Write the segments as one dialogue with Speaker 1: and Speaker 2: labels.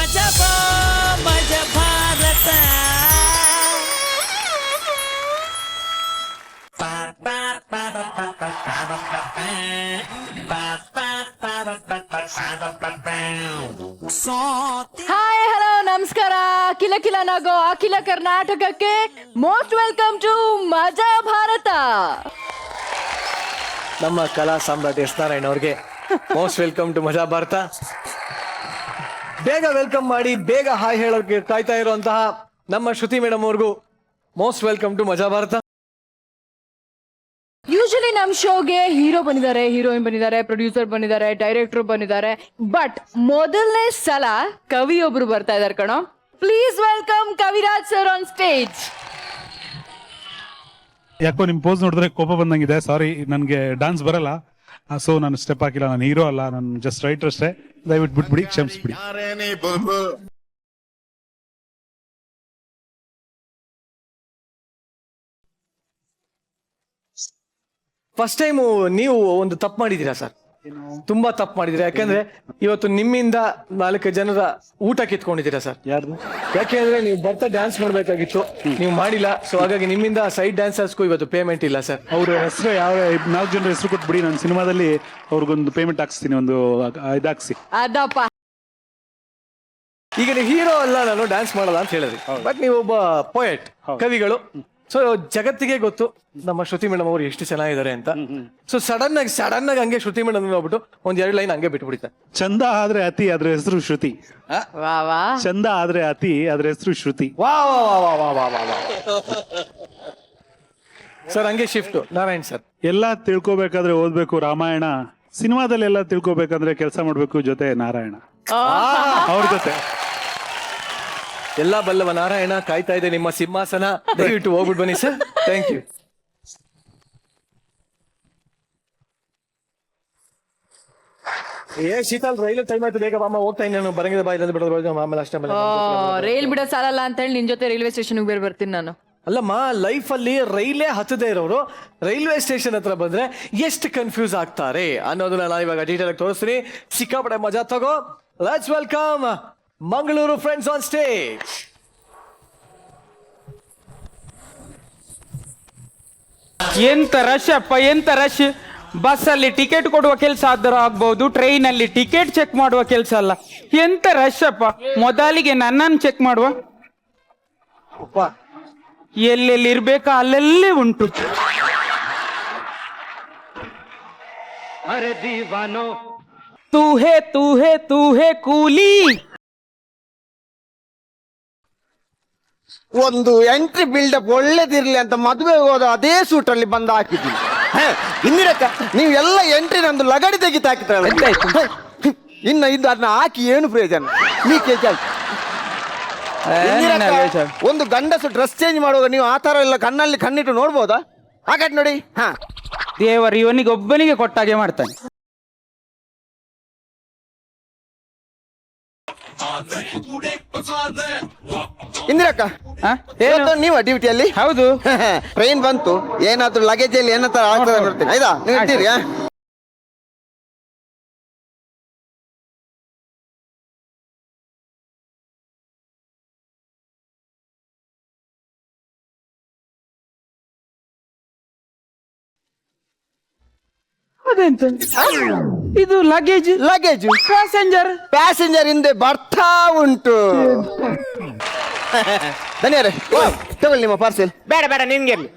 Speaker 1: ಮಜಬಾ ಮಜ Bharat
Speaker 2: hi hello ನಮಸ್ಕಾರ ಕಿಲ ಕಿಲ ನಗೋ ಅಖಿಲ ಕರ್ನಾಟಕಕ್ಕೆ ಮೋಸ್ಟ್ ವೆಲ್ಕಮ್ ಟು ಮಜಾ ಭಾರತ.
Speaker 3: ನಮ್ಮ ಕಲಾ ಸಾಮ್ರಾಟ್ ಎಸ್ ನಾರಾಯಣ್ ಅವ್ರಿಗೆ ಮೋಸ್ಟ್ ವೆಲ್ಕಮ್ ಟು ಮಜಾ ಭಾರತ. ಬೇಗ ವೆಲ್ಕಮ್ ಮಾಡಿ ಬೇಗ ಹಾಯ್ ಹೇಳೋಕೆ ಕಾಯ್ತಾ ಇರುವಂತಹ ನಮ್ಮ ಶ್ರುತಿ ಮೇಡಮ್ ಅವ್ರಿಗೂ ಮೋಸ್ಟ್ ವೆಲ್ಕಮ್ ಟು ಮಜಾ ಭಾರತ.
Speaker 2: ಯೂಶಲಿ ನಮ್ ಶೋಗೆ ಹೀರೋ ಬಂದಿದ್ದಾರೆ, ಹೀರೋಯಿನ್ ಬಂದಿದ್ದಾರೆ, ಪ್ರೊಡ್ಯೂಸರ್ ಬಂದಿದ್ದಾರೆ, ಡೈರೆಕ್ಟರ್ ಬಂದಿದ್ದಾರೆ. ಬಟ್ ಮೊದಲನೇ ಸಲ ಕವಿ ಒಬ್ರು ಬರ್ತಾ ಇದಾರೆ ಕಣೋ. Please welcome Kaviraj sir on stage.
Speaker 4: ಯಾಕೋ ನಿಮ್ ಪೋಸ್ ನೋಡಿದ್ರೆ ಕೋಪ ಬಂದಂಗಿದೆ. ಸಾರಿ, ನನ್ಗೆ ಡಾನ್ಸ್ ಬರಲ್ಲ, ಸೊ ನಾನು ಸ್ಟೆಪ್ ಹಾಕಿಲ್ಲ. ನಾನು ಹೀರೋ ಅಲ್ಲ, ನಾನು ಜಸ್ಟ್ ರೈಟರ್ ಅಷ್ಟೇ. ದಯವಿಟ್ಟು ಬಿಟ್ಬಿಡಿ, ಕ್ಷಮಿಸ್ಬಿಡಿ.
Speaker 3: ಫಸ್ಟ್ ಟೈಮು ನೀವು ಒಂದು ತಪ್ಪು ಮಾಡಿದೀರಾ ಸರ್, ತುಂಬಾ ತಪ್ಪು ಮಾಡಿದೀರಾ. ಯಾಕಂದ್ರೆ ಇವತ್ತು ನಿಮ್ಮಿಂದ 4 ಜನರ ಊಟ ಕಿತ್ಕೊಂಡಿದ್ದೀರಾ ಸರ್.
Speaker 4: ಯಾರ್ದು?
Speaker 3: ಯಾಕೆಂದ್ರೆ ನೀವು ಬರ್ತಾ ಡ್ಯಾನ್ಸ್ ಮಾಡ್ಬೇಕಾಗಿತ್ತು, ನೀವು ಮಾಡಿಲ್ಲ. ಸೊ ಹಾಗಾಗಿ ನಿಮ್ಮಿಂದ ಸೈಡ್ ಡ್ಯಾನ್ಸರ್ಸ್ಗೂ ಇವತ್ತು ಪೇಮೆಂಟ್ ಇಲ್ಲ ಸರ್.
Speaker 4: ಅವ್ರ ಹೆಸರು ಯಾವ 4 ಜನರ ಹೆಸರು ಕೊಟ್ಬಿಡಿ. ನಾನು ಸಿನಿಮಾದಲ್ಲಿ ಅವ್ರಿಗೊಂದು ಪೇಮೆಂಟ್ ಹಾಕ್ಸ್ತೀನಿ, ಒಂದು ಇದಾಕ್ಸಿ.
Speaker 2: ಅದಪ್ಪ,
Speaker 3: ಈಗ ನೀವು ಹೀರೋ ಅಲ್ಲ, ನಾನು ಡ್ಯಾನ್ಸ್ ಮಾಡಲ್ಲ ಅಂತ ಹೇಳಿದ್ರಿ. ಬಟ್ ನೀವು ಒಬ್ಬ ಪೊಯೆಟ್, ಕವಿಗಳು. ಸೊ ಜಗತ್ತಿಗೆ ಗೊತ್ತು ನಮ್ಮ ಶ್ರುತಿ ಮೇಡಮ್ ಅವರು ಎಷ್ಟು ಚೆನ್ನಾಗಿದ್ದಾರೆ ಅಂತ. ಸೊ ಸಡನ್ ಆಗಿ ಹಂಗೆ ಶ್ರುತಿ ಮೇಡಮ್ ನೋಡ್ಬಿಟ್ಟು 1-2 ಲೈನ್ ಹಂಗೆ ಬಿಟ್ಬಿಡ್ತಾರೆ.
Speaker 4: ಚಂದ ಆದ್ರೆ ಅತಿ, ಅದ್ರ ಹೆಸರು ಶ್ರುತಿ.
Speaker 2: ವಾ ವಾ.
Speaker 4: ಚಂದ ಆದ್ರೆ ಅತಿ, ಅದ್ರ ಹೆಸರು ಶ್ರುತಿ.
Speaker 3: ವಾ ವಾ ವಾ ವಾ ವಾ ವಾ ವಾ. ಸರ್ ಹಂಗೆ ಶಿಫ್ಟ್ ನಾರಾಯಣ್ ಸರ್.
Speaker 4: ಎಲ್ಲ ತಿಳ್ಕೊಬೇಕಾದ್ರೆ ಓದ್ಬೇಕು ರಾಮಾಯಣ, ಸಿನಿಮಾದಲ್ಲಿ ಎಲ್ಲ ತಿಳ್ಕೊಬೇಕಂದ್ರೆ ಕೆಲಸ ಮಾಡ್ಬೇಕು ಜೊತೆ ನಾರಾಯಣ ಅವ್ರ ಜೊತೆ.
Speaker 3: ಎಲ್ಲ ಬಲ್ಲವ ನಾರಾಯಣ ಕಾಯ್ತಾ ಇದೆ ನಿಮ್ಮ ಸಿಂಹಾಸನ. ದಯವಿಟ್ಟು ಹೋಗ್ಬಿಟ್ಟು ಬನ್ನಿ ಸರ್. Thank you. ಶೀತಲ್ ರೈಲು ಟೈಮ್ ಆಯ್ತು, ಬೇಗ ಬಾಮ ಹೋಗ್ತಾ ಇನ್ನು ಬರಂಗಿದ ಬಾಯಿ ಬಿಡೋದು ಆಮೇಲೆ ಅಷ್ಟೇ.
Speaker 2: ರೈಲ್ ಬಿಡೋ ಸಾಲಲ್ಲ ಅಂತ ಹೇಳಿ ನಿನ್ ಜೊತೆ ರೈಲ್ವೆ ಸ್ಟೇಷನ್ ಬೇರೆ ಬರ್ತೀನಿ ನಾನು.
Speaker 3: ಅಲ್ಲಮ್ಮ, ಲೈಫ್ ಅಲ್ಲಿ ರೈಲೇ ಹತ್ತದೇ ಇರೋರು ರೈಲ್ವೆ ಸ್ಟೇಷನ್ ಹತ್ರ ಬಂದ್ರೆ ಎಷ್ಟು ಕನ್ಫ್ಯೂಸ್ ಆಗ್ತಾರೆ ಅನ್ನೋದನ್ನ ನಾನು ಇವಾಗ ಡೀಟೇಲ್ ಆಗಿ ತೋರಿಸ್ತೀನಿ. ಸಿಕ್ಕಾಪಡೆ ಮಜಾ ತಗೋ. Let's welcome Mangaluru friends on stage.
Speaker 5: ಎಂತ ರಶ್ ಅಪ್ಪ, ಎಂತ ರಶ್. ಬಸ್ಸಲ್ಲಿ ಟಿಕೆಟ್ ಕೊಡುವ ಕೆಲಸ ಆದರೂ ಆಗ್ಬಹುದು, ಟ್ರೈನಲ್ಲಿ ಟಿಕೆಟ್ ಚೆಕ್ ಮಾಡುವ ಕೆಲಸ ಅಲ್ಲ. ಎಂತ ರಶ್ ಅಪ್ಪ. ಮೊದಲಿಗೆ ನನ್ನನ್ನು ಚೆಕ್ ಮಾಡುವ. ಎಲ್ಲೆಲ್ಲಿ ಇರ್ಬೇಕಾ ಅಲ್ಲೆಲ್ಲೇ ಉಂಟು. ಅರೆ ದೀವಾನೋ ತೂ ಹೇ ಕೂಲಿ.
Speaker 6: ಒಂದು ಎಂಟ್ರಿ ಬಿಲ್ಡಪ್ ಒಳ್ಳೇದಿರ್ಲಿ ಅಂತ ಮದುವೆ ಹೋದ ಅದೇ ಸೂಟಲ್ಲಿ ಬಂದು ಹಾಕಿದ್ದೀನಿ. ಇನ್ನಿರಕ್ಕ ನೀವು ಎಲ್ಲ ಎಂಟ್ರಿ ನಂದು ಲಗಡಿ ತೆಗಿತ ಹಾಕಿದ್ರಲ್ಲ, ಇನ್ನು ಇದನ್ನ ಹಾಕಿ ಏನು ಪ್ರಯೋಜನ? ನೀ ಒಂದು ಗಂಡಸು ಡ್ರೆಸ್ ಚೇಂಜ್ ಮಾಡುವಾಗ ನೀವು ಆ ತರ ಎಲ್ಲ ಕಣ್ಣಲ್ಲಿ ಕಣ್ಣಿಟ್ಟು ನೋಡ್ಬೋದಾ? ಹಾಗಾಟ್ ನೋಡಿ. ಹಾ,
Speaker 5: ದೇವರು ಇವನಿಗೆ ಒಬ್ಬನಿಗೆ ಕೊಟ್ಟಾಗೆ ಮಾಡ್ತಾನೆ.
Speaker 6: ಇಂದಿರಕ್ಕ, ನೀವ ಡ್ಯೂಟಿಯಲ್ಲಿ?
Speaker 5: ಹೌದು.
Speaker 6: ಟ್ರೈನ್ ಬಂತು, ಏನಾದ್ರು ಲಗೇಜ್ ಅಲ್ಲಿ ಏನಾದ್ರು ಆಗ್ತದೆ ನೋಡ್ತೀನಿ. ಆಯ್ತಾ, ನೀವು ಇರ್ತೀರಿ?
Speaker 5: ಅದೆಂತ ಇದು? ಲಗೇಜ್
Speaker 6: ಪ್ಯಾಸೆಂಜರ್ ಹಿಂದೆ ಬರ್ತಾ ಉಂಟು. ಧನ್ಯರೇ, ತಗೊಳ್ಳಿ ನಿಮ್ಮ ಪಾರ್ಸೆಲ್.
Speaker 7: ಬೇಡ ಬೇಡ, ನಿನ್ಗಿರ್ಲಿ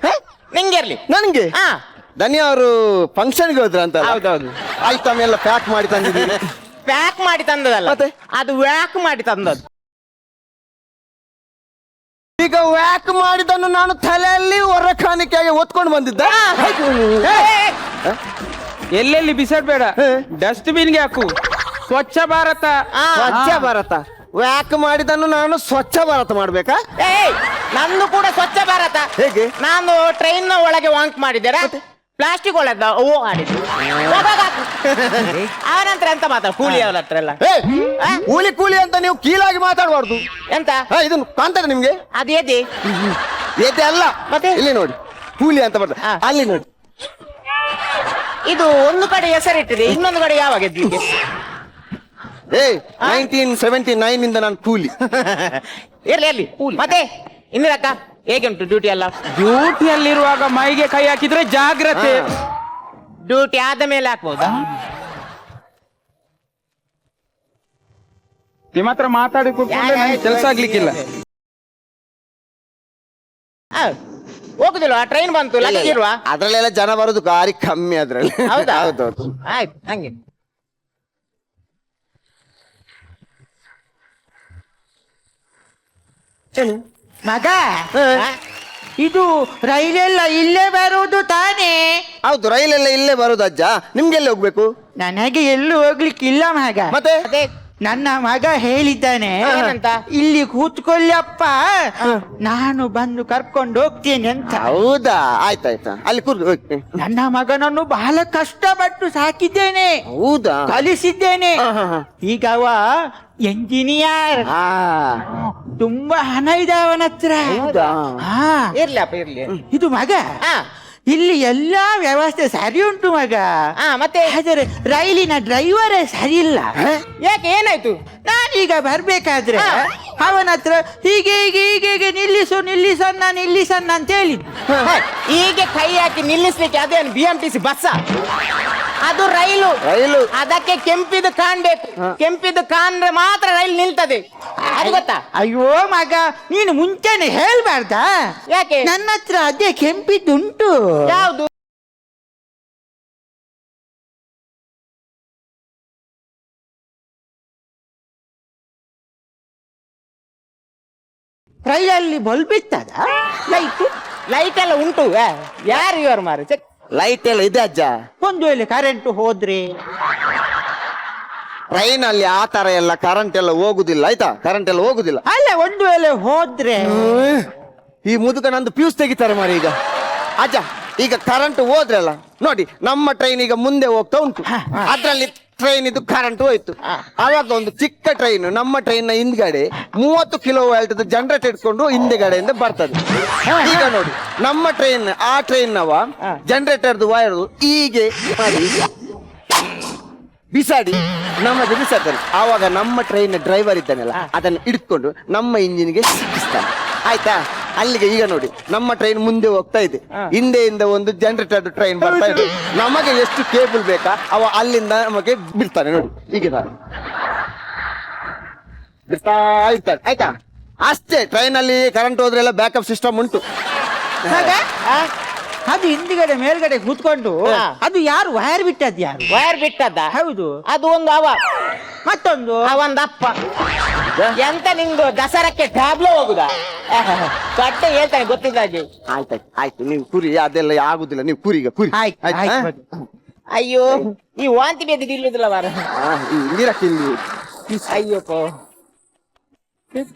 Speaker 7: ನಿಂಗಿರ್ಲಿ.
Speaker 6: ನನಗೆ ಧನ್ಯ ಅವರು ಫಂಕ್ಷನ್ಗೆ ಹೋದ್ರ ಅಂತ.
Speaker 7: ಹೌದೌದು.
Speaker 6: ಐಟಮ್ ಎಲ್ಲ ಪ್ಯಾಕ್ ಮಾಡಿ ತಂದಿದ್ದೀರಿ.
Speaker 7: ಪ್ಯಾಕ್ ಮಾಡಿ ತಂದದಲ್ಲ,
Speaker 6: ಮತ್ತೆ?
Speaker 7: ಅದು ವ್ಯಾಕ್ ಮಾಡಿ ತಂದದ್ದು.
Speaker 6: ಈಗ ವ್ಯಾಕ್ ಮಾಡಿದನ್ನು ನಾನು ತಲೆಯಲ್ಲಿ ಹೊರಕಾಣಿಕೆಯಾಗಿ ಒತ್ಕೊಂಡು ಬಂದಿದ್ದೆ.
Speaker 5: ಎಲ್ಲೆಲ್ಲಿ ಬಿಸಾಡ್ಬೇಡ, ಡಸ್ಟ್ ಬಿನ್ಗೆ ಹಾಕು. ಸ್ವಚ್ಛ ಭಾರತ.
Speaker 6: ಸ್ವಚ್ಛ ಭಾರತ ವ್ಯಾಕ್ ಮಾಡಿದನ್ನು ನಾನು ಸ್ವಚ್ಛ ಭಾರತ ಮಾಡ್ಬೇಕಾ?
Speaker 7: ನಂದು ಕೂಡ ಸ್ವಚ್ಛ ಭಾರತ.
Speaker 6: ಹೇಗೆ?
Speaker 7: ನಾನು ಟ್ರೈನ್ ನ ಒಳಗೆ ವಾಂಕ್ ಮಾಡಿದ್ದೇರ, ಪ್ಲಾಸ್ಟಿಕ್ ಒಳಗೆ ಓ ಆಡಿದ್ದು. ಅವನಂತರ ಎಂತ ಮಾತಾಡ, ಕೂಲಿ ಅವರ ಹತ್ರ ಎಲ್ಲ
Speaker 6: ಕೂಲಿ ಅಂತ ನೀವು ಕೀಳಾಗಿ ಮಾತಾಡಬಾರ್ದು.
Speaker 7: ಎಂತ
Speaker 6: ಇದನ್ನು ಕಾಣ್ತದೆ ನಿಮ್ಗೆ?
Speaker 7: ಅದೇದಿ
Speaker 6: ಏತೆ ಅಲ್ಲ,
Speaker 7: ಮತ್ತೆ
Speaker 6: ಇಲ್ಲಿ ನೋಡಿ ಕೂಲಿ ಅಂತ ಬರ್ತದೆ, ಅಲ್ಲಿ ನೋಡಿ.
Speaker 7: ಇದು ಒಂದು ಕಡೆ ಹೆಸರಿಟ್ಟಿದೆ, ಇನ್ನೊಂದು ಕಡೆ ಯಾವಾಗ ಎದ್ಲಿಕ್ಕೆ?
Speaker 6: ಏಯ್ 1979 ಇಂದ ನಾನು ಕೂಲಿ.
Speaker 7: ಇರ್ಲಿ ಇರ್ಲಿ ಮತ್ತೆ ಇಂದಿರಕ್ಕ ಹೇಗೆ ಉಂಟು ಡ್ಯೂಟಿ ಎಲ್ಲ?
Speaker 5: ಡ್ಯೂಟಿಯಲ್ಲಿರುವಾಗ ಮೈಗೆ ಕೈ ಹಾಕಿದ್ರೆ ಜಾಗ್ರತೆ.
Speaker 7: ಡ್ಯೂಟಿ ಆದ ಮೇಲೆ ಹಾಕ್ಬೋದಾ?
Speaker 5: ನಿಮ್ಮ ಹತ್ರ ಮಾತಾಡಿ ಕೆಲಸ ಆಗ್ಲಿಕ್ಕಿಲ್ಲ.
Speaker 7: ಹೋಗುದಿಲ್ವಾ? ಟ್ರೈನ್ ಬಂತು, ಲಗೇಜ್ ಇರುವ.
Speaker 6: ಅದ್ರಲ್ಲೆಲ್ಲ ಜನ ಬರೋದು ಗಾರಿ ಕಮ್ಮಿ ಅದ್ರಲ್ಲಿ.
Speaker 7: ಹೌದಾ?
Speaker 6: ಹೌದೌದು.
Speaker 7: ಆಯ್ತು ಹಂಗೆ.
Speaker 1: ಮಗ ಇದು ರೈಲೆಲ್ಲ ಇಲ್ಲೇ ಬರುವುದು ತಾನೇ?
Speaker 6: ಹೌದು, ರೈಲೆಲ್ಲ ಇಲ್ಲೇ ಬರೋದು ಅಜ್ಜ. ನಿಮ್ಗೆಲ್ಲ ಹೋಗ್ಬೇಕು?
Speaker 1: ನನಗೆ ಎಲ್ಲೂ ಹೋಗ್ಲಿಕ್ಕಿಲ್ಲ ಮಗ.
Speaker 6: ಮತ್ತೆ
Speaker 7: ಅದೇ
Speaker 1: ನನ್ನ ಮಗ ಹೇಳಿದ್ದಾನೆ,
Speaker 7: ಏನಂತ?
Speaker 1: ಇಲ್ಲಿ ಕೂತ್ಕೊಳ್ಳಪ್ಪ, ನಾನು ಬಂದು ಕರ್ಕೊಂಡು ಹೋಗ್ತೇನೆ ಅಂತ.
Speaker 6: ಹೌದಾ? ಆಯ್ತಾಯ್ತಾ, ಅಲ್ಲಿ ಕೂರ್ದು ಹೋಗ್ತೀನಿ.
Speaker 1: ನನ್ನ ಮಗನನ್ನು ಬಹಳ ಕಷ್ಟಪಟ್ಟು ಸಾಕಿದ್ದೇನೆ,
Speaker 6: ಹೌದಾ?
Speaker 1: ಕಲಿಸಿದ್ದೇನೆ.
Speaker 6: ಹಾ, ಹಾ, ಹಾ.
Speaker 1: ಈಗ ಅವ ಎಂಜಿನಿಯರ್,
Speaker 6: ಆ,
Speaker 1: ತುಂಬಾ ಹಣ ಇದೆ ಅವನ ಹತ್ರ.
Speaker 6: ಹೌದಾ?
Speaker 1: ಹಾ,
Speaker 7: ಇರ್ಲಪ್ಪ ಇರ್ಲಿ.
Speaker 1: ಇದು ಮಗ,
Speaker 7: ಹಾ
Speaker 1: ಇಲ್ಲಿ ಎಲ್ಲಾ ವ್ಯವಸ್ಥೆ ಸರಿ ಉಂಟು ಮಗ.
Speaker 7: ಹಾ ಮತ್ತೆ
Speaker 1: ಆದರೆ ರೈಲಿನ ಡ್ರೈವರೇ ಸರಿ ಇಲ್ಲ.
Speaker 7: ಯಾಕೆ ಏನಾಯ್ತು?
Speaker 1: ನಾನೀಗ ಬರ್ಬೇಕಾದ್ರೆ ಅವನ ಹತ್ರ ಹೀಗೆ ಹೀಗೆ ಹೀಗೆ ಹೀಗೆ ನಿಲ್ಲಿಸನ್ನ ಅಂತ ಹೇಳಿ,
Speaker 7: ಹೀಗೆ ಕೈ ಹಾಕಿ ನಿಲ್ಲಿಸ್ಲಿಕ್ಕೆ ಅದೇನು BMTC ಬಸ್ಸ? ಅದು ರೈಲು.
Speaker 6: ರೈಲು.
Speaker 7: ಅದಕ್ಕೆ ಕೆಂಪಿದು ಕಾಣ್ಬೇಕು. ಕೆಂಪಿದು ಕಾಣ್ರೆ ಮಾತ್ರ ರೈಲು ನಿಲ್ತದೆ, ಅದು ಗೊತ್ತಾ?
Speaker 1: ಅಯ್ಯೋ ಮಗ, ನೀನು ಮುಂಚೆನೆ ಹೇಳ್ಬಾರ್ದಾ?
Speaker 7: ಯಾಕೆ?
Speaker 1: ನನ್ನ ಹತ್ರ ಅದೇ ಕೆಂಪಿದ್ದುಂಟು.
Speaker 7: ಯಾವುದು?
Speaker 1: ರೈಲಲ್ಲಿ ಬಲ್ಬ್ ಇತ್ತದ? ಲೈಟ್
Speaker 7: ಲೈಟ್ ಎಲ್ಲ ಉಂಟು. ಯಾರು ಇವರು ಮಾರು? ಚೆಕ್.
Speaker 6: ಲೈಟ್ ಎಲ್ಲ ಇದೆ ಅಜ್ಜ.
Speaker 1: ಒಂದು ವೇಳೆ ಕರೆಂಟ್ ಹೋದ್ರೆ?
Speaker 6: ಟ್ರೈನ್ ಅಲ್ಲಿ ಆ ತರ ಎಲ್ಲ ಕರೆಂಟ್ ಎಲ್ಲ ಹೋಗುದಿಲ್ಲ, ಆಯ್ತಾ? ಕರೆಂಟ್ ಎಲ್ಲ ಹೋಗುದಿಲ್ಲ.
Speaker 1: ಅಲ್ಲ, ಒಂದು ವೇಳೆ ಹೋದ್ರೆ?
Speaker 6: ಈ ಮುದುಕ ನಂದು ಫ್ಯೂಸ್ ತೆಗಿತಾರೆ ಮಾರಿ ಈಗ. ಅಜ್ಜ, ಈಗ ಕರೆಂಟ್ ಹೋದ್ರಲ್ಲ ನೋಡಿ, ನಮ್ಮ ಟ್ರೈನ್ ಈಗ ಮುಂದೆ ಹೋಗ್ತಾ ಉಂಟು, ಅದ್ರಲ್ಲಿ ಟ್ರೈನ್ ಇದು ಕರೆಂಟ್ ಹೋಯ್ತು. ಆವಾಗ ಒಂದು ಚಿಕ್ಕ ಟ್ರೈನ್, ನಮ್ಮ ಟ್ರೈನ್ ನ ಹಿಂದ್ಗಡೆ 30 ಕಿಲೋವಾಲ್ಟ್ ಜನರೇಟ್ ಇಟ್ಕೊಂಡು ಹಿಂದೆಗಡೆಯಿಂದ ಬರ್ತದೆ. ಈಗ ನೋಡಿ, ನಮ್ಮ ಟ್ರೈನ್, ಆ ಟ್ರೈನ್ ನವ ಜನರೇಟರ್ದು ವೈರ್ ಹೀಗೆ ಮಾಡಿ ಬಿಸಾಡಿ ನಮಗೆ ಬಿಸಾಡ್ತಾನೆ. ಆವಾಗ ನಮ್ಮ ಟ್ರೈನ್ ಡ್ರೈವರ್ ಇದ್ದಾನಲ್ಲ, ಅದನ್ನು ಹಿಡ್ಕೊಂಡು ನಮ್ಮ ಇಂಜಿನ್ಗೆ ಸಿಕ್ಕಿಸ್ತಾನೆ, ಆಯ್ತಾ? ಅಲ್ಲಿಗೆ ಈಗ ನೋಡಿ, ನಮ್ಮ ಟ್ರೈನ್ ಮುಂದೆ ಹೋಗ್ತಾ ಇದೆ, ಹಿಂದೆಯಿಂದ ಒಂದು ಜನರೇಟರ್ ಟ್ರೈನ್ ಬರ್ತಾ ಇದೆ. ನಮಗೆ ಎಷ್ಟು ಕೇಬಲ್ ಬೇಕಾ ಅವ ಅಲ್ಲಿಂದ ನಮಗೆ ಬಿಡ್ತಾನೆ ನೋಡಿ, ಈಗ ಬಿಡ್ತಾ ಇರ್ತಾನೆ, ಆಯ್ತಾ? ಅಷ್ಟೇ. ಟ್ರೈನ್ ಅಲ್ಲಿ ಕರೆಂಟ್ ಹೋದ್ರೆಲ್ಲ ಬ್ಯಾಕಪ್ ಸಿಸ್ಟಮ್ ಉಂಟು.
Speaker 1: ಮಗ, ಅದು ಹಿಂದ್ಗಡೆ ಮೇಲ್ಗಡೆ ಕೂತ್ಕೊಂಡು ಅದು ಯಾರು ವೈರ್ ಬಿಟ್ಟದ್? ಯಾರು
Speaker 7: ವೈರ್ ಬಿಟ್ಟದ್ದ?
Speaker 1: ಹೌದು.
Speaker 7: ಅದು ಒಂದು ಅವ,
Speaker 1: ಮತ್ತೊಂದು
Speaker 7: ಅವಂದಪ್ಪ. ಎಂತ ನಿಂದು ದಸರಕ್ಕೆ ಟ್ಯಾಬ್ಲೋ ಹೋಗುದಾ? ಕಟ್ಟೆ ಹೇಳ್ತಾನೆ, ಗೊತ್ತಿಲ್ಲ ಹಾಗೆ.
Speaker 6: ಆಯ್ತಾಯ್ತು, ಆಯ್ತು. ನೀವು ಕುರಿ, ಅದೆಲ್ಲ ಆಗುದಿಲ್ಲ, ನೀವು ಕುರಿ, ಈಗ ಕುರಿ.
Speaker 1: ಆಯ್ತು,
Speaker 6: ಆಯ್ತಾ?
Speaker 1: ಆಯ್ತು.
Speaker 7: ಅಯ್ಯೋ, ಈ ವಾಂತಿ ಬೇದಿ ಇಲ್ಲುದಿಲ್ಲ ವಾರ.
Speaker 6: ನೀರಕ್ಕಿಲ್ಲಿ
Speaker 7: ಅಯ್ಯೋಪ್ಪ,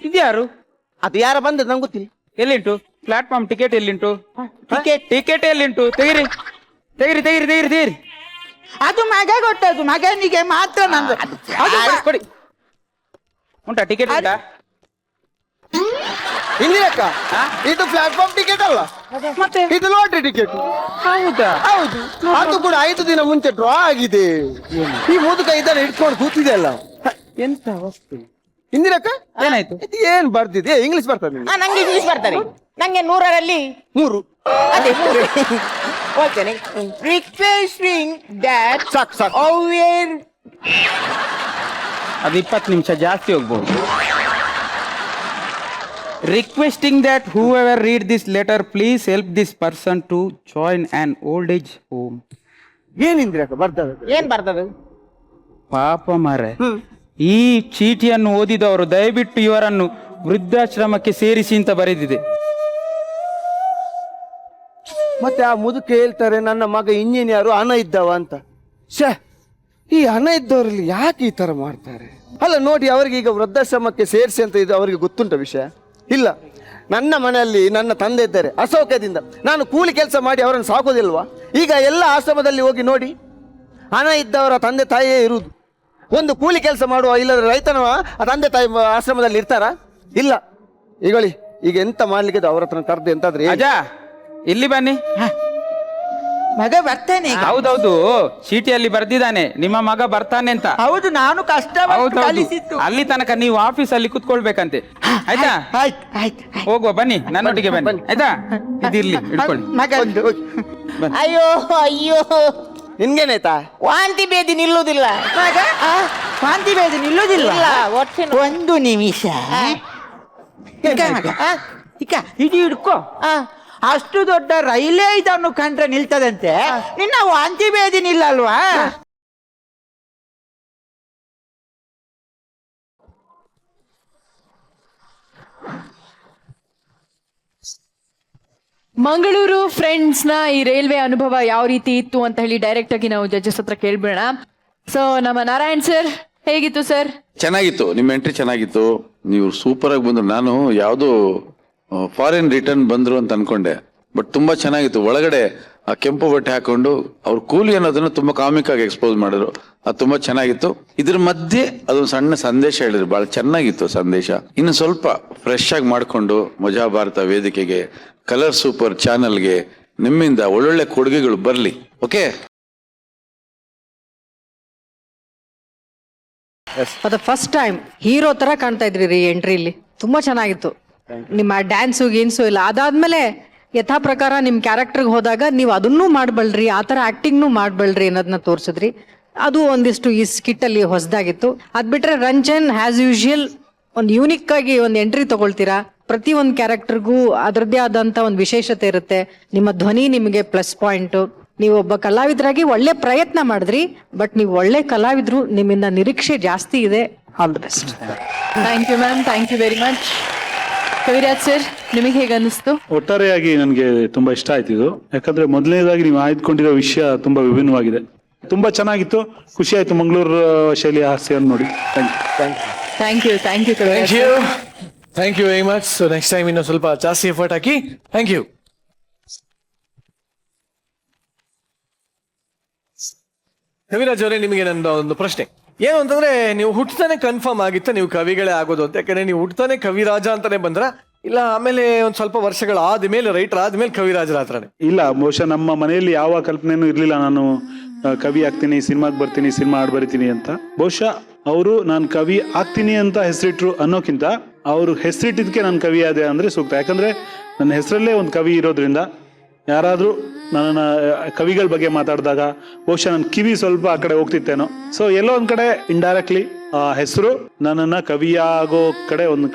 Speaker 5: ಇದ್ಯಾರು?
Speaker 6: ಅದು ಯಾರ ಬಂದದ್ದು ನಂಗೆ ಗೊತ್ತಿಲ್ಲ.
Speaker 5: ಎಲ್ಲಿಂಟು ಪ್ಲಾಟ್ಫಾರ್ಮ್? ಟಿಕೆಟ್ ಎಲ್ಲಿಂಟು? ಟಿಕೆಟ್ ಎಲ್ಲಿಂಟು? ತೆಗಿರಿ ತೆಗಿರಿ ತೆಗಿರಿ ತೆಗಿರಿ ತೆಗಿರಿ.
Speaker 1: ಅದು ಮಗ ಕೊಟ್ಟದ್ದು, ಮಗನಿಗೆ ಮಾತ್ರ ನಂದು. ಅದು
Speaker 5: ಕೊಡಿ. ಉಂಟಾ ಟಿಕೆಟ್? ಉಂಟಾ?
Speaker 6: ಇಂದಿರಕ್ಕ, ಇದು ಪ್ಲಾಟ್ಫಾರ್ಮ್ ಟಿಕೆಟ್ ಅಲ್ಲ,
Speaker 5: ಮತ್ತೆ
Speaker 6: ಇದು ಲಾಟ್ರಿ ಟಿಕೆಟ್.
Speaker 5: ಹೌದಾ?
Speaker 6: ಹೌದು, ಅದು ಕೂಡ 5 ದಿನ ಮುಂಚೆ ಡ್ರಾ ಆಗಿದೆ. ಈ ಮುದುಕ ಇದನ್ನ ಇಟ್ಕೊಂಡು ಕೂತಿದೆ ಅಲ್ಲ.
Speaker 5: ಎಂತ ವಸ್ತು?
Speaker 6: ಇಂದಿರಕ್ಕ,
Speaker 5: ಏನಾಯ್ತು?
Speaker 6: ಇದು ಏನ್ ಬರ್ದಿದೆ? ಇಂಗ್ಲಿಷ್ ಬರ್ತದೆ ನಿಮ್ಗೆ?
Speaker 7: ನಂಗೆ ಇಂಗ್ಲಿಷ್ ಬರ್ತಾರೆ. ನಂಗೆ 100ರಲ್ಲಿ
Speaker 6: 3.
Speaker 7: ಅದೇ 3 ಹೋಗ್ತೇನೆ. ರಿಕ್ವೆಸ್ಟಿಂಗ್ ದ್ಯಾಟ್
Speaker 6: ಸಾಕು ಸಾಕು.
Speaker 7: ಓವರ್.
Speaker 5: ಅದು 20 ನಿಮಿಷ ಜಾಸ್ತಿ ಹೋಗ್ಬೋದು. Requesting that whoever read this letter please help this person to join an old age home.
Speaker 6: ಏನ್ ಇಂದಿರಕ್ಕ ಬರ್ತದೆ?
Speaker 7: ಏನ್ ಬರ್ತದೆ?
Speaker 5: ಪಾಪ ಮಾರೆ, ಈ ಚೀಟಿಯನ್ನು ಓದಿದವರು ದಯವಿಟ್ಟು ಇವರನ್ನು ವೃದ್ಧಾಶ್ರಮಕ್ಕೆ ಸೇರಿಸಿ ಅಂತ ಬರೆದಿದೆ.
Speaker 6: ಮತ್ತೆ ಆ ಮುದುಕ ಹೇಳ್ತಾರೆ, ನನ್ನ ಮಗ ಇಂಜಿನಿಯರು, ಹಣ ಇದ್ದವ ಅಂತ. ಶ್ಯಾ, ಈ ಹಣ ಇದ್ದವರಲ್ಲಿ ಯಾಕೆ ಈ ತರ ಮಾಡ್ತಾರೆ? ಅಲ್ಲ ನೋಡಿ, ಅವರಿಗೆ ಈಗ ವೃದ್ಧಾಶ್ರಮಕ್ಕೆ ಸೇರಿಸಿ ಅಂತ ಇದು ಅವರಿಗೆ ಗೊತ್ತುಂಟ ವಿಷಯ? ಇಲ್ಲ. ನನ್ನ ಮನೆಯಲ್ಲಿ ನನ್ನ ತಂದೆ ಇದ್ದಾರೆ, ಅಸೌಖ್ಯದಿಂದ ನಾನು ಕೂಲಿ ಕೆಲಸ ಮಾಡಿ ಅವರನ್ನು ಸಾಕೋದಿಲ್ವಾ? ಈಗ ಎಲ್ಲ ಆಶ್ರಮದಲ್ಲಿ ಹೋಗಿ ನೋಡಿ, ಹಣ ಇದ್ದವರ ತಂದೆ ತಾಯಿಯೇ ಇರುವುದು. ಒಂದು ಕೂಲಿ ಕೆಲಸ ಮಾಡುವ ಇಲ್ಲದ್ರೆ ರೈತನ ತಂದೆ ತಾಯಿ ಆಶ್ರಮದಲ್ಲಿ ಇರ್ತಾರಾ? ಇಲ್ಲ. ಈಗಳಿ ಈಗ ಎಂತ ಮಾಡ್ಲಿಕ್ಕೆ ಅವ್ರ ಹತ್ರ ಕರೆದು ಎಂತಾದ್ರೆ
Speaker 5: ಅಜಾ ಇಲ್ಲಿ ಬನ್ನಿ.
Speaker 1: ಮಗ ಬರ್ತಾನೆ ಈಗ.
Speaker 5: ಹೌದೌದು, ಚೀಟಿಯಲ್ಲಿ ಬರ್ದಿದ್ದಾನೆ ನಿಮ್ಮ ಮಗ ಬರ್ತಾನೆ ಅಂತ.
Speaker 1: ಹೌದು, ನಾನು ಕಷ್ಟಪಟ್ಟು
Speaker 5: ಹೌದೌದು,
Speaker 1: ಕಲಿಸಿದ್ದು.
Speaker 5: ಅಲ್ಲಿ ತನಕ ನೀವು ಆಫೀಸಲ್ಲಿ ಕುತ್ಕೊಳ್ಬೇಕಂತೆ. ಆಯ್ತಾ,
Speaker 1: ಆಯ್ತು ಆಯ್ತು ಆಯ್ತು.
Speaker 5: ಹೋಗುವ ಬನ್ನಿ, ನನ್ನೊಟ್ಟಿಗೆ ಬನ್ನಿ ಆಯ್ತಾ. ಇದಿರ್ಲಿ, ಇಟ್ಕೊಳ್ಳಿ.
Speaker 1: ಮಗ
Speaker 7: ಅಯ್ಯೋ ಅಯ್ಯೋ,
Speaker 6: ನಿನ್ಗೇನಾಯ್ತಾ?
Speaker 7: ವಾಂತಿ ಬೇದಿ ನಿಲ್ಲುವುದಿಲ್ಲ.
Speaker 1: ಮಗ ವಾಂತಿ ಬೇದ ನಿಲ್ಲೋದಿಲ್ಲ.
Speaker 7: ಇಲ್ಲ, ಹೊಟ್ಟೆ
Speaker 1: ಒಂದು ನಿಮಿಷ ಈಗ ಮಗ ಈಗ ಇದು ಹಿಡ್ಕೋ. ಅಷ್ಟು ದೊಡ್ಡ ರೈಲೇ ಇದನ್ನು ಕಂಡ್ರೆ ನಿಲ್ತದಂತೆ, ನಿನ್ನ ವಾಂತಿ ಬೇದಿ ನಿಲ್ಲಲ್ವಾ?
Speaker 2: ಮಂಗಳೂರು ಫ್ರೆಂಡ್ಸ್ ನ ಈ ರೈಲ್ವೆ ಅನುಭವ ಯಾವ ರೀತಿ ಇತ್ತು ಅಂತ ಹೇಳಿ ಡೈರೆಕ್ಟ್ ಆಗಿ ನಾವು ಜಡ್ಜಸ್ ಹತ್ರ ಕೇಳ್ಬಿಡೋಣ. ಸೊ ನಮ್ಮ ನಾರಾಯಣ್ ಸರ್, ಹೇಗಿತ್ತು ಸರ್?
Speaker 8: ಚೆನ್ನಾಗಿತ್ತು, ನಿಮ್ಮ ಎಂಟ್ರಿ ಚೆನ್ನಾಗಿತ್ತು. ನೀವು ಸೂಪರ್ ಆಗಿ ಬಂದ್ರು. ನಾನು ಯಾವ್ದು ಫಾರಿನ್ ರಿಟರ್ನ್ ಬಂದ್ರು ಅಂತ ಅನ್ಕೊಂಡೆ, ಬಟ್ ತುಂಬಾ ಚೆನ್ನಾಗಿತ್ತು. ಒಳಗಡೆ ಆ ಕೆಂಪು ಬಟ್ಟೆ ಹಾಕೊಂಡು ಅವ್ರ ಕೂಲಿ ಅನ್ನೋದನ್ನ ತುಂಬಾ ಕಾಮಿಕ್ ಆಗಿ ಎಕ್ಸ್ಪೋಸ್ ಮಾಡಿದ್ರು. ಅದು ತುಂಬಾ ಚೆನ್ನಾಗಿತ್ತು. ಇದ್ರ ಮಧ್ಯೆ ಅದೊಂದು ಸಣ್ಣ ಸಂದೇಶ ಹೇಳಿದ್ರು, ಬಹಳ ಚೆನ್ನಾಗಿತ್ತು ಸಂದೇಶ. ಇನ್ನು ಸ್ವಲ್ಪ ಫ್ರೆಶ್ ಆಗಿ ಮಾಡ್ಕೊಂಡು ಮಜಾ ಭಾರತ ವೇದಿಕೆಗೆ, ಕಲರ್ ಸೂಪರ್ ಚಾನೆಲ್ಗೆ ನಿಮ್ಮಿಂದ ಒಳ್ಳೊಳ್ಳೆ ಕೊಡುಗೆಗಳು ಬರ್ಲಿ. Okay,
Speaker 9: for the first time hero ತರ ಕಾಣ್ತಾ ಇದ್ರಿ ರೀ ಎಂಟ್ರಿಲಿ. ತುಂಬಾ ಚೆನ್ನಾಗಿತ್ತು. ನಿಮ್ಮ ಡ್ಯಾನ್ಸು ಗೀನ್ಸು ಇಲ್ಲ, ಅದಾದ್ಮೇಲೆ ಯಥಾ ಪ್ರಕಾರ ನಿಮ್ ಕ್ಯಾರೆಕ್ಟರ್ಗೆ ಹೋದಾಗ ನೀವು ಅದನ್ನೂ ಮಾಡ್ಬಲ್ರಿ, ಆ ಥರ ಆಕ್ಟಿಂಗ್ನೂ ಮಾಡ್ಬಲ್ರಿ ಅನ್ನೋದನ್ನ ತೋರಿಸಿದ್ರಿ. ಅದು ಒಂದಿಷ್ಟು ಈ ಸ್ಕಿಟ್ ಅಲ್ಲಿ ಹೊಸದಾಗಿತ್ತು. ಅದ್ ಬಿಟ್ರೆ ರಂಜನ್ ಹ್ಯಾಸ್ ಯೂಶುವಲ್ ಒಂದು ಯೂನಿಕ್ ಆಗಿ ಒಂದು ಎಂಟ್ರಿ ತಗೊಳ್ತೀರಾ. ಪ್ರತಿ ಒಂದು ಕ್ಯಾರೆಕ್ಟರ್ಗೂ ಅದರದ್ದೇ ಆದಂತ ಒಂದು ವಿಶೇಷತೆ ಇರುತ್ತೆ. ನಿಮ್ಮ ಧ್ವನಿ ನಿಮಗೆ ಪ್ಲಸ್ ಪಾಯಿಂಟ್. ನೀವು ಒಬ್ಬ ಕಲಾವಿದರಾಗಿ ಒಳ್ಳೆ ಪ್ರಯತ್ನ ಮಾಡಿದ್ರಿ, ಬಟ್ ನೀವು ಒಳ್ಳೆ ಕಲಾವಿದ್ರು, ನಿಮ್ಮಿಂದ ನಿರೀಕ್ಷೆ ಜಾಸ್ತಿ ಇದೆ. All the best.
Speaker 2: Thank you ma'am, thank you very much. Kaviraj sir, ನಿಮಗೆ ಹೇಗೆ ಅನ್ನಿಸ್ತು?
Speaker 4: ಒಟ್ಟಾರೆಯಾಗಿ ನನಗೆ ತುಂಬಾ ಇಷ್ಟ ಆಯ್ತು ಇದು. ಯಾಕಂದ್ರೆ ಮೊದಲನೇದಾಗಿ ನೀವು ಆಯ್ದುಕೊಂಡಿರೋ ವಿಷಯ ತುಂಬಾ ವಿಭಿನ್ನವಾಗಿದೆ. ತುಂಬಾ ಚೆನ್ನಾಗಿತ್ತು, ಖುಷಿ ಆಯ್ತು ಮಂಗಳೂರು ಶೈಲಿಯ ಹಾಸ್ಯವನ್ನು ನೋಡಿ. Thank you.
Speaker 2: Thank you Kaviraj sir.
Speaker 3: Thank you very much. So next time ಇನ್ನೂ ಸ್ವಲ್ಪ ಜಾಸ್ತಿ ಎಫರ್ಟ್ ಹಾಕಿ. Thank you. ಕವಿರಾಜ್ ಅವರೇ, ನಿಮಗೆ ನನ್ನ ಒಂದು ಪ್ರಶ್ನೆ ಏನು ಅಂತಂದ್ರೆ, ನೀವು ಹುಟ್ಟತಾನೆ ಕನ್ಫರ್ಮ್ ಆಗಿತ್ತ ನೀವು ಕವಿಗಳೇ ಆಗೋದು ಅಂತ? ಯಾಕಂದ್ರೆ ನೀವು ಹುಟ್ಟತಾನೆ ಕವಿರಾಜ ಅಂತಾನೆ ಬಂದ್ರ, ಇಲ್ಲ ಆಮೇಲೆ ಒಂದ್ ಸ್ವಲ್ಪ ವರ್ಷಗಳ ಆದ್ಮೇಲೆ ರೈಟರ್ ಆದ್ಮೇಲೆ ಕವಿರಾಜರ ಹತ್ರನೇ?
Speaker 4: ಇಲ್ಲ, ಬಹುಶಃ ನಮ್ಮ ಮನೆಯಲ್ಲಿ ಯಾವ ಕಲ್ಪನೆನೂ ಇರ್ಲಿಲ್ಲ ನಾನು ಕವಿ ಆಗ್ತೀನಿ, ಸಿನಿಮಾಗೆ ಬರ್ತೀನಿ, ಸಿನಿಮಾ ಹಾಡು ಬರಿತೀನಿ ಅಂತ. ಬಹುಶಃ ಅವರು ನಾನು ಕವಿ ಆಗ್ತೀನಿ ಅಂತ ಹೆಸರಿಟ್ರು ಅನ್ನೋಕ್ಕಿಂತ ಅವರು ಹೆಸರಿಟ್ಟಿದ್ಕೆ ನಾನು ಕವಿ ಆದೆ ಅಂದ್ರೆ ಸೂಕ್ತ. ಯಾಕಂದ್ರೆ ನನ್ನ ಹೆಸರಲ್ಲೇ ಒಂದು ಕವಿ ಇರೋದ್ರಿಂದ ಯಾರಾದ್ರೂ ನನ್ನ ಕವಿಗಳ ಬಗ್ಗೆ ಮಾತಾಡಿದಾಗ ಬಹುಶಃ ನನ್ನ ಕಿವಿ ಸ್ವಲ್ಪ ಆ ಕಡೆ ಹೋಗ್ತಿತ್ತೇನೋ. ಸೊ ಎಲ್ಲೋ ಒಂದ್ ಕಡೆ ಇಂಡೈರೆಕ್ಟ್ಲಿ ಆ ಹೆಸರು ನನ್ನನ್ನ ಕವಿಯಾಗೋ ಕಡೆ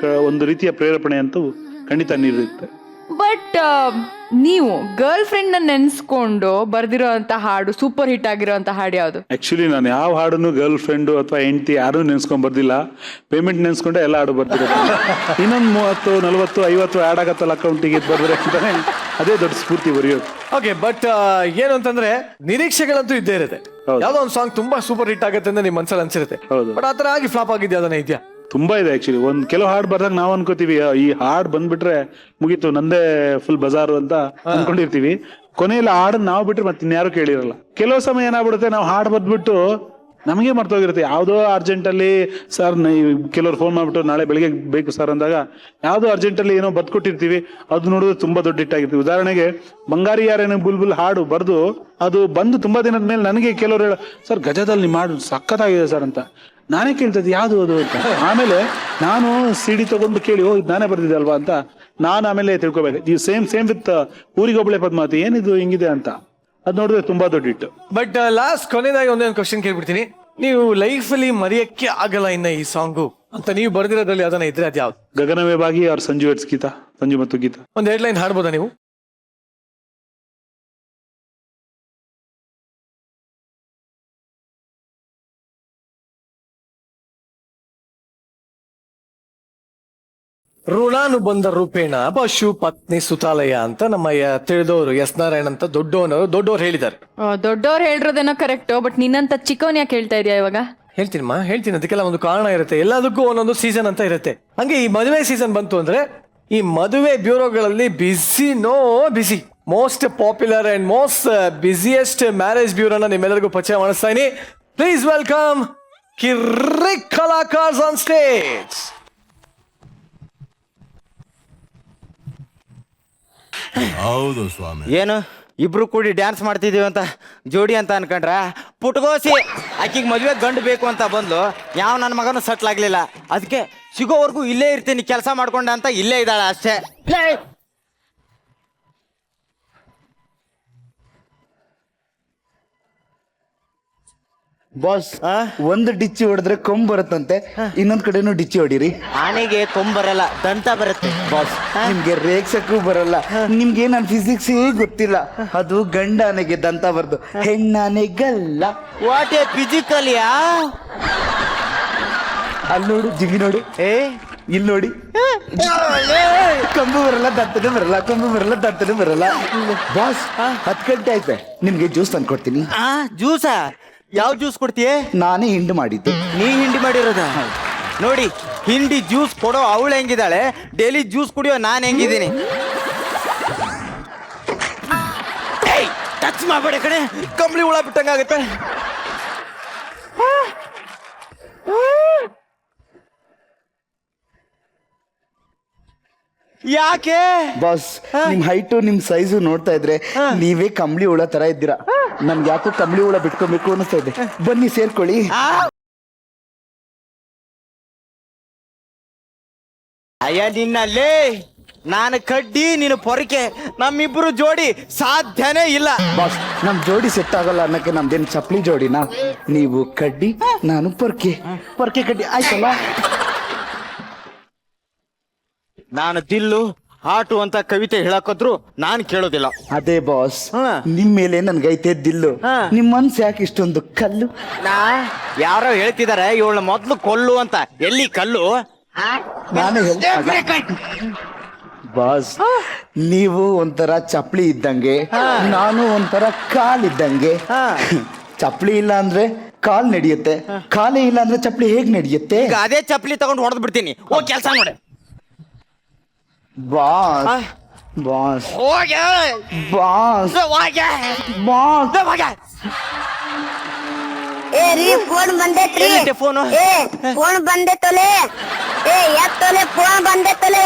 Speaker 4: ಒಂದು ರೀತಿಯ ಪ್ರೇರೇಪಣೆ ಅಂತೂ ಖಂಡಿತ ನೀಡುತ್ತೆ.
Speaker 2: ಬಟ್ ನೀವು ಗರ್ಲ್ ಫ್ರೆಂಡ್ ನ ನೆನ್ಸ್ಕೊಂಡು ಬರ್ದಿರೋ ಅಂತ ಹಾಡು, ಸೂಪರ್ ಹಿಟ್ ಆಗಿರೋ ಅಂತ ಹಾಡು ಯಾವ್ದು?
Speaker 4: ಆಕ್ಚುಲಿ ನಾನು ಯಾವ ಹಾಡನ್ನು ಗರ್ಲ್ ಫ್ರೆಂಡು ಅಥವಾ ಹೆಂಡತಿ ಯಾರು ನೆನ್ಸ್ಕೊಂಡ್ ಬರ್ದಿಲ್ಲ. ಪೇಮೆಂಟ್ ನೆನ್ಸ್ಕೊಂಡೆ ಎಲ್ಲ ಹಾಡು ಬರ್ದಿರೋದು. ಇನ್ನೊಂದು 30, 40, 50 ಆ್ಯಡ್ ಆಗತ್ತಲ್ಲ ಅಕೌಂಟಿಗೆ ಬರ್ದ್ರೆ ಅಂತಾನೆ ಅದೇ ದೊಡ್ಡ ಸ್ಫೂರ್ತಿ ಬರೆಯೋದು.
Speaker 3: ಓಕೆ, ಬಟ್ ಏನು ಅಂತಂದ್ರೆ ನಿರೀಕ್ಷೆಗಳಂತೂ ಇದ್ದೇ ಇರುತ್ತೆ. ಯಾವ್ದೋ ಒಂದು ಸಾಂಗ್ ತುಂಬಾ ಸೂಪರ್ ಹಿಟ್ ಆಗುತ್ತೆ ಅಂತ ನಿಮ್ ಮನ್ಸಲ್ಲಿ ಅನ್ಸಿರುತ್ತೆ. ಬಟ್ ಆತರ ಆಗಿ ಫ್ಲಾಪ್ ಆಗಿದ್ಯಾ, ಅದನ್ನ ಇದೆಯಾ?
Speaker 4: ತುಂಬಾ ಇದೆ ಆಕ್ಚುಲಿ. ಕೆಲವು ಹಾಡು ಬರ್ದಾಗ ನಾವು ಅನ್ಕೋತೀವಿ ಈ ಹಾಡು ಬಂದ್ಬಿಟ್ರೆ ಮುಗೀತು, ನಂದೇ ಫುಲ್ ಬಜಾರು ಅಂತ ಅನ್ಕೊಂಡಿರ್ತೀವಿ. ಕೊನೆಯಲ್ಲಿ ಹಾಡನ್ನ ನಾವು ಬಿಟ್ರೆ ಮತ್ತೆ ಇನ್ಯಾರು ಕೇಳಿರಲ್ಲ. ಕೆಲವು ಸಮಯ ಏನಾಗ್ಬಿಡುತ್ತೆ, ನಾವು ಹಾಡು ಬಂದ್ಬಿಟ್ಟು ನಮಗೆ ಮರ್ತೋಗಿರುತ್ತೆ. ಯಾವುದೋ ಅರ್ಜೆಂಟಲ್ಲಿ ಸರ್ ಕೆಲವ್ರು ಫೋನ್ ಮಾಡ್ಬಿಟ್ಟು ನಾಳೆ ಬೆಳಿಗ್ಗೆ ಬೇಕು ಸರ್ ಅಂದಾಗ ಯಾವುದೋ ಅರ್ಜೆಂಟಲ್ಲಿ ಏನೋ ಬರ್ಕೊಟ್ಟಿರ್ತೀವಿ, ಅದು ನೋಡಿದ್ರೆ ತುಂಬಾ ದೊಡ್ಡ ಹಿಟ್ಟಾಗಿರ್ತೀವಿ. ಉದಾಹರಣೆಗೆ ಬಂಗಾರಿ ಯಾರೇನೋ ಬುಲ್ಬುಲ್ ಹಾಡು ಬರ್ದು ಅದು ಬಂದು ತುಂಬಾ ದಿನದ ಮೇಲೆ ನನಗೆ ಕೆಲವರು ಹೇಳ, ಸರ್ ಗಜದಲ್ಲಿ ನಿಮ್ಮ ಹಾಡು ಸಖತ್ತಾಗಿದೆ ಸರ್ ಅಂತ. ನಾನೇ ಕೇಳ್ತದೆ ಯಾವುದು ಅದು ಅಂತ. ಆಮೇಲೆ ನಾನು ಸಿಡಿ ತಗೊಂಡು ಕೇಳಿ, ಇದು ನಾನೇ ಬರ್ದಿದ್ದೆ ಅಲ್ವಾ ಅಂತ ನಾನು ಆಮೇಲೆ ತಿಳ್ಕೊಬೇಕು. ಈ ಸೇಮ್ ವಿತ್ ಊರಿಗೊಬ್ಬಳೆ ಪದ್ಮಾವತಿ, ಏನಿದು ಹಿಂಗಿದೆ ಅಂತ. ಅದ್ ನೋಡಿದ್ರೆ ತುಂಬಾ ದೊಡ್ಡ ಇಟ್ಟು.
Speaker 3: ಬಟ್ ಲಾಸ್ಟ್ ಕೊನೆಯದಾಗಿ ಒಂದೊಂದು ಕ್ವಶನ್ ಕೇಳ್ಬಿಡ್ತೀನಿ. ನೀವು ಲೈಫ್ ಅಲ್ಲಿ ಮರೆಯಕ್ಕೆ ಆಗಲ್ಲ ಇನ್ನ ಈ ಸಾಂಗು ಅಂತ ನೀವು ಬರ್ದಿರೋದ್ರಲ್ಲಿ ಅದನ್ನ ಇದ್ರೆ ಅದು ಯಾವ್ದು?
Speaker 4: ಗಗನವೇ ಬಾಗಿ ಅವ್ರ ಸಂಜು ಗೀತಾ, ಸಂಜು ಮತ್ತು ಗೀತಾ.
Speaker 3: ಒಂದ್ 2 ಲೈನ್ ಹಾಡ್ಬೋದಾ ನೀವು? ಋಣಾನುಬಂಧ ರೂಪೇಣ ಪಶು ಪತ್ನಿ ಸುತಾಲಯ ಅಂತ ನಮ್ಮ ತಿಳಿದವರು ಎಸ್ ನಾರಾಯಣ್ ಅಂತ ದೊಡ್ಡವರು ಹೇಳಿದ್ದಾರೆ.
Speaker 2: ದೊಡ್ಡವ್ರು ಹೇಳಿರೋದೇನೋ ಕರೆಕ್ಟ್, ಬಟ್ ನಿನ್ನಂತ ಚಿಕ್ಕವನ್ ಯಾಕೆ ಹೇಳ್ತಾ ಇದೆಯಾ ಇವಾಗ?
Speaker 3: ಹೇಳ್ತೀನಿ ಅದಕ್ಕೆಲ್ಲ ಒಂದು ಕಾರಣ ಇರುತ್ತೆ. ಎಲ್ಲದಕ್ಕೂ ಒಂದೊಂದು ಸೀಸನ್ ಅಂತ ಇರುತ್ತೆ. ಹಂಗೆ ಈ ಮದುವೆ ಸೀಸನ್ ಬಂತು ಅಂದ್ರೆ ಈ ಮದುವೆ ಬ್ಯೂರೋಗಳಲ್ಲಿ ಬಿಸಿ most popular and most busiest marriage ಬ್ಯೂರೋನ ನಿಮ್ಮೆಲ್ಲರಿಗೂ ಪರಿಚಯ ಮಾಡಿಸ್ತಾ ಇದೀನಿ. Please welcome Kirik Kalakars on stage.
Speaker 6: ಹೌದು ಸ್ವಾಮಿ. ಏನು ಇಬ್ರು ಕೂಡಿ ಡ್ಯಾನ್ಸ್ ಮಾಡ್ತಿದೀವಿ ಅಂತ ಜೋಡಿ ಅಂತ ಅನ್ಕೊಂಡ್ರ ಪುಟ್ಗೋಸಿ ಆಕಿಗೆ ಮದುವೆ ಗಂಡು ಬೇಕು ಅಂತ ಬಂದ್ಲು. ಯಾವ ನನ್ನ ಮಗನೂ ಸಟ್ಲ್ ಆಗ್ಲಿಲ್ಲ. ಅದಕ್ಕೆ ಸಿಗೋವರೆಗೂ ಇಲ್ಲೇ ಇರ್ತೀನಿ ಕೆಲಸ ಮಾಡ್ಕೊಂಡ ಅಂತ ಇಲ್ಲೇ ಇದ್ದಾಳೆ ಅಷ್ಟೇ.
Speaker 10: ಬಾಸ್ ಒಂದು ಡಿಚ್ಚಿ ಹೊಡೆದ್ರೆ ಕೊಂಬ್ ಬರುತ್ತಂತೆ, ಇನ್ನೊಂದ್ ಕಡೆನೂ ಡಿಚ್ಚಿ ಹೊಡಿರಿ.
Speaker 6: ಆನೆಗೆ ಕೊಂಬರಲ್ಲ, ದಂತ ಬರುತ್ತೆ.
Speaker 10: ಬಾಸ್ ನಿಮ್ಗೆ ರೇಗ್ಸಕ್ಕೂ ಬರಲ್ಲ. ನಿಮ್ಗೆ ನನ್ ಫಿಸಿಕ್ಸ್ ಗೊತ್ತಿಲ್ಲ. ಅದು ಗಂಡ ಆನೆಗೆ ದಂತ ಬರ್ದು, ಹೆಣ್ಣಾನೆಗಲ್ಲ.
Speaker 6: What A ಫಿಸಿಕಲಿಯಾ?
Speaker 10: ಅಲ್ಲಿ ನೋಡು, ಜಿಗಿ ನೋಡು, ಇಲ್ಲಿ ನೋಡಿ. ಕಂಬು ಬರಲ್ಲ, ದಂತನೂ ಬರಲ್ಲ, ಕೊಂಬು ಬರಲ್ಲ, ದಂತನೂ ಬರಲ್ಲ. ಬಾಸ್ 10 ಗಂಟೆ ಆಯ್ತೆ, ನಿಮ್ಗೆ ಜ್ಯೂಸ್ ತಂದ್ಕೊಡ್ತೀನಿ.
Speaker 6: ಜ್ಯೂಸಾ? ಯಾವ ಜ್ಯೂಸ್ ಕೊಡ್ತೀಯ?
Speaker 10: ನಾನೇ ಹಿಂಡು ಮಾಡಿದ್ದು.
Speaker 6: ನೀ ಹಿಂಡಿ ಮಾಡಿರೋದ? ನೋಡಿ, ಹಿಂಡಿ ಜ್ಯೂಸ್ ಕೊಡೋ ಅವಳು ಹೆಂಗಿದ್ದಾಳೆ, ಡೈಲಿ ಜ್ಯೂಸ್ ಕುಡಿಯೋ ನಾನು ಹೆಂಗಿದ್ದೀನಿ. ಟಚ್ ಮಾಡಬೇಡ ಕಣೆ, ಕಂಬಳಿ ಹುಳ ಬಿಟ್ಟಂಗಾಗತ್ತೆ. ಯಾಕೆ
Speaker 10: ಬಾಸ್ ನಿಮ್ ಹೈಟು ನಿಮ್ ಸೈಜು ನೋಡ್ತಾ ಇದ್ರೆ ನೀವೇ ಕಂಬಳಿ ಹುಳ ತರ ಇದ್ದೀರಾ. ನನ್ಗೆ ಯಾಕೋ ಕಂಬಳಿ ಹುಳ ಬಿಟ್ಕೊಬೇಕು ಅನಿಸ್ತಾ ಇದೆ. ಬನ್ನಿ ಸೇರ್ಕೊಳ್ಳಿ.
Speaker 6: ಅಯ್ಯ ನಿನ್ನಲ್ಲೇ ನಾನು ಕಡ್ಡಿ, ನೀನು ಪೊರಕೆ, ನಮ್ಮಿಬ್ರು ಜೋಡಿ ಸಾಧ್ಯನೇ ಇಲ್ಲ.
Speaker 10: ಬಾಸ್ ನಮ್ ಜೋಡಿ ಸೆಟ್ ಆಗಲ್ಲ ಅನ್ನಕ್ಕೆ ನಮ್ದೇನ್ ಚಪ್ಲಿ ಜೋಡಿನಾ? ನೀವು ಕಡ್ಡಿ, ನಾನು ಪೊರ್ಕೆ, ಪೊರ್ಕೆ ಕಡ್ಡಿ ಆಯ್ತಲ್ಲ.
Speaker 6: ನಾನು ದಿಲ್ಲು ಹಾಟು ಅಂತ ಕವಿತೆ ಹೇಳಕ್ಕೋದ್ರು ನಾನು ಕೇಳೋದಿಲ್ಲ.
Speaker 10: ಅದೇ ಬಾಸ್, ನಿಮ್ ಮೇಲೆ ನನ್ಗೈತೆ ದಿಲ್ಲು. ನಿಮ್ ಮನ್ಸ್ ಯಾಕೆ ಇಷ್ಟೊಂದು ಕಲ್ಲು?
Speaker 6: ಯಾರೋ ಹೇಳ್ತಿದಾರೆ ಇವಳ ಮೊದ್ಲು ಕೊಲ್ಲು ಅಂತ. ಎಲ್ಲಿ ಕಲ್ಲು?
Speaker 10: ನಾನೇ ಬಾಸ್, ನೀವು ಒಂಥರ ಚಪ್ಲಿ ಇದ್ದಂಗೆ, ನಾನು ಒಂಥರ ಕಾಲ್ ಇದ್ದಂಗೆ. ಚಪ್ಲಿ ಇಲ್ಲ ಅಂದ್ರೆ ಕಾಲ್ ನಡೆಯುತ್ತೆ, ಕಾಲೇ ಇಲ್ಲ ಅಂದ್ರೆ ಚಪ್ಲಿ ಹೇಗ್ ನಡೆಯುತ್ತೆ?
Speaker 6: ಈಗ ಅದೇ ಚಪ್ಲಿ ತಗೊಂಡು ಹೊಡೆದ್ ಬಿಡ್ತೀನಿ. ಹೋಗಿ ಕೆಲಸ ನೋಡಿ.
Speaker 10: ಬಾಸ್ ಬಾಸ್ ಬಾಸ್ ಬಾಸ್
Speaker 11: ए री फोन बंदे त्री
Speaker 6: फोन
Speaker 11: ए फोन बंदे तोले ए यार तोले फोन बंदे तोले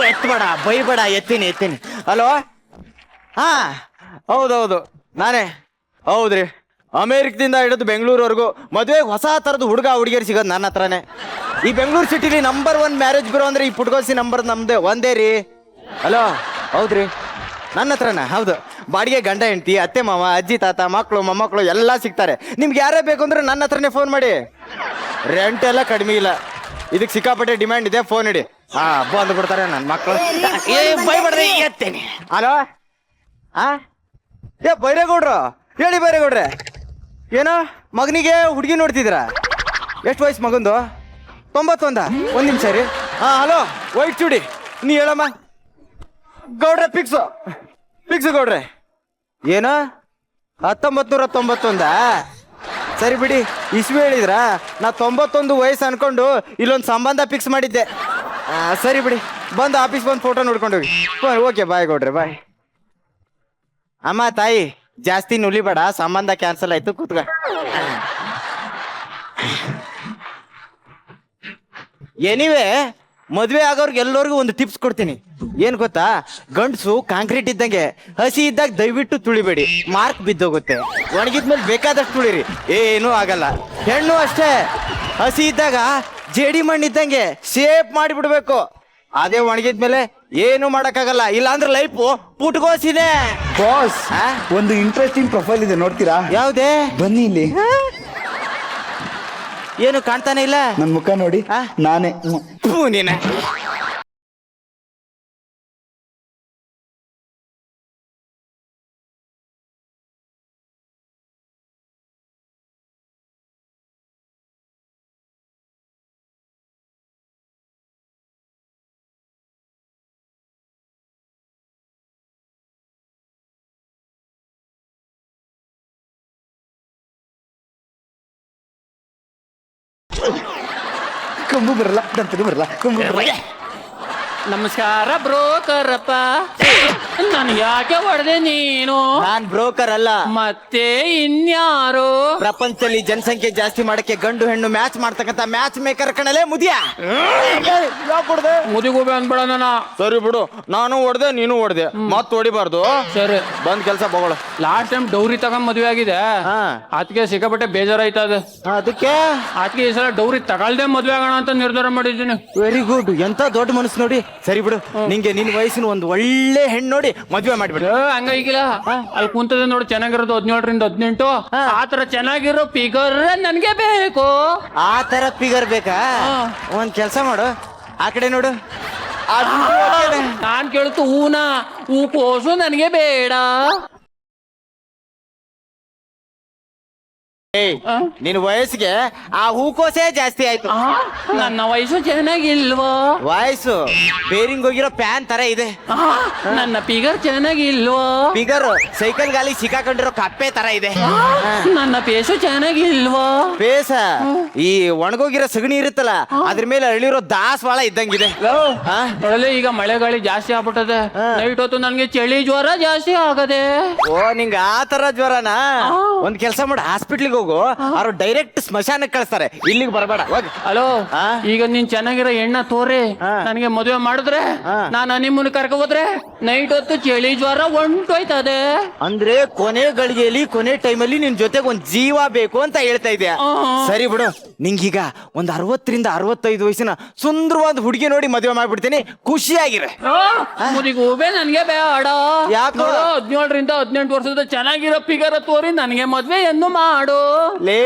Speaker 6: ಎತ್ತಬೇಡ, ಬೈಬೇಡ. ಎತ್ತೀನಿ. ಹಲೋ, ಹಾ ಹೌದೌದು ನಾನೇ. ಹೌದ್ರಿ, ಅಮೇರಿಕದಿಂದ ಹಿಡಿದು ಬೆಂಗಳೂರವರೆಗೂ ಮದುವೆಗೆ ಹೊಸ ಥರದ ಹುಡುಗಿಯರು ಸಿಗೋದು ನನ್ನ ಹತ್ರನೇ. ಈ ಬೆಂಗಳೂರು ಸಿಟಿಲಿ ನಂಬರ್ 1 ಮ್ಯಾರೇಜ್ ಬ್ಯೂರೋ ಅಂದ್ರೆ ಈ ಪುಟ್ಗೋಸಿ ನಂಬರ್ ನಮ್ದೇ ಒಂದೇ ರೀ. ಹಲೋ, ಹೌದ್ರಿ, ನನ್ನ ಹತ್ರನ. ಹೌದು, ಬಾಡಿಗೆ ಗಂಡ ಹೆಂಡತಿ, ಅತ್ತೆ ಮಾವ, ಅಜ್ಜಿ ತಾತ, ಮಕ್ಕಳು ಮೊಮ್ಮಕ್ಕಳು ಎಲ್ಲ ಸಿಗ್ತಾರೆ. ನಿಮ್ಗೆ ಯಾರೇ ಬೇಕು ಅಂದ್ರೆ ನನ್ನ ಹತ್ರನೇ ಫೋನ್ ಮಾಡಿ. ರೆಂಟ್ ಎಲ್ಲ ಕಡಿಮೆ ಇಲ್ಲ, ಇದಕ್ಕೆ ಸಿಕ್ಕಾಪಟ್ಟೆ ಡಿಮ್ಯಾಂಡ್ ಇದೆ. ಫೋನ್ ಇಡಿ, ಬಂದು ಬಿಡ್ತಾರೆ ನನ್ನ ಮಕ್ಕಳು. ಬೈಬೇಡ್ರಿ, ಎತ್ತೇನೆ. ಹಲೋ, ಬೈರೇಗೌಡ್ರು ಹೇಳಿ. ಬೈರೇಗೌಡ್ರೆ, ಏನೋ ಮಗನಿಗೆ ಹುಡುಗಿ ನೋಡ್ತಿದ್ದೀರಾ? ಎಷ್ಟು ವಯಸ್ಸು ಮಗಂದು? 91. ಒಂದು ನಿಮಿಷ ರೀ. ಹಲೋ, ವೈಟ್ ಚೂಡಿ, ನೀ ಹೇಳಮ್ಮ. ಗೌಡ್ರೆ ಫಿಕ್ಸು ಗೌಡ್ರೆ. ಏನೋ 1991? ಸರಿ ಬಿಡಿ, ಇಸ್ವಿ ಹೇಳಿದ್ರ. ನಾ 91 ವಯಸ್ಸು ಅನ್ಕೊಂಡು ಇಲ್ಲೊಂದು ಸಂಬಂಧ ಫಿಕ್ಸ್ ಮಾಡಿದ್ದೆ. ಸರಿ ಬಿಡಿ, ಬಂದು ಆಫೀಸ್ ಬಂದು ಫೋಟೋ ನೋಡ್ಕೊಂಡು ಹೋಗಿ. ಓಕೆ, ಬಾಯ್ ಗೌಡ್ರೆ, ಬಾಯ್. ಅಮ್ಮ ತಾಯಿ ಜಾಸ್ತಿ ನುಲಿಬೇಡ, ಸಂಬಂಧ ಕ್ಯಾನ್ಸಲ್ ಆಯ್ತು, ಕೂತ್ಕ. ಎನಿವೆ, ಮದುವೆ ಆಗೋರ್ಗೆ ಎಲ್ಲರಿಗೂ ಒಂದು ಟಿಪ್ಸ್ ಕೊಡ್ತೀನಿ. ಏನ್ ಗೊತ್ತಾ? ಗಂಡಸು ಕಾಂಕ್ರೀಟ್ ಇದ್ದಂಗೆ, ಹಸಿ ಇದ್ದಾಗ ದಯವಿಟ್ಟು ತುಳಿಬೇಡಿ, ಮಾರ್ಕ್ ಬಿದ್ದೋಗುತ್ತೆ. ಒಣಗಿದ್ಮೇಲೆ ಬೇಕಾದಷ್ಟು ತುಳಿರಿ, ಏನೂ ಆಗಲ್ಲ. ಹೆಣ್ಣು ಅಷ್ಟೇ, ಹಸಿ ಇದ್ದಾಗ ಜೇಡಿ ಮಣ್ಣಿದ್ದಂಗೆ ಶೇಪ್ ಮಾಡಿಬಿಡ್ಬೇಕು. ಅದೇ ಒಣಗಿದ್ಮೇಲೆ ಏನು ಮಾಡಕ್ಕಾಗಲ್ಲ. ಇಲ್ಲ ಅಂದ್ರೆ ಲೈಫು ಪುಟ್ಗೋಸಿದೆ.
Speaker 10: ಬಾಸ್ ಒಂದು ಇಂಟ್ರೆಸ್ಟಿಂಗ್ ಪ್ರೊಫೈಲ್ ಇದೆ, ನೋಡ್ತೀರಾ?
Speaker 6: ಯಾವ್ದೇ?
Speaker 10: ಬನ್ನಿ ಇಲ್ಲಿ.
Speaker 6: ಏನು ಕಾಣ್ತಾನೆ ಇಲ್ಲ?
Speaker 10: ನನ್ ಮುಖ ನೋಡಿ, ನಾನೇ.
Speaker 6: ನೀನೆ
Speaker 10: ಕೊಂಬು ಬರಲ್ಲ, ದಂತನೂ ಬರಲ್ಲ, ಕೊಂಬು ಬರಲ್ಲ.
Speaker 5: ನಮಸ್ಕಾರ ಬ್ರೋಕರಪ್ಪ. ನನ್ ಯಾಕೆ ಹೊಡೆದೆ ನೀನು?
Speaker 6: ನಾನ್ ಬ್ರೋಕರ್ ಅಲ್ಲ.
Speaker 5: ಮತ್ತೆ ಇನ್ಯಾರು?
Speaker 6: ಪ್ರಪಂಚದಲ್ಲಿ ಜನಸಂಖ್ಯೆ ಜಾಸ್ತಿ ಮಾಡಕ್ಕೆ ಗಂಡು ಹೆಣ್ಣು ಮ್ಯಾಚ್ ಮಾಡ್ತಕ್ಕಂತ ಮ್ಯಾಚ್ ಮೇಕರ್ ಕಣಲೆ ಮುದಿಯ.
Speaker 5: ಮುದಿಗೂಬೆ ಅಂದ್ಬೇಡ ನನ್ನ.
Speaker 6: ಸರಿ ಬಿಡು, ನಾನು ಹೊಡ್ದೆ ನೀನು ಹೊಡ್ದೆ, ಮತ್ ಹೊಡಿಬಾರ್ದು.
Speaker 5: ಸರಿ
Speaker 6: ಬಂದ್ ಕೆಲ್ಸ ಬಗಳು.
Speaker 5: ಲಾಸ್ಟ್ ಟೈಮ್ ಡೌರಿ ತಗೊಂಡ್ ಮದ್ವೆ ಆಗಿದೆ, ಅದಕ್ಕೆ ಸಿಕ್ಕಾಪಟ್ಟೆ ಬೇಜಾರಾಯ್ತದೆ.
Speaker 6: ಅದಕ್ಕೆ
Speaker 5: ಈ ಸಲ ಡೌರಿ ತಗೊಳ್ದೆ ಮದ್ವೆ ಆಗೋಣ ಅಂತ ನಿರ್ಧಾರ ಮಾಡಿದ್ದೀನಿ.
Speaker 6: ವೆರಿ ಗುಡ್, ಎಂತ ದೊಡ್ಡ ಮನಸ್ಸು ನೋಡಿ. ಸರಿ ಬಿಡು, ನಿಂಗೆ ನಿನ್ ವಯಸ್ಸಿನ ಒಂದು ಒಳ್ಳೆ ಹೆಣ್ಣು ನೋಡಿ ಮದ್ವೆ ಮಾಡ್ಬಿಡು.
Speaker 5: ಹಂಗ ಈಗಿಲ್ಲ, ಅಲ್ಲಿ ಕುಂತದ ನೋಡಿ ಚೆನ್ನಾಗಿರೋದು 17ರಿಂದ 18, ಆತರ ಚೆನ್ನಾಗಿರೋ ಫಿಗರ್ ನನ್ಗೆ ಬೇಕು.
Speaker 6: ಆ ತರ ಫಿಗರ್ ಬೇಕಾ? ಒಂದ್ ಕೆಲ್ಸ ಮಾಡು, ಆ ಕಡೆ ನೋಡು.
Speaker 5: ನಾನ್ ಕೇಳ್ತು ಹೂನಾ, ಹೂ ಕೋಸು ನನ್ಗೆ ಬೇಡ.
Speaker 6: ನಿನ್ ವಯಸ್ಸಿಗೆ ಆ ಹೂಕೋಸೆ ಜಾಸ್ತಿ ಆಯ್ತು.
Speaker 5: ನನ್ನ ವಯಸ್ಸು ಚೆನ್ನಾಗಿಲ್ವೋ?
Speaker 6: ವಯಸ್ಸು ಬೇರಿಂಗ್ ಹೋಗಿರೋ ಪ್ಯಾನ್ ತರ ಇದೆ.
Speaker 5: ನನ್ನ ಫಿಗರ್ ಚೆನ್ನಾಗಿಲ್ವೋ?
Speaker 6: ಫಿಗರ್ ಸೈಕಲ್ ಗಾಲಿ ಸಿಕ್ಕಾಕೊಂಡಿರೋ ಕಪ್ಪೆ ತರ ಇದೆ.
Speaker 5: ನನ್ನ ಪೇಸು ಚೆನ್ನಾಗಿಲ್ವೋ?
Speaker 6: ಪೇಸ ಈ ಒಣಗೋಗಿರೋ ಸಗಣಿ ಇರುತ್ತಲ್ಲ, ಅದ್ರ ಮೇಲೆ ಅಳಿರೋ ದಾಸವಾಳ ಇದ್ದಂಗಿದೆ.
Speaker 5: ಒಳ್ಳೆ ಈಗ ಮಳೆ ಗಾಳಿ ಜಾಸ್ತಿ ಆಗ್ಬಿಟ್ಟದೆ, ನೈಟ್ ಹೊತ್ತು ನನ್ಗೆ ಚಳಿ ಜ್ವರ ಜಾಸ್ತಿ ಆಗದೆ.
Speaker 6: ಓ, ನಿಂಗ ಆ ತರ ಜ್ವರನಾ? ಒಂದ್ ಕೆಲ್ಸ ಮಾಡು, ಹಾಸ್ಪಿಟ್ಲಿಗೆ ಹೋಗು, ಅವ್ರು ಡೈರೆಕ್ಟ್ ಸ್ಮಶಾನಕ್ಕೆ ಕಳಿಸ್ತಾರೆ, ಇಲ್ಲಿಗೆ ಬರಬೇಡ.
Speaker 5: ಹಲೋ, ಈಗ ನೀನ್ ಚೆನ್ನಾಗಿರೋ ಎಣ್ಣ ತೋರಿ ನನಗೆ ಮದುವೆ ಮಾಡಿದ್ರೆ, ನಾನು ಹನಿಮೂನ್ ಕರ್ಕ ಹೋದ್ರೆ ನೈಟ್ ಹೊತ್ತು ಚಳಿ ಜ್ವರ ಹೊಂಟೋಯ್ತದೆ.
Speaker 6: ಅಂದ್ರೆ ಕೊನೆ ಗಳಿಗೆಯಲ್ಲಿ ಕೊನೆ ಟೈಮಲ್ಲಿ ನಿನ್ ಜೊತೆಗೆ ಒಂದ್ ಜೀವ ಬೇಕು ಅಂತ ಹೇಳ್ತಾ ಇದೆಯಾ? ಸರಿ ಬಿಡು, ನಿಂಗೀಗ ಒಂದ್ 60ರಿಂದ 65 ವಯಸ್ಸಿನ ಸುಂದರವಾದ ಹುಡುಗಿ ನೋಡಿ ಮದುವೆ ಮಾಡ್ಬಿಡ್ತೀನಿ, ಖುಷಿಯಾಗಿರೆ.
Speaker 5: ಮುದಿಗೂಬೆ ನನ್ಗೆ ಬೇಡ.
Speaker 6: ಯಾಕೆ?
Speaker 5: 17ರಿಂದ 18 ವರ್ಷದ ಚೆನ್ನಾಗಿರೋ ಫಿಗರ್ ತೋರಿ ನನಗೆ ಮದ್ವೆ ಎಂದು ಮಾಡು.
Speaker 6: ಲೇ,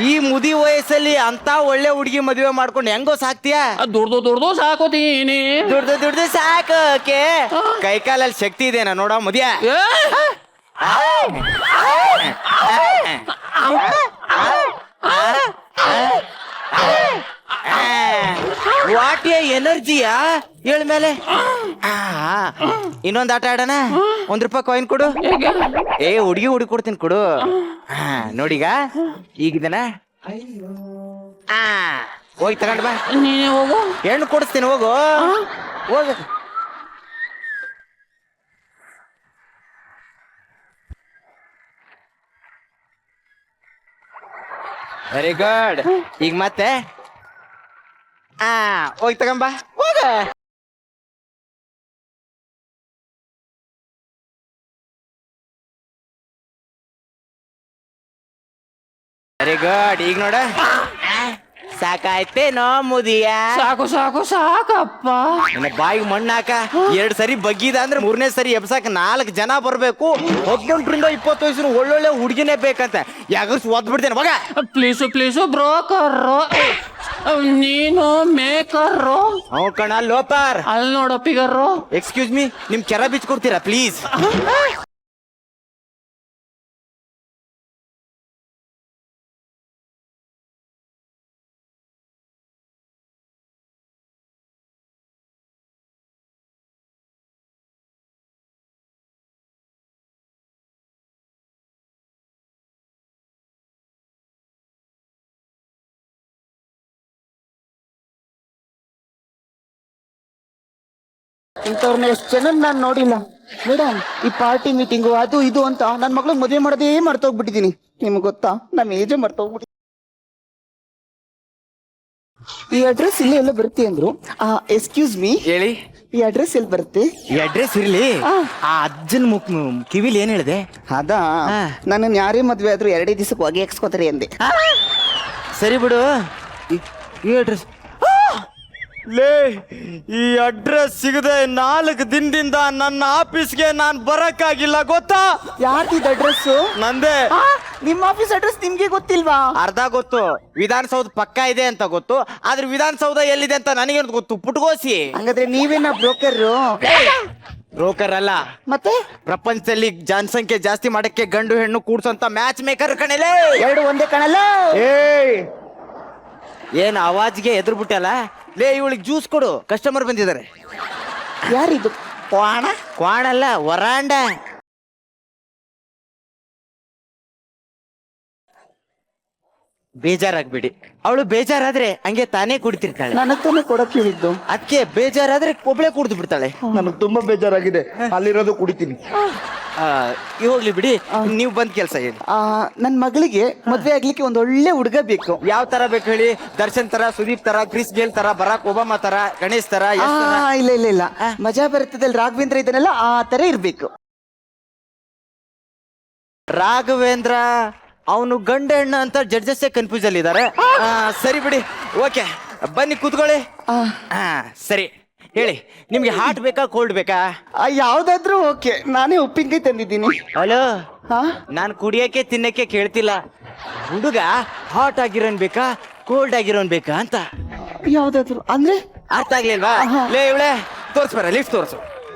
Speaker 6: ಈ ಮುದಿ ವಯಸ್ಸಲ್ಲಿ ಅಂತ ಒಳ್ಳೆ ಹುಡುಗಿ ಮದುವೆ ಮಾಡ್ಕೊಂಡು ಹೆಂಗೋ ಸಾಕ್ತಿಯಾ?
Speaker 5: ದುಡ್ದು ಸಾಕೋತೀನಿ.
Speaker 6: ದುಡ್ದು ಸಾಕೋಕೆ ಕೈ ಕಾಲಲ್ಲಿ ಶಕ್ತಿ ಇದೆನಾ ನೋಡ ಮುದಿಯ. ವಾಟ್ ಎನರ್ಜಿಯಾ ಹೇಳ್ಮೇಲೆ. ಇನ್ನೊಂದ್ ಆಟ ಆಡೋಣ. ₹1 ಕಾಯಿನ್ ಕೊಡು. ಹುಡುಗಿ ಕೊಡ್ತೀನಿ ಕೊಡು. ನೋಡಿಗ ಈಗಿದನ ಹೋಗಿ ತಗೊಂಡ್ ಬಾ.
Speaker 5: ನೀನೇ ಹೋಗು.
Speaker 6: ಹೆಣ್ಣು ಕೊಡಿಸ್ತೀನಿ, ಹೋಗು ಹೋಗ. Very good. ಈಗ ಮತ್ತೆ ಹೋಗಿ ತಗೊಂಬಾ, ಹೋಗ. Very good. ಈಗ ನೋಡ, ಸಾಕಾಯ್ತೇನೋ ಮುದಿಯ?
Speaker 5: ಸಾಕು ಸಾಕು ಸಾಕಪ್ಪ.
Speaker 6: ನನ್ನ ಬಾಯಿಗೆ ಮಣ್ಣಾಕ 2 ಸರಿ ಬಗ್ಗಿದ ಅಂದ್ರೆ 3ನೇ ಸರಿ ಎಬ್ಸಾಕ 4 ಜನ ಬರ್ಬೇಕು. 18ರಿಂದ 20 ವಯಸ್ಸಿನ ಒಳ್ಳೊಳ್ಳೆ ಹುಡುಗಿನೇ ಬೇಕಂತ ಯಾಗರ್ಸ್ ಓದ್ಬಿಡ್ತೇನೆ ಮಗ.
Speaker 5: ಪ್ಲೀಸು ಬ್ರೋಕರ್, ನೀನು ಮೇಕರ್.
Speaker 6: ಅವ್ ಕಣ ಲೋಪರ್.
Speaker 5: ಅಲ್ಲಿ ನೋಡೋ ಫಿಗರ್.
Speaker 6: ಎಕ್ಸ್ಕ್ಯೂಸ್ ಮೀ, ನಿಮ್ ಕೆರ ಬಿಚ್ಕೊಡ್ತೀರಾ ಪ್ಲೀಸ್?
Speaker 10: ಇಂಥವ್ರನ್ನ ಎಷ್ಟು ಜನ ನಾನು ನೋಡಿಲ್ಲ ಮೇಡಮ್. ಈ ಪಾರ್ಟಿ ಮೀಟಿಂಗು ಅದು ಇದು ಅಂತ ನನ್ನ ಮಗಳಿಗೆ ಮದುವೆ ಮಾಡೋದೇ ಮರ್ತೋಗ್ಬಿಟ್ಟಿದ್ದೀನಿ. ನಿಮ್ಗೆ ಗೊತ್ತಾ, ನಮ್ಮ ಏಜೇ ಮರ್ತೋಗ್ಬಿಟ್ಟು. ಈ ಅಡ್ರೆಸ್ ಇಲ್ಲೇ ಎಲ್ಲ ಬರುತ್ತೆ ಅಂದ್ರು. ಎಕ್ಸ್ಕ್ಯೂಸ್ ಮೀ,
Speaker 6: ಹೇಳಿ.
Speaker 10: ಈ ಅಡ್ರೆಸ್ ಎಲ್ಲಿ ಬರುತ್ತೆ?
Speaker 6: ಈ ಅಡ್ರೆಸ್ ಇರ್ಲಿ. ಆ ಅಜ್ಜನ್ ಕಿವಿಲಿ ಏನ್ ಹೇಳಿದೆ?
Speaker 10: ಅದಾ, ನನ್ನನ್ನು ಯಾರೇ ಮದ್ವೆ ಆದ್ರೂ 2 ದಿವಸಕ್ಕೆ ಹೊಗೆ ಹಾಕ್ಸ್ಕೋತಾರೆ ಅಂದೆ.
Speaker 6: ಸರಿ ಬಿಡು. ಈ ಅಡ್ರೆಸ್ ಲೇ, ಈ ಅಡ್ರೆಸ್ ಸಿಗದೆ 4 ದಿನದಿಂದ ನನ್ನ ಆಫೀಸ್ಗೆ ನಾನು ಬರಕ್ಕಾಗಿಲ್ಲ, ಗೊತ್ತಾ?
Speaker 10: ಯಾರ್ದಿದ್ ಅಡ್ರೆಸ್?
Speaker 6: ನಂದೇ.
Speaker 10: ನಿಮ್ಮ ಆಫೀಸ್ ಅಡ್ರೆಸ್ ನಿಮ್ಗೆ ಗೊತ್ತಿಲ್ವಾ?
Speaker 6: ಅರ್ಧ ಗೊತ್ತು, ವಿಧಾನಸೌಧ ಪಕ್ಕ ಇದೆ ಅಂತ ಗೊತ್ತು, ಆದ್ರೆ ವಿಧಾನಸೌಧ ಎಲ್ಲಿದೆ ಅಂತ ನನಗೇನು ಗೊತ್ತು? ಪುಟ್ಗೋಸಿ.
Speaker 10: ಹಂಗಾದ್ರೆ ನೀವೇನ ಬ್ರೋಕರ್?
Speaker 6: ಬ್ರೋಕರ್ ಅಲ್ಲ,
Speaker 10: ಮತ್ತೆ
Speaker 6: ಪ್ರಪಂಚದಲ್ಲಿ ಜನಸಂಖ್ಯೆ ಜಾಸ್ತಿ ಮಾಡಕ್ಕೆ ಗಂಡು ಹೆಣ್ಣು ಕೂಡ್ಸಂತ ಮ್ಯಾಚ್ ಮೇಕರ್ ಕಣಲೆ.
Speaker 10: 2 ಒಂದೇ ಕಣಲ್ಲ.
Speaker 6: ಏನ್ ಆವಾಜ್ಗೆ ಎದುರು ಬಿಟ್ಟಲ್ಲ? ಲೇ, ಇವಳಿಗೆ ಜ್ಯೂಸ್ ಕೊಡು, ಕಸ್ಟಮರ್ ಬಂದಿದ್ದಾರೆ.
Speaker 10: ಯಾರಿದು?
Speaker 6: ಕ್ವಾಣ ಅಲ್ಲ, ವರಾಂಡ.
Speaker 7: ಬೇಜಾರಾಗ್ಬಿಡಿ. ಅವಳು ಬೇಜಾರಾದ್ರೆ ಹಂಗೆ ತಾನೇ ಕುಡಿತಿರ್ತಾಳೆ.
Speaker 10: ನನಗ್ ತಾನೇ ಕೊಡಕ್ ಹೇಳಿದ್ದು.
Speaker 7: ಅದಕ್ಕೆ ಬೇಜಾರಾದ್ರೆ ಒಬ್ಳೆ ಕುಡ್ದು ಬಿಡ್ತಾಳೆ.
Speaker 10: ನನಗ್ ತುಂಬಾ ಬೇಜಾರಾಗಿದೆ, ಅಲ್ಲಿರೋದು ಕುಡಿತೀನಿ.
Speaker 7: ಹೋಗ್ಲಿ ಬಿಡಿ, ನೀವು ಬಂದ್ ಕೆಲ್ಸ ಹೇಳಿ.
Speaker 10: ನನ್ ಮಗಳಿಗೆ ಮದ್ವೆ ಆಗ್ಲಿಕ್ಕೆ ಒಂದ್ ಒಳ್ಳೆ ಹುಡುಗ ಬೇಕು.
Speaker 7: ಯಾವ ತರ ಬೇಕು ಹೇಳಿ? ದರ್ಶನ್ ತರ, ಸುದೀಪ್ ತರ, ಕ್ರಿಸ್ ಗೇಲ್ ತರ, ಬರಾಕ್ ಒಬಾಮಾ ತರ, ಗಣೇಶ್ ತರ, ಯಶ್ ತರ?
Speaker 10: ಇಲ್ಲ ಇಲ್ಲ ಇಲ್ಲ, ಮಜಾ ಬರ್ತದಲ್ಲಿ ರಾಘವೇಂದ್ರ ಇದನ್ನೆಲ್ಲ ಆ ತರ ಇರ್ಬೇಕು.
Speaker 7: ರಾಘವೇಂದ್ರ ಅವನು ಗಂಡ ಹೆಣ್ಣ ಅಂತ ಜಡ್ಜಸ್ ಕನ್ಫ್ಯೂಸ್ ಅಲ್ಲಿ ಇದಾರೆ. ಸರಿ ಬಿಡಿ, ಓಕೆ ಬನ್ನಿ ಕೂತ್ಕೊಳ್ಳಿ. ಸರಿ ಹೇಳಿ, ನಿಮ್ಗೆ ಹಾಟ್ ಬೇಕಾ ಕೋಲ್ಡ್ ಬೇಕಾ?
Speaker 10: ಯಾವ್ದಾದ್ರು ಓಕೆ, ನಾನೇ ಉಪ್ಪಿನಕಾಯಿ ತಂದಿದ್ದೀನಿ.
Speaker 7: ಹಲೋ, ನಾನು ಕುಡಿಯಕ್ಕೆ ತಿನ್ನಕ್ಕೆ ಕೇಳ್ತಿಲ್ಲ. ಹುಡುಗ ಹಾಟ್ ಆಗಿರೋನ್ ಬೇಕಾ ಕೋಲ್ಡ್ ಆಗಿರೋನ್ ಬೇಕಾ ಅಂತ.
Speaker 10: ಯಾವ್ದಾದ್ರು ಅಂದ್ರೆ
Speaker 7: ಅರ್ಥ ಆಗ್ಲಿಲ್ವಾ? ಲೇ ಇವಳೆ ತೋರ್ಸ್ಬಾರ, ಲಿಫ್ಟ್ ತೋರ್ಸು.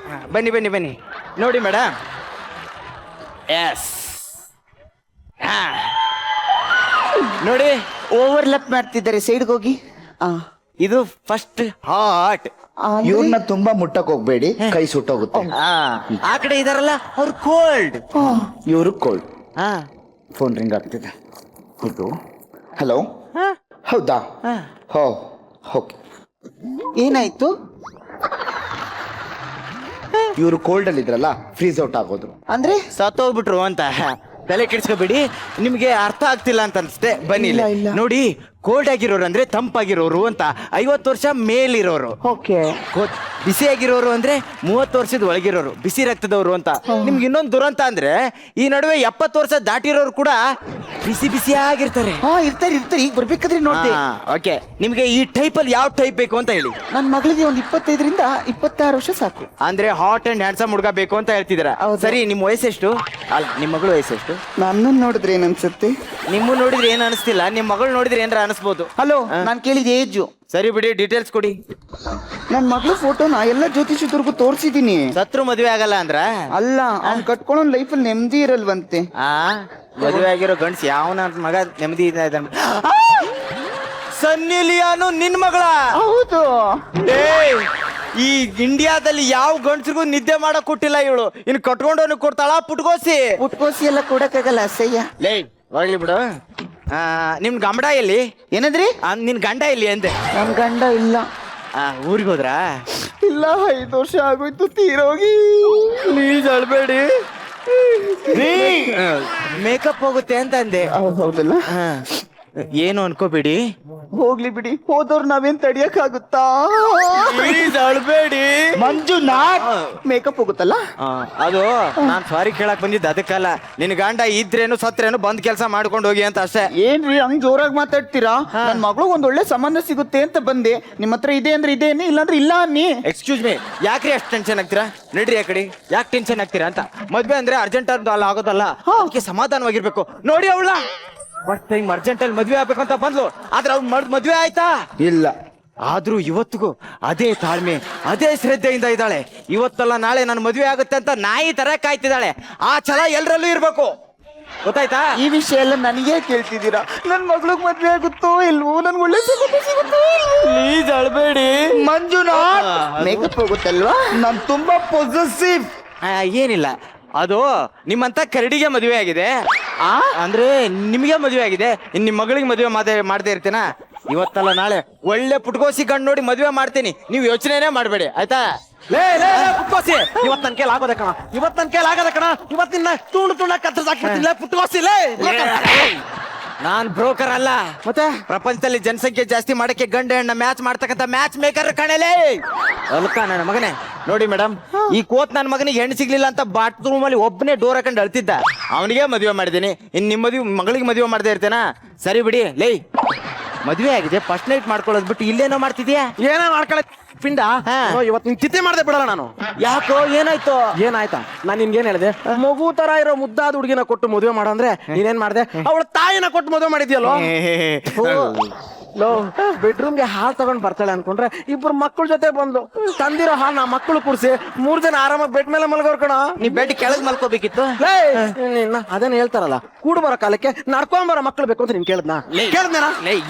Speaker 7: ಬನ್ನಿ ಬನ್ನಿ ಬನ್ನಿ, ನೋಡಿ ಮೇಡಮ್. ಎಸ್, ನೋಡಿ
Speaker 10: ಓವರ್ಲ್ಯಾಪ್ ಮಾಡ್ತಿದ್ದಾರೆ, ಸೈಡ್ಗೆ ಹೋಗಿ.
Speaker 7: ಇದು ಫಸ್ಟ್ ಹಾಟ್.
Speaker 10: ಇವ್ರನ್ನ ತುಂಬಾ ಮುಟ್ಟಕ್ ಹೋಗ್ಬೇಡಿ, ಕೈ ಸುಟ್ಟೋಗುತ್ತೆ.
Speaker 7: ಆ ಕಡೆ ಇದಾರಲ್ಲ ಅವ್ರು ಕೋಲ್ಡ್.
Speaker 10: ಇವರು ಕೋಲ್ಡ್. ಫೋನ್ ರಿಂಗ್ ಆಗ್ತಿದೆ. ಇದು ಹಲೋ, ಹೌದಾ? ಹೋ ಓಕೆ. ಏನಾಯ್ತು? ಇವರು ಕೋಲ್ಡ್ ಅಲ್ಲಿ ಇದ್ರಲ್ಲ, ಫ್ರೀಸ್ ಔಟ್ ಆಗೋದ್ರು. ಅಂದ್ರೆ
Speaker 7: ಸತ್ತೋಗ್ಬಿಟ್ರು ಅಂತ. ತಲೆ ಕೆಡ್ಸ್ಕೊಬೇಡಿ, ನಿಮ್ಗೆ ಅರ್ಥ ಆಗ್ತಿಲ್ಲ ಅಂತ ಅನ್ಸುತ್ತೆ. ಬನ್ನಿ
Speaker 10: ಇಲ್ಲ, ಇಲ್ಲ.
Speaker 7: ನೋಡಿ, ಕೋಲ್ಡ್ ಆಗಿರೋರು ಅಂದ್ರೆ ತಂಪಾಗಿರೋರು ಅಂತ, 50 ವರ್ಷ ಮೇಲಿರೋರು.
Speaker 10: ಓಕೆ.
Speaker 7: ಬಿಸಿ ಆಗಿರೋರು ಅಂದ್ರೆ 30 ವರ್ಷದ ಒಳಗಿರೋರು, ಬಿಸಿ ರಕ್ತದವರು ಅಂತ. ನಿಮ್ಗೆ ಇನ್ನೊಂದು ದುರಂತ ಅಂದ್ರೆ ಈ ನಡುವೆ 70 ವರ್ಷ ದಾಟಿರೋರು ಕೂಡ ಬಿಸಿ ಬಿಸಿ ಆಗಿರ್ತಾರೆ.
Speaker 10: ಇರ್ತಾರೆ ಇರ್ತಾರೆ, ಈಗ ಬರ್ಬೇಕಾದ್ರೆ ನೋಡ್ದೆ.
Speaker 7: ಓಕೆ, ನಿಮ್ಗೆ ಈ ಟೈಪ್ ಅಲ್ಲಿ ಯಾವ ಟೈಪ್ ಬೇಕು ಅಂತ ಹೇಳಿ.
Speaker 10: ನನ್ ಮಗಳಿಗೆ ಒಂದು 25ರಿಂದ 26 ವರ್ಷ ಸಾಕು.
Speaker 7: ಅಂದ್ರೆ ಹಾಟ್ ಅಂಡ್ ಹ್ಯಾಂಡ್ಸಮ್ ಹುಡುಗ ಬೇಕು ಅಂತ ಹೇಳ್ತಿದ್ದೀರಾ.
Speaker 10: ಹೌದು.
Speaker 7: ಸರಿ, ನಿಮ್ ವಯಸ್ಸೆಷ್ಟು? ಅಲ್ಲ, ನಿಮ್ ಮಗಳು ವಯಸ್ಸೆಷ್ಟು?
Speaker 10: ನನ್ನ ನೋಡಿದ್ರೆ ಏನ್ ಅನ್ಸುತ್ತೆ?
Speaker 7: ನಿಮ್ಮ ನೋಡಿದ್ರೆ ಏನ್ ಅನಿಸ್ತಿಲ್ಲ, ನಿಮ್ ಮಗಳು ನೋಡಿದ್ರೆ ಏನಾರ ಅನಿಸ್ಬೋದು.
Speaker 10: ಹಲೋ, ನಾನ್ ಕೇಳಿದ ಏಜು.
Speaker 7: ಸರಿ ಬಿಡಿ, ಡೀಟೇಲ್ಸ್ ಕೊಡಿ.
Speaker 10: ನನ್ ಮಗಳು ಫೋಟೋನ ಎಲ್ಲ ಜ್ಯೋತಿಷದವ್ರಿಗೂ ತೋರ್ಸಿದೀನಿ.
Speaker 7: ಸತ್ರು ಮದುವೆ ಆಗಲ್ಲ ಅಂದ್ರ?
Speaker 10: ಅಲ್ಲ, ಅವ್ನ್ ಕಟ್ಕೊಳ್ಳೋ ಲೈಫಲ್ಲಿ ನೆಮ್ಮದಿ ಇರಲ್ವಂತೆ.
Speaker 7: ಮದುವೆ ಆಗಿರೋ ಗಂಡ್ಸ್ ಯಾವನ ಮಗ ನೆಮ್ಮದಿ ಇದೆ? ಸನ್ನಿ ಲಿಯೋನು ನಿನ್ ಮಗಳ?
Speaker 10: ಹೌದು.
Speaker 7: ಈ ಇಂಡಿಯಾದಲ್ಲಿ ಯಾವ ಗಂಡ್ಸ್ರಿಗೂ ನಿದ್ದೆ ಮಾಡಕ್ ಕೊಟ್ಟಿಲ್ಲ ಇವಳು. ಇನ್ ಕಟ್ಕೊಂಡವನು ಕೊಡ್ತಾಳ ಪುಟ್ಕೋಸಿ?
Speaker 10: ಪುಟ್ಕೋಸಿ ಎಲ್ಲ ಕೊಡಕ್ಕಾಗಲ್ಲ, ಅಸಹ್ಯ.
Speaker 7: ಲೇ ಹೋಗ್ಲಿ ಬಿಡು. ನಿಮ್ ಗಂಡ ಎಲ್ಲಿ?
Speaker 10: ಏನಂದ್ರಿ?
Speaker 7: ನಿನ್ ಗಂಡ ಎಲ್ಲಿ ಅಂದೆ?
Speaker 10: ನನ್ ಗಂಡ ಇಲ್ಲ.
Speaker 7: ಊರಿಗೆ ಹೋದ್ರಾ?
Speaker 10: ಇಲ್ಲ, 5 ವರ್ಷ ಆಗೋಯ್ತು ತೀರೋಗಿ.
Speaker 7: ಪ್ಲೀಸ್ ಅಳ್ಬೇಡಿ, ಮೇಕಪ್ ಹೋಗುತ್ತೆ ಅಂತ ಅಂದೆ.
Speaker 10: ಹೌದಲ್ಲ?
Speaker 7: ಏನು ಅನ್ಕೋಬೇಡಿ,
Speaker 10: ಹೋಗ್ಲಿ ಬಿಡಿ. ಹೋದವ್ರು ನಾವೇನ್ ತಡಿಯಕ್ಕಾಗುತ್ತಾ?
Speaker 7: ಪ್ಲೀಸ್ ಅಳ್ಬೇಡಿ.
Speaker 10: ಮಂಜುನಾಥ್, ಮೇಕಪ್ ಹೋಗುತ್ತಲ್ಲ?
Speaker 7: ಅದು ನಾನ್ ಸಾರಿ ಕೇಳಕ್ ಬಂದಿದ್ದ ಅದಕ್ಕಲ್ಲ. ನಿನ್ ಗಂಡ ಇದ್ರೇನು ಸತ್ರೇನು ಬಂದ್ ಕೆಲಸ ಮಾಡ್ಕೊಂಡು ಹೋಗಿ ಅಂತ ಅಷ್ಟೇ.
Speaker 10: ಏನ್ರಿ ಹಂಗ್ ಜೋರಾಗಿ ಮಾತಾಡ್ತೀರಾ? ನನ್ ಮಗಳು ಒಂದ್ ಒಳ್ಳೆ ಸಂಬಂಧ ಸಿಗುತ್ತೆ ಅಂತ ಬಂದೆ. ನಿಮ್ ಹತ್ರ ಇದೆ ಅಂದ್ರೆ ಇದೆ ಅನ್ನಿ, ಇಲ್ಲಾಂದ್ರೆ ಇಲ್ಲ ಅನ್ನಿ.
Speaker 7: ಎಕ್ಸ್ಕ್ಯೂಸ್ ಮೀ, ಯಾಕ್ರಿ ಅಷ್ಟು ಟೆನ್ಷನ್ ಆಗ್ತೀರಾ? ನಡ್ರಿ ಆ ಕಡೆ. ಯಾಕೆ ಟೆನ್ಷನ್ ಆಗ್ತೀರಾ ಅಂತ? ಮದ್ವೆ ಅಂದ್ರೆ ಅರ್ಜೆಂಟ್ ಅಂತ ಅಲ್ಲ ಆಗೋದಲ್ಲ, ಅದಕ್ಕೆ ಸಮಾಧಾನವಾಗಿರ್ಬೇಕು. ನೋಡಿ ಅವಳ ಫಸ್ಟ್ ಟೈಮ್ ಅರ್ಜೆಂಟ್ ಅಲ್ಲಿ ಮದ್ವೆ ಆಗ್ಬೇಕಂತ ಬಂದ್ಲು, ಆದ್ರೆ ಅವ್ಳು ಮದ್ವೆ ಆಯ್ತಾ?
Speaker 10: ಇಲ್ಲ.
Speaker 7: ಆದ್ರೂ ಇವತ್ತಿಗೂ ಅದೇ ತಾಳ್ಮೆ, ಅದೇ ಶ್ರದ್ಧೆಯಿಂದ ಇದ್ದಾಳೆ. ಇವತ್ತಲ್ಲ ನಾಳೆ ನನ್ನ ಮದುವೆ ಆಗುತ್ತೆ ಅಂತ ನಾಯಿ ತರ ಕಾಯ್ತಿದ್ದಾಳೆ. ಆ ಛಲ ಎಲ್ರಲ್ಲೂ ಇರ್ಬೇಕು, ಗೊತ್ತಾಯ್ತಾ?
Speaker 10: ಈ ವಿಷಯ ಎಲ್ಲ ನನಗೆ ಕೇಳ್ತಿದ್ದೀರಾ? ನನ್ ಮಗಳಿಗೆ ಮದ್ವೆ ಆಗುತ್ತೋ ಇಲ್ವೋ, ನನ್ಗೆ ಒಳ್ಳೆ ಸಂಬಂಧ ಸಿಗುತ್ತೋ ಇಲ್ವೋ?
Speaker 7: ಪ್ಲೀಸ್ ಅಳ್ಬೇಡಿ.
Speaker 10: ಮಂಜುನಾಥ್, ಮೇಕಪ್ ಹೋಗುತ್ತಲ್ವಾ? ನಾನ್ ತುಂಬಾ ಪೊಸೆಸಿವ್.
Speaker 7: ಏನಿಲ್ಲ, ಅದು ನಿಮ್ಮಂತ ಕರಡಿಗೆ ಮದುವೆ ಆಗಿದೆ. ಅಂದ್ರೆ ನಿಮ್ಗೆ ಮದುವೆ ಆಗಿದೆ, ನಿಮ್ ಮಗಳಿಗೆ ಮದುವೆ ಮಾಡದೇ ಇರ್ತೀನ? ಇವತ್ತಲ್ಲ ನಾಳೆ ಒಳ್ಳೆ ಪುಟ್ಕೋಸಿ ಗಂಡು ನೋಡಿ ಮದುವೆ ಮಾಡ್ತೀನಿ, ನೀವು ಯೋಚನೆನೇ ಮಾಡಬೇಡಿ, ಆಯ್ತಾ? ಪುಟ್ಕೋಸಿ, ಇವತ್ತು ನನ್ನ ಕೈಲಿ ಆಗೋದ ಕಣ, ಇವತ್ತು ನನ್ನ ಕೈಲಿ ಆಗದ ಕಣ. ಇವತ್ತಿನ ತುಂಡು ಕತ್ತರಿಸಾಕ್ಬಿಡ್ತೀನಿ ಪುಟ್ಕೋಸಿ. ನಾನ್ ಬ್ರೋಕರ್ ಅಲ್ಲ, ಮತ್ತೆ ಪ್ರಪಂಚದಲ್ಲಿ ಜನಸಂಖ್ಯೆ ಜಾಸ್ತಿ ಮಾಡಕ್ಕೆ ಗಂಡ ಹೆಣ್ಣ ಮ್ಯಾಚ್ ಮಾಡ್ತಕ್ಕಂಥ ಮ್ಯಾಚ್ ಮೇಕರ್ ಕಣಲೆ. ಅಲ್ಕ ನನ್ನ ಮಗನೇ, ನೋಡಿ ಮೇಡಮ್, ಈ ಕೋತ್ ನನ್ನ ಮಗನಿಗೆ ಹೆಣ್ಣು ಸಿಗ್ಲಿಲ್ಲ ಅಂತ ಬಾತ್ರೂಮ್ ಅಲ್ಲಿ ಒಬ್ಬನೇ ಡೋರ್ ಹಾಕೊಂಡು ಅಳ್ತಿದ್ದ. ಅವನಿಗೆ ಮದುವೆ ಮಾಡಿದ್ದೀನಿ, ಇನ್ ನಿಮ್ಮ ಮಗಳಿಗೆ ಮದುವೆ ಮಾಡದೇ ಇರ್ತೇನಾ? ಸರಿ ಬಿಡಿ. ಲೇ, ಮದುವೆ ಆಗಿದೆ, ಫಸ್ಟ್ ನೈಟ್ ಮಾಡ್ಕೊಳ್ಳೋದು ಬಿಟ್ಟು ಇಲ್ಲೇನೋ ಮಾಡ್ತಿದ್ಯಾ?
Speaker 6: ಏನೋ ಮಾಡ್ಕೊಳ ಪಿಂಡ. ಇವತ್ತು ನಿನ್ ಚಿತೆ ಮಾಡದೆ ಬಿಡಲ್ಲ ನಾನು.
Speaker 7: ಯಾಕೋ, ಏನಾಯ್ತು?
Speaker 6: ಏನಾಯ್ತಾ? ನಾನ್ ನಿನ್ಗೇನ್ ಹೇಳಿದೆ? ಮಗು ತರ ಇರೋ ಮುದ್ದಾದ ಹುಡುಗಿನ ಕೊಟ್ಟು ಮದುವೆ ಮಾಡೋ ಅಂದ್ರೆ ನೀನೇನ್ ಮಾಡ್ದೆ? ಅವಳ ತಾಯಿನ ಕೊಟ್ಟು ಮದುವೆ ಮಾಡಿದ್ಯಲ್ಲೋ. ಬೆಡ್ರೂಮ್ಗೆ ಹಾಲ್ ತಗೊಂಡ್ ಬರ್ತಾಳೆ ಅನ್ಕೊಂಡ್ರೆ ಇಬ್ರು ಮಕ್ಕಳ ಜೊತೆ ಬಂದು ತಂದಿರೋ ಹಾಲ್ ನಾ ಮಕ್ಕಳು ಕುಡ್ಸಿ 3 ಜನ ಆರಾಮಾಗಿ ಬೆಡ್ ಮೇಲೆ ಮಲ್ಗೋರ್ ಕಣ.
Speaker 7: ನೀ ಬೆಡ್ ಕೆಳಗ್ ಮಲ್ಕೋಬೇಕಿತ್ತು.
Speaker 6: ಅದೇನ್ ಹೇಳ್ತಾರಲ್ಲ, ಕೂಡು ಬರೋ ಕಾಲಕ್ಕೆ ನಡ್ಕೊಂಡ್ ಬರೋ ಮಕ್ಕಳು ಬೇಕು ಅಂತ ನೀನ್ ಕೇಳ್ದ್ನಾ?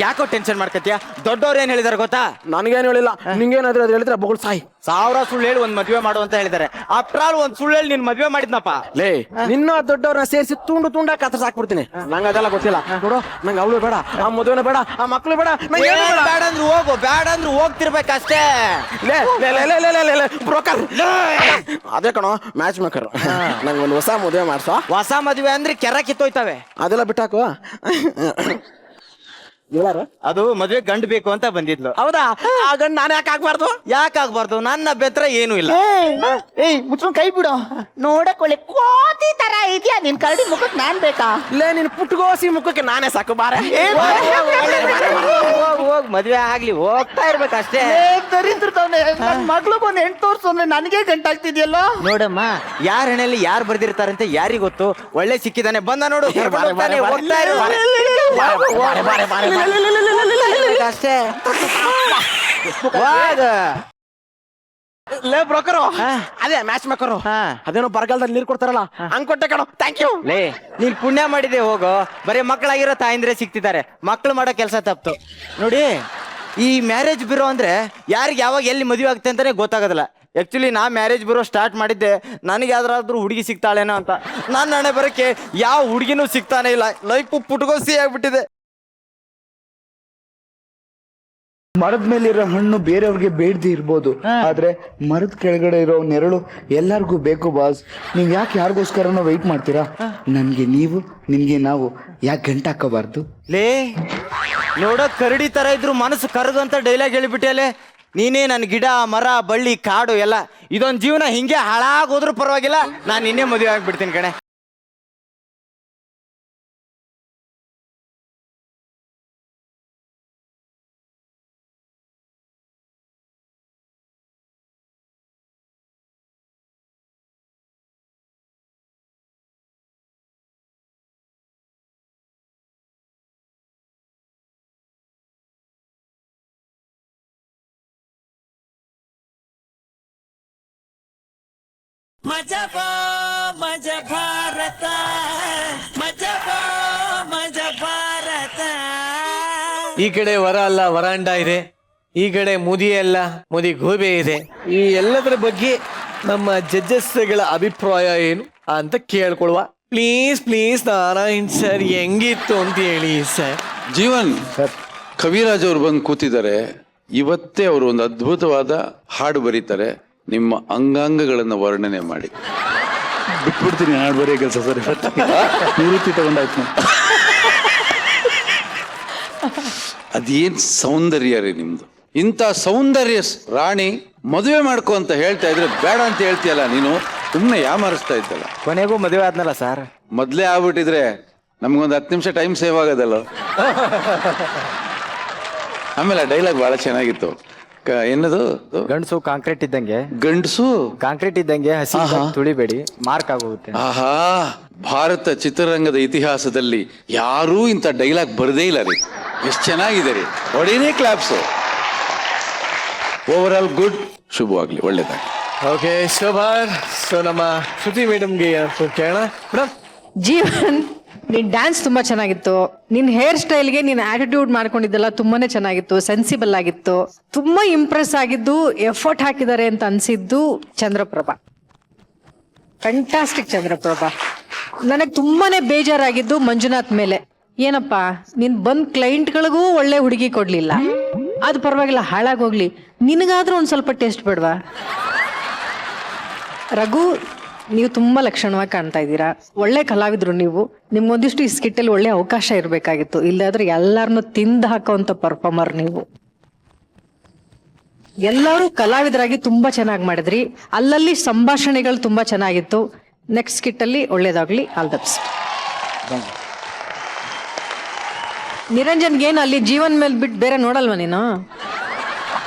Speaker 7: ಯಾಕೋ ಟೆನ್ಷನ್ ಮಾಡ್ಕತ್ತೀಯ? ದೊಡ್ಡವ್ರು ಏನ್ ಹೇಳಿದಾರೆ ಗೊತ್ತಾ?
Speaker 6: ನನಗೇನು ಹೇಳಿಲ್ಲ, ನಿಂಗೇನಾದ್ರು ಅದು ಹೇಳಿದ್ರೆ ಬೊಗಳು ಸಾಯಿ
Speaker 7: 1000 ಸುಳ್ಳು ಹೇಳಿ ಒಂದ್ ಮದ್ವೆ ಮಾಡು ಅಂತ ಹೇಳಿದಾರೆ. ಆಫ್ಟರ್ ಆಲ್ ಒಂದ್ ಸುಳ್ಳು ಹೇಳಿ ನಿನ್ ಮದ್ವೆ ಮಾಡಿದ್ನಪ್ಪ.
Speaker 6: ಲೇ ನಿನ್ನ ದೊಡ್ಡವ್ರನ್ನ ಸೇರಿಸಿ ತುಂಡು ಕತ್ತರಿಸಾಕ್ಬಿಡ್ತೀನಿ. ನಂಗೆ ಅದೆಲ್ಲ ಗೊತ್ತಿಲ್ಲ ನೋಡು. ನಂಗೆ ಅವಳು ಬೇಡ, ಆ ಮದುವೆನ ಬೇಡ, ಆ ಮಕ್ಳು ಬೇಡ.
Speaker 7: ಬೇಡ ಅಂದ್ರೆ ಹೋಗು, ಬೇಡ ಅಂದ್ರೆ ಹೋಗ್ತಿರ್ಬೇಕಷ್ಟೇ.
Speaker 6: ಬ್ರೋಕರ್ ಅದೇ ಕಣೋ ಮ್ಯಾಚ್ ಮೇಕರ್. ನಂಗೆ ಒಂದು ಹೊಸ ಮದುವೆ ಮಾಡ್ಸೋ.
Speaker 7: ಹೊಸ ಮದ್ವೆ ಅಂದ್ರೆ ಕೆರ ಕಿತ್ತೋಯ್ತವೆ.
Speaker 6: ಅದೆಲ್ಲ ಬಿಟ್ಟಾಕು.
Speaker 7: ಅದು ಮದ್ವೆ ಗಂಡು ಬೇಕು ಅಂತ ಬಂದಿದ್ಲು.
Speaker 6: ಹೌದಾ? ಆ ಗಂಡು ನಾನು ಯಾಕೆ ಆಗ್ಬಾರ್ದು?
Speaker 7: ಯಾಕಾಗ್ಬಾರ್ದು? ನನ್ನ ಅಭ್ಯಂತರ ಏನು ಇಲ್ಲ.
Speaker 1: ಏಯ್ ಮುಚ್ಕೊಂಡು ಕೈ ಬಿಡು. ನೋಡಕ್ ಒಳ್ಳೆ ಕೋತಿ ತರ ಇದೆಯಾ ನಿನ್ ಕರಡಿ ಮುಖಕ್ಕೆ ನಾನ್ ಬೇಕಾ?
Speaker 6: ಲೇ ನಿನ್ ಪುಟ್ಗೋಸಿ ಮುಖಕ್ಕೆ ನಾನೇ ಸಾಕು ಬಾರೆ.
Speaker 7: ಹೋಗ್ ಮದ್ವೆ ಆಗ್ಲಿ, ಹೋಗ್ತಾ ಇರ್ಬೇಕಷ್ಟೇ.
Speaker 1: ದರಿದ್ರದವ್ನೆ ನನ್ ಮಗ್ಳು ಬಂದು 8 ತೋರ್ಸು ಅಂದ್ರೆ ನನಗೆ ಗಂಟಾಗ್ತಿದ್ಯಲ್ಲ.
Speaker 7: ನೋಡಮ್ಮ, ಯಾರ ಹಣೆಯಲ್ಲಿ ಯಾರು ಬರ್ದಿರ್ತಾರಂತೆ ಯಾರಿಗ್ ಗೊತ್ತು. ಒಳ್ಳೆ ಸಿಕ್ಕಿದಾನೆ, ಬಂದ ನೋಡು. ಹೋಗ್ತಾ ಇರು. ಅಷ್ಟೇ.
Speaker 6: ಲೇ ಬ್ರೋಕರು, ಅದೇ ಮ್ಯಾಚ್ ಮೇಕರು. ಅದೇನೋ ಬರಗಾಲದಲ್ಲಿ ನೀರ್ ಕೊಡ್ತಾರಲ್ಲ ಹಂಗ್ ಕೊಟ್ಟೆ ಕಣೋ. Thank you.
Speaker 7: ಲೇ ನೀನ್ ಪುಣ್ಯ ಮಾಡಿದೆ ಹೋಗೋ. ಬರೀ ಮಕ್ಕಳಾಗಿರೋ ತಾಯಿಂದ್ರೆ ಸಿಕ್ತಿದ್ದಾರೆ. ಮಕ್ಳು ಮಾಡೋ ಕೆಲಸ ತಪ್ತು ನೋಡಿ. ಈ ಮ್ಯಾರೇಜ್ ಬ್ಯೂರೋ ಅಂದ್ರೆ ಯಾರಿಗೆ ಯಾವಾಗ ಎಲ್ಲಿ ಮದುವೆ ಆಗುತ್ತೆ ಅಂತಾನೆ ಗೊತ್ತಾಗೋದಿಲ್ಲ. ಆಕ್ಚುಲಿ ನಾ ಮ್ಯಾರೇಜ್ ಬ್ಯೂರೋ ಸ್ಟಾರ್ಟ್ ಮಾಡಿದ್ದೆ ನನಗೆ ಯಾವ್ದಾದ್ರು ಹುಡುಗಿ ಸಿಗ್ತಾಳೇನೋ ಅಂತ. ನನ್ನ ಹಣೆ ಬರಕ್ಕೆ ಯಾವ ಹುಡುಗಿನೂ ಸಿಗ್ತಾನೆ ಇಲ್ಲ. ಲೈಫ್ ಪುಟ್ಗೋಸಿ ಆಗ್ಬಿಟ್ಟಿದೆ.
Speaker 10: ಮರದ ಮೇಲೆ ಇರೋ ಹಣ್ಣು ಬೇರೆಯವ್ರಿಗೆ ಬೇಡದೆ ಇರ್ಬೋದು, ಆದ್ರೆ ಮರದ ಕೆಳಗಡೆ ಇರೋ ನೆರಳು ಎಲ್ಲರಿಗೂ ಬೇಕು ಬಾಸ್. ನೀವ್ ಯಾಕೆ ಯಾರಿಗೋಸ್ಕರನೋ ವೆಯ್ಟ್ ಮಾಡ್ತೀರಾ? ನನ್ಗೆ ನೀವು, ನಿಮ್ಗೆ ನಾವು ಯಾಕೆ ಗಂಟೆ ಹಾಕೋಬಾರ್ದು?
Speaker 7: ಲೇ ನೋಡೋಕ್ ಕರಡಿ ತರ ಇದ್ರು ಮನಸ್ಸು ಕರಗಂತ ಡೈಲಾಗ್ ಹೇಳಿಬಿಟ್ಟೆ. ನೀನೇ ನನ್ನ ಗಿಡ ಮರ ಬಳ್ಳಿ ಕಾಡು ಎಲ್ಲ. ಇದೊಂದು ಜೀವನ ಹಿಂಗೆ ಹಾಳಾಗೋದ್ರೂ ಪರವಾಗಿಲ್ಲ, ನಾನು ನಿನ್ನೆ ಮದುವೆ ಆಗ್ಬಿಡ್ತೀನಿ ಕಣೆ.
Speaker 3: ಈ ಕಡೆ ವರ ಅಲ್ಲ ವರಾಂಡ ಇದೆ, ಈ ಕಡೆ ಮುದಿ ಅಲ್ಲ ಮುದಿ ಗೋಬೆ ಇದೆ. ಈ ಎಲ್ಲದರ ಬಗ್ಗೆ ನಮ್ಮ ಜಡ್ಜಸ್ಗಳ ಅಭಿಪ್ರಾಯ ಏನು ಅಂತ ಕೇಳ್ಕೊಳುವ. ಪ್ಲೀಸ್ ಪ್ಲೀಸ್ ನಾರಾಯಣ್ ಸರ್ ಹೆಂಗಿತ್ತು ಅಂತ ಹೇಳಿ ಸರ್.
Speaker 8: ಜೀವನ್, ಕವಿರಾಜ್ ಅವ್ರು ಬಂದು ಕೂತಿದ್ದಾರೆ. ಇವತ್ತೇ ಅವರು ಒಂದು ಅದ್ಭುತವಾದ ಹಾಡು ಬರೀತಾರೆ. ನಿಮ್ಮ ಅಂಗಾಂಗಗಳನ್ನ ವರ್ಣನೆ ಮಾಡಿ.
Speaker 4: ಬಿಟ್ಬಿಡ್ತೀನಿ ಹಾಡು ಬರೆಯೋ ಕೆಲಸ. ಸರಿ ನಿವೃತ್ತಿ ತಗೊಂಡಾಯ್ತು.
Speaker 8: ಅದೇನ್ ಸೌಂದರ್ಯ ರೀ ನಿಮ್ದು. ಇಂಥ ಸೌಂದರ್ಯ ರಾಣಿ ಮದುವೆ ಮಾಡ್ಕೊ ಅಂತ ಹೇಳ್ತಾ ಇದ್ರೆ ಬೇಡ ಅಂತ ಹೇಳ್ತೀಯಲ್ಲ ನೀನು. ಸುಮ್ಮನೆ ಯಾಮಾರಿಸ್ತಾ ಇದ್ದಲ್ಲ.
Speaker 7: ಕೊನೆಗೂ ಮದುವೆ ಆದ್ನಲ್ಲ ಸರ್.
Speaker 8: ಮೊದ್ಲೇ ಆಗ್ಬಿಟ್ಟಿದ್ರೆ ನಮ್ಗೊಂದು 10 ನಿಮಿಷ ಟೈಮ್ ಸೇವ್ ಆಗೋದಲ್ಲ. ಆಮೇಲೆ ಡೈಲಾಗ್ ಬಹಳ ಚೆನ್ನಾಗಿತ್ತು. ಏನದು?
Speaker 7: ಗಂಡಸು ಕಾಂಕ್ರೀಟ್ ಇದ್ದಂಗೆ.
Speaker 8: ಗಂಡಸು
Speaker 7: ಕಾಂಕ್ರೀಟ್ ಇದ್ದಂಗೆ, ಹಸಿ ತುಳಿಬೇಡಿ, ಮಾರ್ಕ್ ಆಗೋಗುತ್ತೆ.
Speaker 8: ಆಹಾ, ಭಾರತ ಚಿತ್ರರಂಗದ ಇತಿಹಾಸದಲ್ಲಿ ಯಾರೂ ಇಂಥ ಡೈಲಾಗ್ ಬರದೇ ಇಲ್ಲ ರೀ. ಎಷ್ಟು ಚೆನ್ನಾಗಿದೆ ರೀ. ಒಡೇನೇ ಕ್ಲಾಪ್ಸು. Overall good. ಶುಭವಾಗ್ಲಿ, ಒಳ್ಳೇದಾಗ್ಲಿ.
Speaker 3: ಓಕೆ ಶೋಭಾರ್. ಸೊ ನಮ್ಮ ಶ್ರುತಿ ಮೇಡಮ್ಗೆ ಕೇಳೋಣ ಮೇಡಮ್.
Speaker 9: ಜೀವನ್, ನಿನ್ ಡ್ಯಾನ್ಸ್ ತುಂಬಾ ಚೆನ್ನಾಗಿತ್ತು. ನಿನ್ ಹೇರ್ ಸ್ಟೈಲ್ಗೆ ನೀನ್ ಆಟಿಟ್ಯೂಡ್ ಮಾಡ್ಕೊಂಡಿದ್ದೆಲ್ಲ ತುಂಬಾನೇ ಚೆನ್ನಾಗಿತ್ತು, ಸೆನ್ಸಿಬಲ್ ಆಗಿತ್ತು. ತುಂಬಾ ಇಂಪ್ರೆಸ್ ಆಗಿದ್ದು, ಎಫರ್ಟ್ ಹಾಕಿದ್ದಾರೆ ಅಂತ ಅನ್ಸಿದ್ದು ಚಂದ್ರಪ್ರಭಾ. ಫ್ಯಾಂಟಾಸ್ಟಿಕ್ ಚಂದ್ರಪ್ರಭಾ. ನನಗೆ ತುಂಬಾನೇ ಬೇಜಾರಾಗಿದ್ದು ಮಂಜುನಾಥ್ ಮೇಲೆ. ಏನಪ್ಪಾ, ನೀನ್ ಬಂದ್ ಕ್ಲೈಂಟ್ಗಳಿಗೂ ಒಳ್ಳೆ ಹುಡುಗಿ ಕೊಡ್ಲಿಲ್ಲ. ಅದು ಪರವಾಗಿಲ್ಲ, ಹಾಳಾಗೋಗ್ಲಿ, ನಿನಗಾದ್ರೂ ಒಂದ್ ಸ್ವಲ್ಪ ಟೇಸ್ಟ್ ಬೇಡವಾ? ರಘು, ನೀವು ತುಂಬಾ ಲಕ್ಷಣವಾಗಿ ಕಾಣ್ತಾ ಇದ್ದೀರಾ. ಒಳ್ಳೆ ಕಲಾವಿದ್ರು ನೀವು. ನಿಮ್ಗೊಂದಿಷ್ಟು ಈ ಸ್ಕಿಟ್ಟಲ್ಲಿ ಒಳ್ಳೆ ಅವಕಾಶ ಇರಬೇಕಾಗಿತ್ತು. ಇಲ್ಲಾದ್ರೆ ಎಲ್ಲಾರನ್ನು ತಿಂದು ಹಾಕೋಂಥ ಪರ್ಫಾರ್ಮರ್ ನೀವು. ಎಲ್ಲರೂ ಕಲಾವಿದರಾಗಿ ತುಂಬಾ ಚೆನ್ನಾಗಿ ಮಾಡಿದ್ರಿ. ಅಲ್ಲಲ್ಲಿ ಸಂಭಾಷಣೆಗಳು ತುಂಬಾ ಚೆನ್ನಾಗಿತ್ತು. ನೆಕ್ಸ್ಟ್ ಸ್ಕಿಟ್ಟಲ್ಲಿ ಒಳ್ಳೇದಾಗ್ಲಿ. All the best. ನಿರಂಜನ್ಗೇನು ಅಲ್ಲಿ ಜೀವನ್ ಮೇಲೆ ಬಿಟ್ಟು ಬೇರೆ ನೋಡಲ್ವಾ ನೀನು?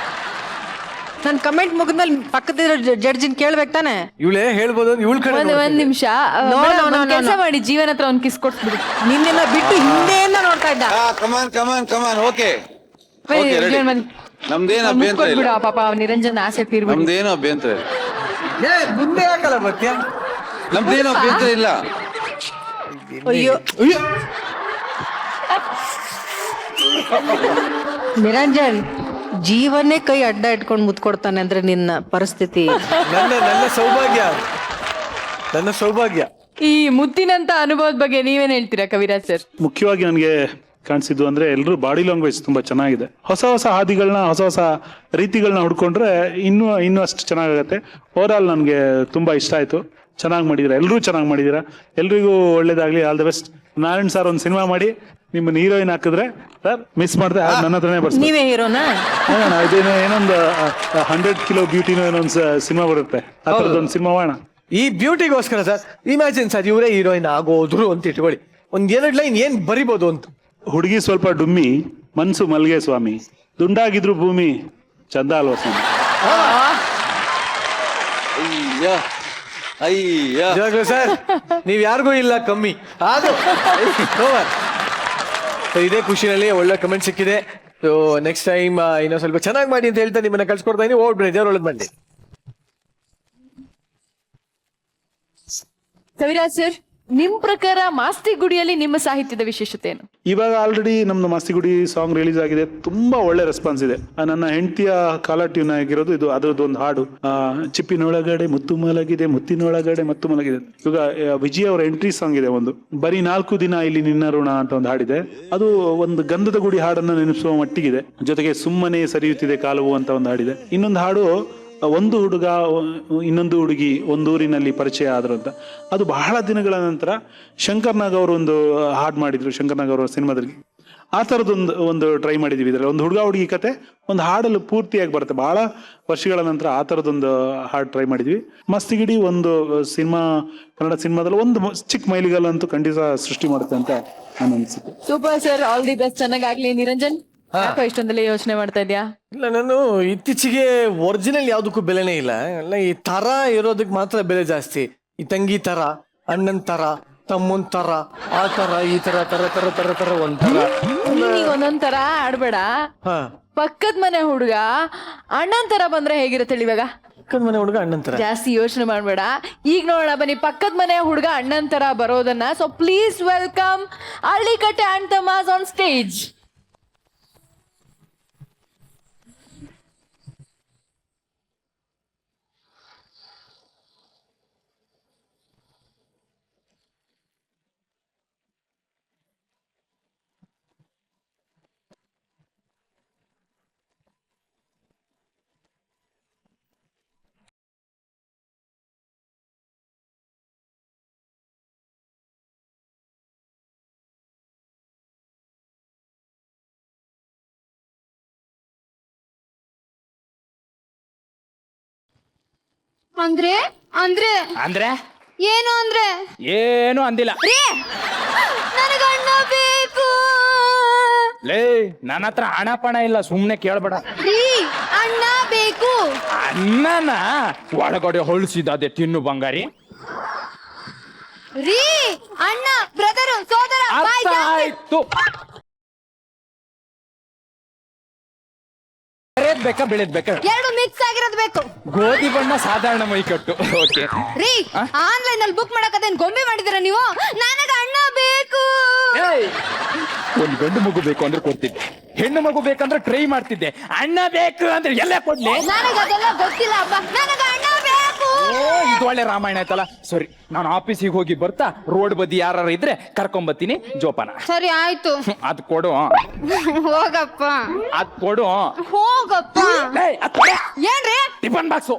Speaker 9: ನನ್ ಕಮೆಂಟ್ ಮುಗಿದ್ಮೇಲೆ ಪಕ್ಕದ ಜಡ್ಜಿನ್ ಕೇಳ್ಬೇಕು ತಾನೆ.
Speaker 3: ಇವಳೇ ಹೇಳ್ಬೋದು, ಇವಳ ಕಡೆ
Speaker 2: ಒಂದ್ ನಿಮಿಷ ಕೆಲಸ ಮಾಡಿ ಜೀವನ ಹತ್ರ ಒಂದ್ ಕಿಸ್ ಕೊಟ್ಬಿಡಿ.
Speaker 9: ನಿನ್ನೆಲ್ಲ ಬಿಟ್ಟು ಹಿಂದೆಯಿಂದ ನೋಡ್ತಾ ಇದ್ದ.
Speaker 8: Come on okay. ನಮ್ದೇನು ಅಭ್ಯಂತರ ಇಲ್ಲ.
Speaker 2: ಪಾಪ ನಿರಂಜನ್ ಆಸೆ ತೀರ್ಬಿಡಿ.
Speaker 8: ನಮ್ದೇನು ಅಭ್ಯಂತರ ಇಲ್ಲ.
Speaker 3: ಮುಂದೆ ಯಾಕಲ್ಲ ಬರ್ತೀಯ?
Speaker 8: ನಮ್ದೇನು ಅಭ್ಯಂತರ ಇಲ್ಲ.
Speaker 9: ಅಯ್ಯೋ ನಿರಂಜನ್, ಜೀವನೇ ಕೈ ಅಡ್ಡ ಇಟ್ಕೊಂಡು ಮುತ್ಕೊಡ್ತಾನೆ ಅಂದ್ರೆ ನಿನ್ನ ಪರಿಸ್ಥಿತಿ
Speaker 3: ನನ್ನ ಸೌಭಾಗ್ಯ, ನನ್ನ ಸೌಭಾಗ್ಯ.
Speaker 2: ಈ ಮುತ್ತಿನಂತ ಅನುಭವದ ಬಗ್ಗೆ ನೀವೇನ್ ಹೇಳ್ತೀರಾ ಕವಿರಾಜ್ ಸರ್?
Speaker 4: ಮುಖ್ಯವಾಗಿ ನನಗೆ ಕಾಣಿಸಿದ್ದು ಅಂದ್ರೆ ಎಲ್ಲರೂ ಬಾಡಿ ಲ್ಯಾಂಗ್ವೇಜ್ ತುಂಬಾ ಚೆನ್ನಾಗಿದೆ. ಹೊಸ ಹೊಸ ಹಾದಿಗಳನ್ನ, ಹೊಸ ಹೊಸ ರೀತಿಗಳನ್ನ ಹುಡ್ಕೊಂಡ್ರೆ ಇನ್ನೂ ಅಷ್ಟು ಚೆನ್ನಾಗತ್ತೆ. ಓವರ್ ಆಲ್ ನನಗೆ ತುಂಬಾ ಇಷ್ಟ ಆಯ್ತು. ಚೆನ್ನಾಗಿ ಮಾಡಿದಿರಾ, ಎಲ್ಲರೂ ಚೆನ್ನಾಗಿ ಮಾಡಿದಿರಾ. ಎಲ್ರಿಗೂ ಒಳ್ಳೇದಾಗ್ಲಿ, all the best. Narayan sir ಒಂದು ಸಿನಿಮಾ ಮಾಡಿ ನಿಮ್ಮನ್ನ ಹೀರೋಯಿನ್ ಹಾಕಿದ್ರೆ ಸರ್ ಮಿಸ್ ಮಾಡ್ದೆ ನನ್ನ ಹತ್ರನೇ ಬರ್ತೀನಿ.
Speaker 9: ನೀವೇ ಹೀರೋನಾ?
Speaker 4: ಇದೇನೋ ಏನೊಂದು 100 ಕಿಲೋ ಬ್ಯೂಟಿನೋ ಏನೊಂದು ಸಿನಿಮಾ ಬರುತ್ತೆ, ಆ ಥರದೊಂದು ಸಿನಿಮಾ ಮಾಡೋಣ.
Speaker 3: ಈ ಬ್ಯೂಟಿಗೋಸ್ಕರ ಸರ್ ಇಮ್ಯಾಜಿನ್ ಸರ್ ಇವರೇ ಹೀರೋಯಿನ್ ಆಗೋದ್ರು ಅಂತ ಇಟ್ಕೊಳ್ಳಿ, ಒಂದ್ 2 ಲೈನ್ ಏನ್ ಬರಿಬೋದು ಅಂತ.
Speaker 4: ಹುಡುಗಿ ಸ್ವಲ್ಪ ಡುಮ್ಮಿ, ಮನ್ಸು ಮಲ್ಗೆ ಸ್ವಾಮಿ, ದುಂಡಾಗಿದ್ರು ಭೂಮಿ ಚಂದ ಅಲ್ವಾ ಸ್ವಾಮಿ.
Speaker 3: ಸರ್ ನೀವ್ ಯಾರಿಗೂ ಇಲ್ಲ ಕಮ್ಮಿ. ಆದ್ರೂ ಇದೇ ಖುಷಿನಲ್ಲಿ ಒಳ್ಳೆ ಕಮೆಂಟ್ ಸಿಕ್ಕಿದೆ. ಸೊ ನೆಕ್ಸ್ಟ್ ಟೈಮ್ ಇನ್ನೊಂದ್ ಸ್ವಲ್ಪ ಚೆನ್ನಾಗಿ ಮಾಡಿ ಅಂತ ಹೇಳ್ತಾ ನಿಮ್ಮನ್ನ ಕಳ್ಸ್ಕೊಡ್ತಾ ಇದೀನಿ. ಓಡ್ಬಿಡಿ, ದೇವ್ರ ಒಳ್ಳೇದ್ ಮಾಡಿ.
Speaker 2: ಕವಿರಾಜ್ ಸರ್, ನಿಮ್ ಪ್ರಕಾರ ಮಾಸ್ತಿ ಗುಡಿಯಲ್ಲಿ ನಿಮ್ಮ ಸಾಹಿತ್ಯದ ವಿಶೇಷತೆ ಏನು?
Speaker 4: ಇವಾಗ ಆಲ್ರೆಡಿ ನಮ್ದು ಮಾಸ್ತಿಗುಡಿ ಸಾಂಗ್ ರಿಲೀಸ್ ಆಗಿದೆ, ತುಂಬಾ ಒಳ್ಳೆ ರೆಸ್ಪಾನ್ಸ್ ಇದೆ. ನನ್ನ ಹೆಂಡತಿಯ ಕಾಲ ಟ್ಯೂನ್ ಆಗಿರೋದು ಇದು, ಅದ್ರದ್ದು ಒಂದು ಹಾಡು, ಚಿಪ್ಪಿನೊಳಗಡೆ ಮುತ್ತು ಮಲಗಿದೆ, ಮುತ್ತಿನೊಳಗಡೆ ಮತ್ತು ಮಲಗಿದೆ. ಇವಾಗ ವಿಜಯ್ ಅವರ ಎಂಟ್ರಿ ಸಾಂಗ್ ಇದೆ ಒಂದು, ಬರೀ 4 ದಿನ ಇಲ್ಲಿ ನಿನ್ನ ಋಣ ಅಂತ ಒಂದು ಹಾಡಿದೆ. ಅದು ಒಂದು ಗಂಧದ ಗುಡಿ ಹಾಡನ್ನ ನೆನಪಿಸುವ ಮಟ್ಟಿಗಿದೆ. ಜೊತೆಗೆ ಸುಮ್ಮನೆ ಸರಿಯುತ್ತಿದೆ ಕಾಲವು ಅಂತ ಒಂದು ಹಾಡಿದೆ. ಇನ್ನೊಂದು ಹಾಡು, ಒಂದು ಹುಡುಗ ಇನ್ನೊಂದು ಹುಡುಗಿ ಒಂದೂರಿನಲ್ಲಿ ಪರಿಚಯ ಆದ್ರು ಅಂತ. ಅದು ಬಹಳ ದಿನಗಳ ನಂತರ ಶಂಕರ್ನಾಗ್ ಅವರು ಒಂದು ಹಾಡು ಮಾಡಿದ್ರು, ಶಂಕರ್ನಾಗ್ ಅವರ ಸಿನಿಮಾದಲ್ಲಿ. ಆ ಥರದೊಂದು ಟ್ರೈ ಮಾಡಿದ್ವಿ. ಇದರಲ್ಲಿ ಒಂದು ಹುಡುಗ ಹುಡುಗಿ ಕತೆ ಒಂದು ಹಾಡಲು ಪೂರ್ತಿಯಾಗಿ ಬರುತ್ತೆ. ಬಹಳ ವರ್ಷಗಳ ನಂತರ ಆ ಥರದೊಂದು ಹಾಡು ಟ್ರೈ ಮಾಡಿದ್ವಿ. ಮಸ್ತಿಗಿಡಿ ಒಂದು ಸಿನಿಮಾ, ಕನ್ನಡ ಸಿನಿಮಾದಲ್ಲಿ ಒಂದು ಚಿಕ್ಕ ಮೈಲಿಗಲ್ಲ ಅಂತೂ ಖಂಡಿತ ಸೃಷ್ಟಿ ಮಾಡುತ್ತೆ ಅಂತ ನಾನು ಅನಿಸುತ್ತೆ.
Speaker 2: Super sir, all the best, ಚೆನ್ನಾಗಾಗ್ಲಿ. ನಿರಂಜನ್, ಯಾಕೋ ಇಷ್ಟೊಂದಲೇ ಯೋಚನೆ ಮಾಡ್ತಾ ಇದ್ಯಾ?
Speaker 3: ಇಲ್ಲ, ನಾನು ಇತ್ತೀಚೆಗೆ ಒರಿಜಿನಲ್ ಯಾವ್ದಕ್ಕೂ ಬೆಲೆನೇ ಇಲ್ಲ. ಎಲ್ಲ ಈ ತರ ಇರೋದಕ್ಕೆ ಮಾತ್ರ ಬೆಲೆ ಜಾಸ್ತಿ. ಈ ತಂಗಿ ತರ, ಅಣ್ಣನ್ ತರ, ತಮ್ಮನ್ ತರ, ಆ ತರ, ಈ ತರ ತರ ತರ ತರ ತರ ಒಂಥರ.
Speaker 2: ನೀನೀಗ ಒಂದೊಂದ್ ತರ ಆಡ್ಬೇಡ. ಪಕ್ಕದ ಮನೆ ಹುಡುಗ ಅಣ್ಣನ್ ತರ ಬಂದ್ರೆ ಹೇಗಿರುತ್ತೆ ಇವಾಗ?
Speaker 3: ಪಕ್ಕದ ಮನೆ ಹುಡುಗ ಅಣ್ಣನ್ ತರ
Speaker 2: ಜಾಸ್ತಿ ಯೋಚನೆ ಮಾಡ್ಬೇಡ. ಈಗ ನೋಡೋಣ ಬನ್ನಿ, ಪಕ್ಕದ ಮನೆ ಹುಡುಗ ಅಣ್ಣನ್ ತರ ಬರೋದನ್ನ. So please welcome Hallikatte and Tamas on stage.
Speaker 11: ಅಂದ್ರೆ ಅಂದ್ರೆ
Speaker 5: ಅಂದ್ರೆ
Speaker 11: ಏನು ಅಂದ್ರೆ
Speaker 5: ಏನು ಅಂದಿಲ್ಲ.
Speaker 11: ನನಗ ಅಣ್ಣ ಬೇಕು
Speaker 5: ಲೇ, ನನ್ನ ಹತ್ರ ಹಣ ಪಣ ಇಲ್ಲ, ಸುಮ್ನೆ ಕೇಳ್ಬೇಡ.
Speaker 11: ರೀ, ಅಣ್ಣ ಬೇಕು.
Speaker 5: ಅನ್ನನ ಒಳಗಡೆ ಹೊಳ್ಸಿದೆ ತಿನ್ನು ಬಂಗಾರಿ.
Speaker 11: ರೀ, ಅಣ್ಣ, ಬ್ರದರು, ಸೋದರ, ಬಾಯ್
Speaker 5: ಅರ್ಥ
Speaker 11: ಜಾಸ್ತಿ.
Speaker 5: ಆಯ್ತು. ಬೇಕಾ ಬೆಳೆದ್ ಬೇಕಾ?
Speaker 11: ಎರಡು ಮಿಕ್ಸ್ ಆಗಿರೋದು ಬೇಕು.
Speaker 5: ಗೋಧಿ ಬಣ್ಣ ಸಾಧಾರಣ ಮೈಕಟ್ಟು. ಓಕೆ
Speaker 11: ರೀ, ಆನ್ಲೈನ್ ಅಲ್ಲಿ ಬುಕ್ ಮಾಡಕದೇನ್ ಗೊಂಬೆ ಮಾಡಿದಿರ ನೀವು? ನನಗ ಅಣ್ಣ ಬೇಕು.
Speaker 5: ಒಂದ್ ಗಂಡು ಮಗು ಬೇಕು ಅಂದ್ರೆ ಕೊಡ್ತಿದ್ದೆ, ಹೆಣ್ಣು ಮಗು ಬೇಕಂದ್ರೆ ಟ್ರೈ ಮಾಡ್ತಿದ್ದೆ. ಅಣ್ಣ ಬೇಕು ಅಂದ್ರೆ ಎಲ್ಲ ಕೊಡ್ಲಿ?
Speaker 11: ನನಗ ಅದೆಲ್ಲ ಗೊತ್ತಿಲ್ಲ ಅಪ್ಪ, ನನಗ ಅಣ್ಣ ಬೇಕು.
Speaker 5: ಇದು ಒಳ್ಳೆ ರಾಮಾಯಣ ಆಯ್ತಲ್ಲ. ಸರಿ, ನಾನು ಆಫೀಸಿಗೆ ಹೋಗಿ ಬರ್ತಾ ರೋಡ್ ಬದಿ ಯಾರು ಇದ್ರೆ ಕರ್ಕೊಂಬತ್ತೀನಿ ಜೋಪಾನ.
Speaker 11: ಸರಿ ಆಯ್ತು.
Speaker 5: ಅದ್ ಕೊಡು.
Speaker 11: ಹೋಗಪ್ಪ.
Speaker 5: ಅದ್ ಕೊಡು.
Speaker 11: ಹೋಗಪ್ಪ. ಏನ್ರಿ?
Speaker 5: Tiffin box.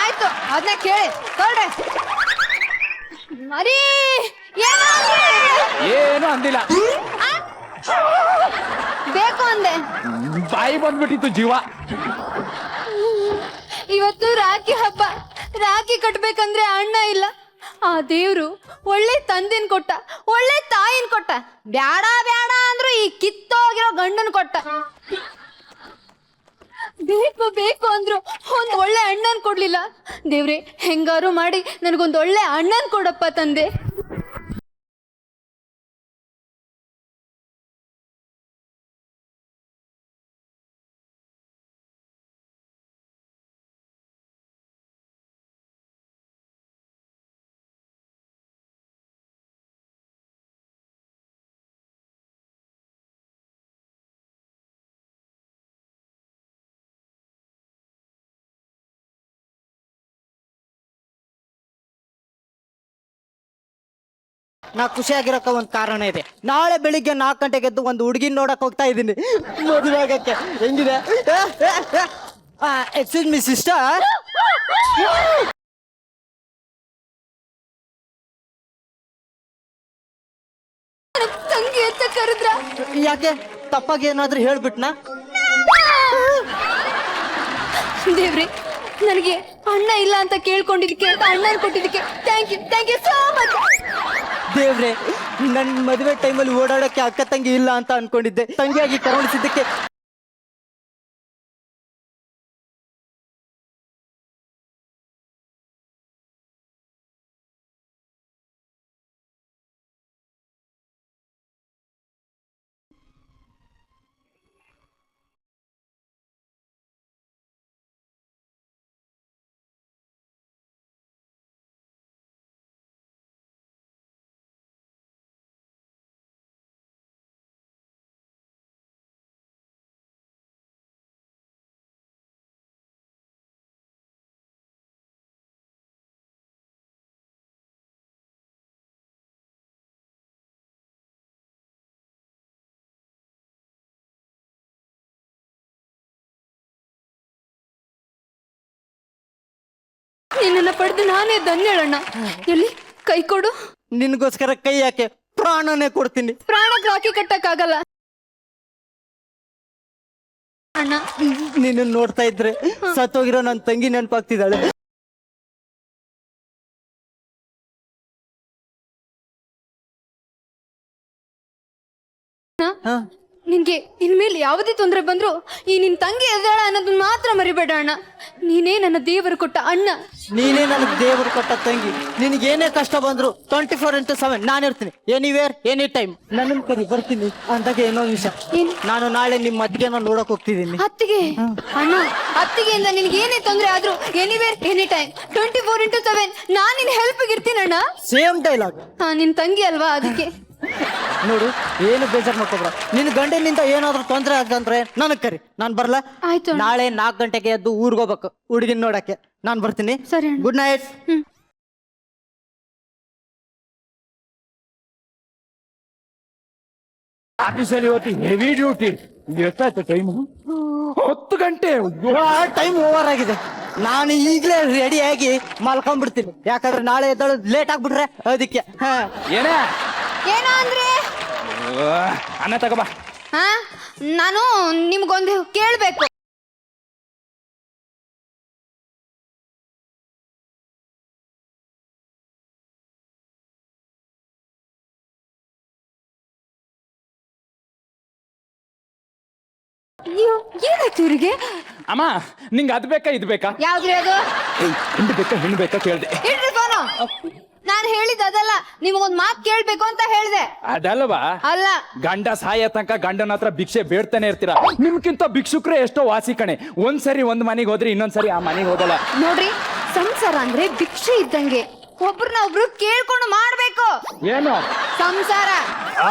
Speaker 11: ಆಯ್ತು, ಅದನ್ನ ಕೇಳಿ ಕೊಡ್ರಿ. ಮರಿ
Speaker 5: ಏನು ಅಂದಿಲ್ಲ,
Speaker 11: ಬೇಕು ಅಂದೆ.
Speaker 5: ಬಾಯಿ ಬಂದ್ಬಿಟ್ಟಿತ್ತು ಜೀವ.
Speaker 11: ಇವತ್ತು ರಾಖಿ ಹಬ್ಬ. ರಾಖಿ ಕಟ್ಬೇಕಂದ್ರೆ ಅಣ್ಣ ಇಲ್ಲ. ಆ ದೇವ್ರು ಒಳ್ಳೆ ತಂದೆನ್ ಕೊಟ್ಟ, ಒಳ್ಳೆ ತಾಯಿನ್ ಕೊಟ್ಟ. ಬ್ಯಾಡ ಬ್ಯಾಡ ಅಂದ್ರು ಈ ಕಿತ್ತೋಗಿರೋ ಗಂಡನ್ ಕೊಟ್ಟ. ಬೇಕು ಬೇಕು ಅಂದ್ರು ಒಂದ್ ಒಳ್ಳೆ ಅಣ್ಣನ್ ಕೊಡ್ಲಿಲ್ಲ. ದೇವ್ರೆ, ಹೆಂಗಾರು ಮಾಡಿ ನನಗೊಂದ್ ಒಳ್ಳೆ ಅಣ್ಣನ್ ಕೊಡಪ್ಪ ತಂದೆ.
Speaker 7: ನಾ ಖುಷಿಯಾಗಿರೋಕೆ ಒಂದು ಕಾರಣ ಇದೆ. ನಾಳೆ ಬೆಳಿಗ್ಗೆ 4 ಗಂಟೆಗೆ ಎದ್ದು ಒಂದು ಹುಡುಗಿನ ನೋಡಕ್ ಹೋಗ್ತಾ ಇದ್ದೀನಿ ಮದುವೆ ಆಗಕ್ಕೆ. ಹೆಂಗಿದೆ? Excuse me sister.
Speaker 11: ತಂಗಿ ಅಂತ ಕರೆದ್ರ?
Speaker 7: ಯಾಕೆ ತಪ್ಪಾಗಿ ಏನಾದ್ರೂ ಹೇಳ್ಬಿಟ್ನಾ?
Speaker 11: ದೇವ್ರಿ, ನನಗೆ ಅಣ್ಣ ಇಲ್ಲ ಅಂತ ಕೇಳ್ಕೊಂಡಿದ್ದಕ್ಕೆ, ಅಣ್ಣನ್ ಕೊಟ್ಟಿದ್ದಕ್ಕೆ ಥ್ಯಾಂಕ್ ಯು ಸೋ ಮಚ್.
Speaker 7: ದೇವ್ರೆ, ನನ್ ಮದುವೆ ಟೈಮಲ್ಲಿ ಓಡಾಡಕ್ಕೆ ಅಕ್ಕ ತಂಗಿ ಇಲ್ಲ ಅಂತ ಅನ್ಕೊಂಡಿದ್ದೆ. ತಂಗಿಯಾಗಿ ಕರುಣಿಸಿದ್ದಕ್ಕೆ
Speaker 11: ನಿನ್ನನ್ನ ಪಡೆದು ನಾನೇ ಧನ್ಯಳಣ್ಣ. ಎಲ್ಲಿ ಕೈ ಕೊಡು.
Speaker 7: ನಿನ್ಗೋಸ್ಕರ ಕೈ ಯಾಕೆ, ಪ್ರಾಣನೇ ಕೊಡ್ತೀನಿ.
Speaker 11: ಪ್ರಾಣಕ್ಕೆ ರಾಖಿ ಕಟ್ಟಕ್ಕಾಗಲ್ಲ ಅಣ್ಣ.
Speaker 7: ನಿನ್ನ ನೋಡ್ತಾ ಇದ್ರೆ ಸತ್ತೋಗಿರೋ ನನ್ನ ತಂಗಿ ನೆನಪಾಗ್ತಿದ್ದಾಳೆ.
Speaker 11: ನಿನ್ಗೆ ಇನ್ಮೇಲೆ ಯಾವುದೇ ತೊಂದರೆ ಬಂದ್ರು ಈ ನಿನ್ ತಂಗಿ ಎದ್ದಾಳ ಅನ್ನೋದನ್ನ ಮಾತ್ರ ಮರಿಬೇಡ ಅಣ್ಣ. ನೀನೇ ನನ್ನ ದೇವರು ಕೊಟ್ಟ ಅಣ್ಣ.
Speaker 7: ನೀನೇ ನನಗೆ ದೇವರು ಕೊಟ್ಟ ತಂಗಿ. ನಿನಗೇನೇ ಕಷ್ಟ ಬಂದ್ರು 24x7 ನಾನಿರ್ತೀನಿ. ಎನಿವೇರ್ ಎನಿ ಟೈಮ್ ನನ್ನ ಕರಿ ಬರ್ತೀನಿ. ಅಂದಾಗ ಏನೋ ವಿಷಯ, ನಾನು ನಾಳೆ ನಿಮ್ಮ ಅತ್ತಿಗೆನ ನೋಡಕ್ ಹೋಗ್ತಿದ್ದೀನಿ.
Speaker 11: ಅತ್ತಿಗೆ? ಅಣ್ಣ, ಅತ್ತಿಗೆಯಿಂದ ನಿನ್ಗೆ ಏನೇ ತೊಂದರೆ ಆದ್ರೂ ಎನಿವೇರ್ ಎನಿ ಟೈಮ್ 24x7 ನಾನ್ ನಿನ್ ಹೆಲ್ಪ್ಗೆ ಇರ್ತೀನಿ ಅಣ್ಣ.
Speaker 7: Same dialogue.
Speaker 11: ನಿನ್ ತಂಗಿ ಅಲ್ವಾ, ಅದಕ್ಕೆ.
Speaker 7: ನೋಡು, ಏನು ಬೇಜಾರ್ ಮಾಡ್ಕೊಬ್ರ. ನಿನ್ ಗಂಡನಿಂದ ಏನಾದ್ರೂ ತೊಂದರೆ ಆಗಂದ್ರೆ ನನಗ್ ಕರಿ, ನಾನ್ ಬರ್ಲಾ?
Speaker 11: ಆಯ್ತು ಅಣ್ಣ.
Speaker 7: ನಾಳೆ 4 ಗಂಟೆಗೆ ಎದ್ದು ಊರ್ಗೋಗ್ಬೇಕು ಹುಡುಗಿನ ನೋಡಕ್ಕೆ. ನಾನ್ ಬರ್ತೀನಿ.
Speaker 11: ಸರಿ ಅಣ್ಣ.
Speaker 7: Good night.
Speaker 5: ಆಫೀಸಲ್ಲಿ ಇವತ್ತು ಹೆವಿ ಡ್ಯೂಟಿ. ಎಷ್ಟಾಯ್ತು ಟೈಮು? 10 ಗಂಟೆ.
Speaker 7: ಟೈಮ್ ಓವರ್ ಆಗಿದೆ. ನಾನು ಈಗಲೇ ರೆಡಿಯಾಗಿ ಮಲ್ಕೊಂಡ್ಬಿಡ್ತೀನಿ. ಯಾಕಂದ್ರೆ ನಾಳೆ ಎದ್ದಳು ಲೇಟ್ ಆಗ್ಬಿಟ್ರೆ ಅದಕ್ಕೆ.
Speaker 5: ಏನೇ
Speaker 11: ಏನೋ ಅಂದ್ರೆ
Speaker 5: ಅನ್ನ ತಗೋಬಾ.
Speaker 11: ನಾನು ನಿಮ್ಗೊಂದು ಕೇಳ್ಬೇಕು. ಅಯ್ಯೋ, ಏನಾಯ್ತು ಇವ್ರಿಗೆ?
Speaker 5: ಅಮ್ಮ, ನಿಂಗೆ ಅದ್ ಬೇಕಾ ಇದು ಬೇಕಾ?
Speaker 11: ಯಾವ್ದ್ರಿ ಅದು?
Speaker 5: ಗಂಡು ಬೇಕಾ ಹೆಣ್ಣು ಬೇಕಾ ಕೇಳ್ದೆ.
Speaker 11: ಇಡ್ರಿ ಫೋನು. ನಾನು ಹೇಳಿದ ಅದಲ್ಲ, ನಿಮಗೊಂದ್ ಮಾತು ಕೇಳ್ಬೇಕು ಅಂತ ಹೇಳ್ದೆ.
Speaker 5: ಅದಲ್ವಾ?
Speaker 11: ಅಲ್ಲ.
Speaker 5: ಗಂಡ ಸಾಯ ತನಕ ಗಂಡನ ಹತ್ರ ಭಿಕ್ಷೆ ಬೇಡ್ತಾನೆ ಇರ್ತೀರಾ. ನಿಮ್ಗಿಂತ ಭಿಕ್ಷುಕ್ರೆ ಎಷ್ಟೋ ವಾಸಿ ಕಣೆ. ಒಂದ್ಸರಿ ಒಂದ್ ಮನೆಗೆ ಹೋದ್ರೆ ಇನ್ನೊಂದ್ಸರಿ ಆ ಮನೆಗೆ ಹೋಗಲ್ಲ.
Speaker 11: ನೋಡ್ರಿ, ಸಂಸಾರ ಅಂದ್ರೆ ಭಿಕ್ಷೆ ಇದ್ದಂಗೆ. ಒಬ್ರನ್ನ ಒಬ್ರು ಕೇಳ್ಕೊಂಡು ಮಾಡ್ಬೇಕು.
Speaker 5: ಏನು
Speaker 11: ಸಂಸಾರ?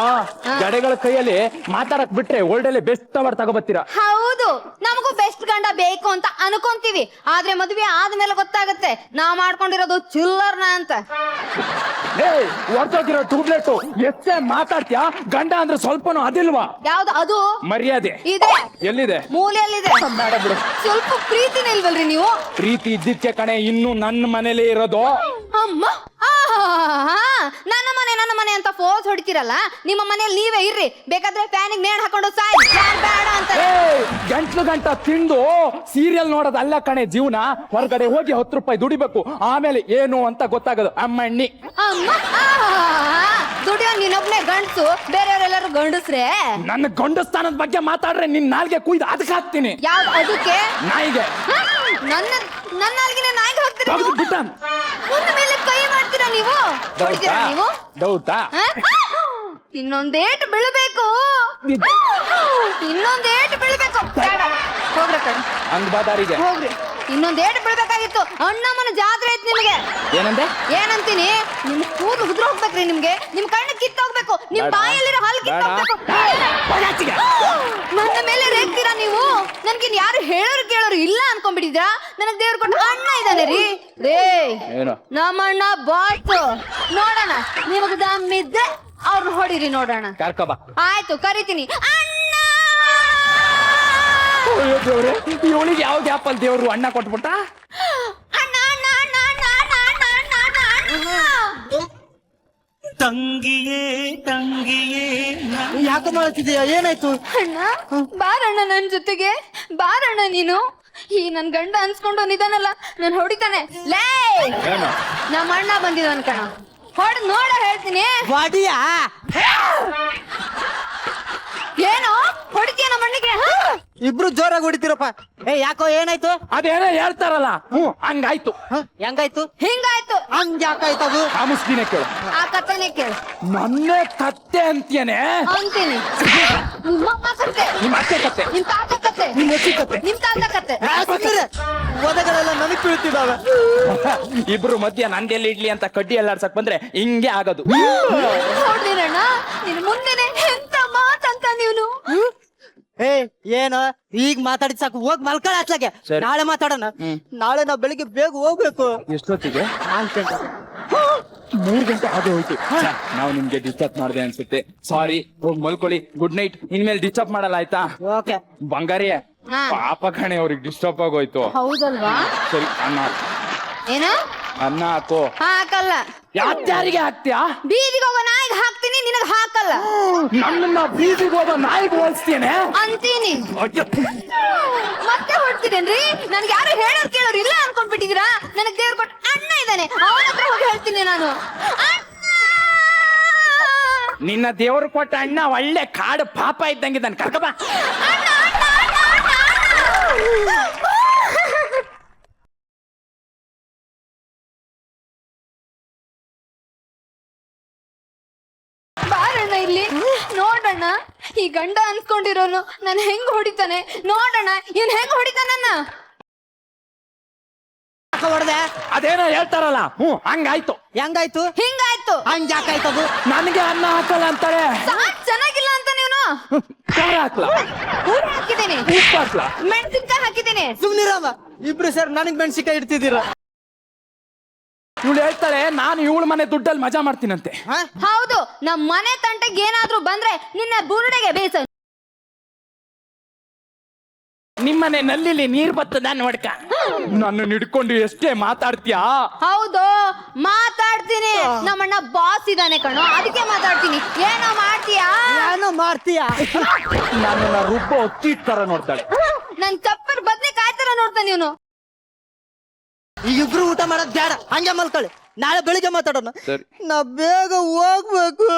Speaker 5: ಗಡೆಗಳ ಕೈಯಲ್ಲಿ ಮಾತಾಡಕ್ ಬಿಟ್ರೆ ಒಳ್ಳೆ ಬೆಸ್ಟ್ ಅವರ್ ತಗೋಬತ್ತೀರಾ.
Speaker 11: ಹೌದು, ನಮಗೂ ಬೆಸ್ಟ್ ಗಂಡ ಬೇಕು ಅಂತ ಅನ್ಕೊಂತೀವಿ. ಆದ್ರೆ ಮದುವೆ ಆದ್ಮೇಲೆ ಗೊತ್ತಾಗತ್ತೆ ನಾವ್ ಮಾಡ್ಕೊಂಡಿರೋದು ಚಿಲ್ಲರ್ನ ಅಂತ.
Speaker 5: ಹೊರತೋಗಿರೋ ಟ್ಯೂಬ್ಲೆಟ್ ಎಷ್ಟೇ ಮಾತಾಡ್ತೀಯಾ? ಗಂಡ ಅಂದ್ರೆ ಸ್ವಲ್ಪನೂ ಅದಿಲ್ವಾ?
Speaker 11: ಯಾವ್ದು ಅದು?
Speaker 5: ಮರ್ಯಾದೆ
Speaker 11: ಇದೆ.
Speaker 5: ಎಲ್ಲಿದೆ?
Speaker 11: ಮೂಲೆಯಲ್ಲಿದೆ. ಸ್ವಲ್ಪ ಪ್ರೀತಿನೇ ಇಲ್ವಲ್ರಿ ನೀವು?
Speaker 5: ಪ್ರೀತಿ ಇದ್ದಿದ್ಕೆ ಕಣೆ ಇನ್ನು ನನ್ನ ಮನೇಲಿ ಇರೋದು.
Speaker 11: ಅಮ್ಮ, ನನ್ನ ಮನೆ ಅಂತ ಫೋರ್ಸ್ ಹೊಡಿತೀರಲ್ಲ, ನಿಮ್ಮ ಮನೇಲಿ ನೀವೇ ಇರ್ರಿ. ಬೇಕಾದ್ರೆ ಫ್ಯಾನಿಗೆ ನೇಣ್ ಹಾಕೊಂಡು ಸಾಯ್, ಯಾರ್ ಬೇಡ ಅಂತ.
Speaker 5: ಗಂಟ್ಲು ಗಂಟ ತಿಂದು ಸೀರಿಯಲ್ ನೋಡೋದು ಅಲ್ಲ ಕಣೆ ಜೀವನ. ಹೊರಗಡೆ ಹೋಗಿ 10 ರೂಪಾಯಿ ದುಡಿಬೇಕು, ಆಮೇಲೆ ಏನು ಅಂತ ಗೊತ್ತಾಗೋದು. ಅಮ್ಮಣ್ಣಿ
Speaker 11: ಅಮ್ಮ, ದುಡಿಯೋ ನೀನೊಬ್ನೇ ಗಂಡಸು, ಬೇರೆಯವರೆಲ್ಲರೂ ಗಂಡಸ್ರೆ.
Speaker 5: ನನ್ನ ಗಂಡಸ್ಥಾನದ ಬಗ್ಗೆ ಮಾತಾಡ್ರೆ ನಿನ್ ನಾಲ್ಗೆ ಕುಯ್ದು ಅದಕ್ಕೆ ಹಾಕ್ತೀನಿ.
Speaker 11: ಯಾವ್ದು ಅದಕ್ಕೆ?
Speaker 5: ನಾಯಿಗೆ.
Speaker 11: ನನ್ನ ನಾಲ್ಗಿನ ನಾಯಿಗೆ ಹಾಕ್ತೀರಾ? ಮುಂದ ಮೇಲೆ ಕೈ ಮಾಡ್ತೀರಾ ನೀವು? ಹೊಡಿತೀರಾ ನೀವು?
Speaker 5: ಡೌಟಾ?
Speaker 11: ಇನ್ನೊಂದೇಟು ಬೀಳ್ಬೇಕು, ಇನ್ನೊಂದೇಟು ಬೀಳ್ಬೇಕು. ಹೋಗ್ರ ಕಣ್,
Speaker 5: ಹಂಗ್ ಬಾದಾರಿಗೆ
Speaker 11: ಹೋಗ್ರಿ. ಇನ್ನೊಂದೇಟು ಬೀಳ್ಬೇಕಾಗಿತ್ತು. ಅಣ್ಣಮ್ಮನ ಜಾತ್ರೆ ಐತಿ ನಿಮಗೆ.
Speaker 5: ಏನಂದೆ?
Speaker 11: ಏನಂತೀನಿ? ನಿಮ್ ಕೂದಲು ಉದ್ರ ಹೋಗ್ಬೇಕ್ರಿ. ನಿಮ್ಗೆ ನಿಮ್ ಕಣ್ಣು ಕಿತ್ತೋಗ್ಬೇಕು, ನಿಮ್ ಬಾಯಲ್ಲಿರೋ ಹಾಲು ಕಿತ್ತೋಗ್ಬೇಕು.
Speaker 5: ಬೇಡ.
Speaker 11: ನನ್ನ ಮೇಲೆ ರೇಗ್ತೀರಾ ನೀವು? ನನ್ಗಿನ್ ಯಾರು ಹೇಳೋರು ಕೇಳೋರು ಇಲ್ಲ ಅನ್ಕೊಂಡ್ಬಿಡಿ. ಅನ್ಕೊಂಡಿದ್ರಾ ನನಗ್ ದೇವ್ರು ಕೊಟ್ಟ ಅಣ್ಣ ಇದ್ದಾನೆ ರೀ ರೇ ನಮ್ಮಣ್ಣ ಬಾಯ್ತು ನೋಡೋಣ ನಿಮಗ್ ದಮ್ಮಿದ್ದೆ ಅವ್ರನ್ನ ಹೊಡಿರಿ ನೋಡೋಣ
Speaker 5: ಕರ್ಕಬ
Speaker 11: ಆಯ್ತು ಕರಿತೀನಿ ಅಣ್ಣ
Speaker 5: ದೇವ್ರೆ ಇವಳಿಗೆ ಯಾವ ಗ್ಯಾಪ್ ಅಲ್ಲಿ ದೇವ್ರು ಅಣ್ಣ ಕೊಟ್ಬಿಟ್ಟ
Speaker 11: ಅಣ್ಣ ಅಣ್ಣ ಅಣ್ಣ ಅಣ್ಣ ಅಣ್ಣ ಅಣ್ಣ ಅಣ್ಣ ಅಣ್ಣ ಅಣ್ಣ
Speaker 6: ಯಾಕೆ ಮಾಡ್ತಿದೀಯ ಏನಾಯ್ತು
Speaker 11: ಅಣ್ಣ ಬಾರಣ್ಣ ನನ್ ಜೊತೆಗೆ ಬಾರಣ್ಣ ನೀನು ಈ ನನ್ ಗಂಡ ಅನ್ಸ್ಕೊಂಡು ನಿಧಾನಲ್ಲ ನನ್ ಹೊಡಿತಾನೆ ಲೇ ನಮ್ಮ ಅಣ್ಣ ಬಂದಿದ್ದಾನ ಕಣ ಹೊಡ್ ನೋಡ ಹೇಳ್ತೀನಿ
Speaker 6: ಬಾಡಿಯಾ
Speaker 11: ಏನೋ ಹೊಡಿತೀಯ ನಮ್ಮ ಅಣ್ಣಿಗೆ
Speaker 6: ಇಬ್ರು ಜೋರಾಗಿ ಹೊಡಿತೀರಪ್ಪ ಯಾಕೋ ಏನಾಯ್ತು
Speaker 5: ಅದೇನೋ ಹೇಳ್ತಾರಲ್ಲ ಹಂಗಾಯ್ತು
Speaker 6: ಹೆಂಗಾಯ್ತು
Speaker 11: ಹಿಂಗಾಯ್ತು
Speaker 6: ಹಂಗ್ ಯಾಕಾಯ್ತದು
Speaker 5: ಕಾಮಿಸ್ತೀನಿ ಕೇಳು
Speaker 11: ಆ ಕಥೆನೆ ಕೇಳು
Speaker 5: ನನ್ನೇ ಕತ್ತೆ ಅಂತೀಯನೆ
Speaker 11: ಅಂತೀನಿ ನಿಮ್ಮ ಅಮ್ಮ ಕತೆ
Speaker 5: ನಿಮ್ಮ ಅತ್ತೆ ಕತ್ತೆ
Speaker 11: ನಿಮ್ ತಾತ ಕತೆ
Speaker 5: ನಿಮ್ಮ ಅಜ್ಜಿ ಕತ್ತೆ
Speaker 11: ನಿಮ್ ತಾತ ಕತೆ
Speaker 6: ಓದಗಳೆಲ್ಲ ನನಗ್ ಬೀಳ್ತಿದಾವೆ
Speaker 5: ಇಬ್ರು ಮಧ್ಯ ನಂದೆಲ್ಲಿ ಇಡ್ಲಿ ಅಂತ ಕಡ್ಡಿ ಎಲ್ಲಾಡ್ಸಕ್ ಬಂದ್ರೆ ಹಿಂಗೆ ಆಗೋದು
Speaker 11: ನೋಡ್ದಿರಣ್ಣ ನಿನ್ ಮುಂದೆನೆ ಎಂತ ಮಾತಂತ ನೀನು
Speaker 6: ಏನು ಈಗ ಮಾತಾಡಿದ್ ಸಾಕು ಹೋಗ್ ಮಲ್ಕಳ ಹತ್ಲಾಗೆ ನಾಳೆ ಮಾತಾಡೋಣ ನಾಳೆ ನಾವ್ ಬೆಳಿಗ್ಗೆ ಬೇಗ ಹೋಗ್ಬೇಕು
Speaker 5: ಎಷ್ಟೊತ್ತಿಗೆ 3 ಗಂಟೆ ಆಗಿ ಹೋಯ್ತು ನಾವು ನಿಮ್ಗೆ ಡಿಸ್ಟರ್ಬ್ ಮಾಡಿದೆ ಅನ್ಸುತ್ತೆ ಸಾರಿ ಹೋಗಿ ಮಲ್ಕೊಳ್ಳಿ ಗುಡ್ ನೈಟ್ ಇನ್ಮೇಲೆ ಡಿಸ್ಟರ್ಬ್ ಮಾಡಲ್ಲ ಆಯ್ತಾ
Speaker 6: ಓಕೆ
Speaker 5: ಬಂಗಾರಿ ಪಾಪ ಕಣೆ ಅವ್ರಿಗೆ ಡಿಸ್ಟರ್ಬ್ ಆಗೋಯ್ತು
Speaker 11: ಹೌದಲ್ವಾ
Speaker 5: ಸರಿ ಅನ್ನ
Speaker 11: ಏನ
Speaker 5: ಅನ್ನ ಹಾಕು
Speaker 11: ಹಾಕಲ್ಲ
Speaker 5: ಯಾರಿಗೆ ಹಾಕ್ತೀಯಾ
Speaker 11: ಬೀದಿಗೆ ಹೋಗೋ ನಾಯಿಗೆ ಹಾಕ್ತೀನಿ ನಿನಗ್ ಹಾಕಲ್ಲ
Speaker 5: ನನ್ನನ್ನ ಬೀದಿಗೆ ಹೋದ ನಾಯಿಗೆ ಹೋಲಿಸ್ತೇನೆ
Speaker 11: ಅಂತೀನಿ ಮತ್ತೆ ಹೊಡ್ತೀರೇನ್ರಿ ನನ್ಗೆ ಯಾರು ಹೇಳೋರ್ ಕೇಳೋರು ಇಲ್ಲ ಅನ್ಕೊಂಡ್ಬಿಟ್ಟಿದೀರಾ ನನಗ್ ದೇವ್ರ ಕೊಟ್ಟು ಅಣ್ಣ ಇದ್ದಾನೆ ಅವನ ಹತ್ರ ಹೋಗಿ ಹೇಳ್ತೀನಿ ನಾನು
Speaker 5: ನಿನ್ನ ದೇವ್ರು ಕೊಟ್ಟ ಅಣ್ಣ ಒಳ್ಳೆ ಕಾಡು ಪಾಪ ಇದ್ದಂಗಿದ್ದಾನೆ ಕರ್ಕಬಾ
Speaker 11: ಬಾರಣ್ಣ ಇಲ್ಲಿ ನೋಡಣ್ಣ ಈ ಗಂಡ ಅನ್ಸ್ಕೊಂಡಿರೋನು ನನ್ ಹೆಂಗ್ ಹೊಡಿತಾನೆ ನೋಡಣ್ಣ ಇವ್ನ್ ಹೆಂಗ್ ಹೊಡಿತಾನನ್ನ
Speaker 6: ಹೊಡೆದೆ
Speaker 5: ಅದೇನೋ ಹೇಳ್ತಾರಲ್ಲ ಹಂಗಾಯ್ತು
Speaker 6: ಹೆಂಗಾಯ್ತು
Speaker 11: ಹಿಂಗಾಯ್ತು
Speaker 6: ಹಂಗ್ ಯಾಕಾಯ್ತದು
Speaker 5: ನನಗೆ ಅನ್ನ ಹಾಕಲ್ಲ ಅಂತಾರೆ
Speaker 11: ಸಾಕ್ ಚೆನ್ನಾಗಿಲ್ಲ ಅಂತ ನೀನು
Speaker 5: ಖಾರ ಹಾಕ್ಲಾ
Speaker 11: ಊರ್ ಹಾಕಿದ್ದೀನಿ
Speaker 5: ಉಪ್ಪು ಹಾಕ್ಲಾ
Speaker 11: ಮೆಣಸಿನ್ಕಾಯಿ ಹಾಕಿದ್ದೀನಿ
Speaker 6: ಸುಮ್ನಿರಮ್ಮ ಇಬ್ರು ಸರ್ ನನಗ್ ಮೆಣಸಿಕಾಯಿ ಇಡ್ತಿದ್ದೀರ
Speaker 5: ಇವಳು ಹೇಳ್ತಾಳೆ ನಾನು ಇವಳ ಮನೆ ದುಡ್ಡಲ್ಲಿ ಮಜಾ ಮಾಡ್ತೀನಂತೆ
Speaker 11: ಹೌದು ನಮ್ ಮನೆ ತಂಟೆಗೆ ಏನಾದ್ರೂ ಬಂದ್ರೆ ನಿನ್ನ ಬುರುಡೆಗೆ ಬೇಸ
Speaker 5: ನಿಮ್ಮನೆ ನಲ್ಲಿಲಿ ನೀರ್ ಬರ್ತದ ನೋಡ್ಕ ನನ್ನ ಹಿಡ್ಕೊಂಡು ಎಷ್ಟೇ ಮಾತಾಡ್ತೀಯಾ
Speaker 11: ಹೌದು ಮಾತಾಡ್ತೀನಿ ನಮ್ಮಣ್ಣ ಬಾಸ್ ಇದಾನೆ ಕಣೋ ಅದಕ್ಕೆ ಮಾತಾಡ್ತೀನಿ ಏನೋ ಮಾಡ್ತೀಯಾ
Speaker 6: ಏನೋ ಮಾಡ್ತೀಯಾ
Speaker 5: ನನ್ನನ್ನ ರುಬ್ಬ ಒತ್ತಿ ತರ ನೋಡ್ತಾಳೆ
Speaker 11: ನನ್ ಕಪ್ಪರ್ ಬದ್ನೆಕಾಯಿ ತರ ನೋಡ್ತಾನೆ ಇವನು
Speaker 6: ಈಗ ಇಬ್ರು ಊಟ ಮಾಡೋದ್ ಬೇಡ ಹಂಗೆ ಮಲ್ಕೊಳ್ಳಿ ನಾಳೆ ಬೆಳಿಗ್ಗೆ ಮಾತಾಡೋಣ
Speaker 5: ಸರಿ.
Speaker 6: ನಾ ಬೇಗ ಹೋಗ್ಬೇಕು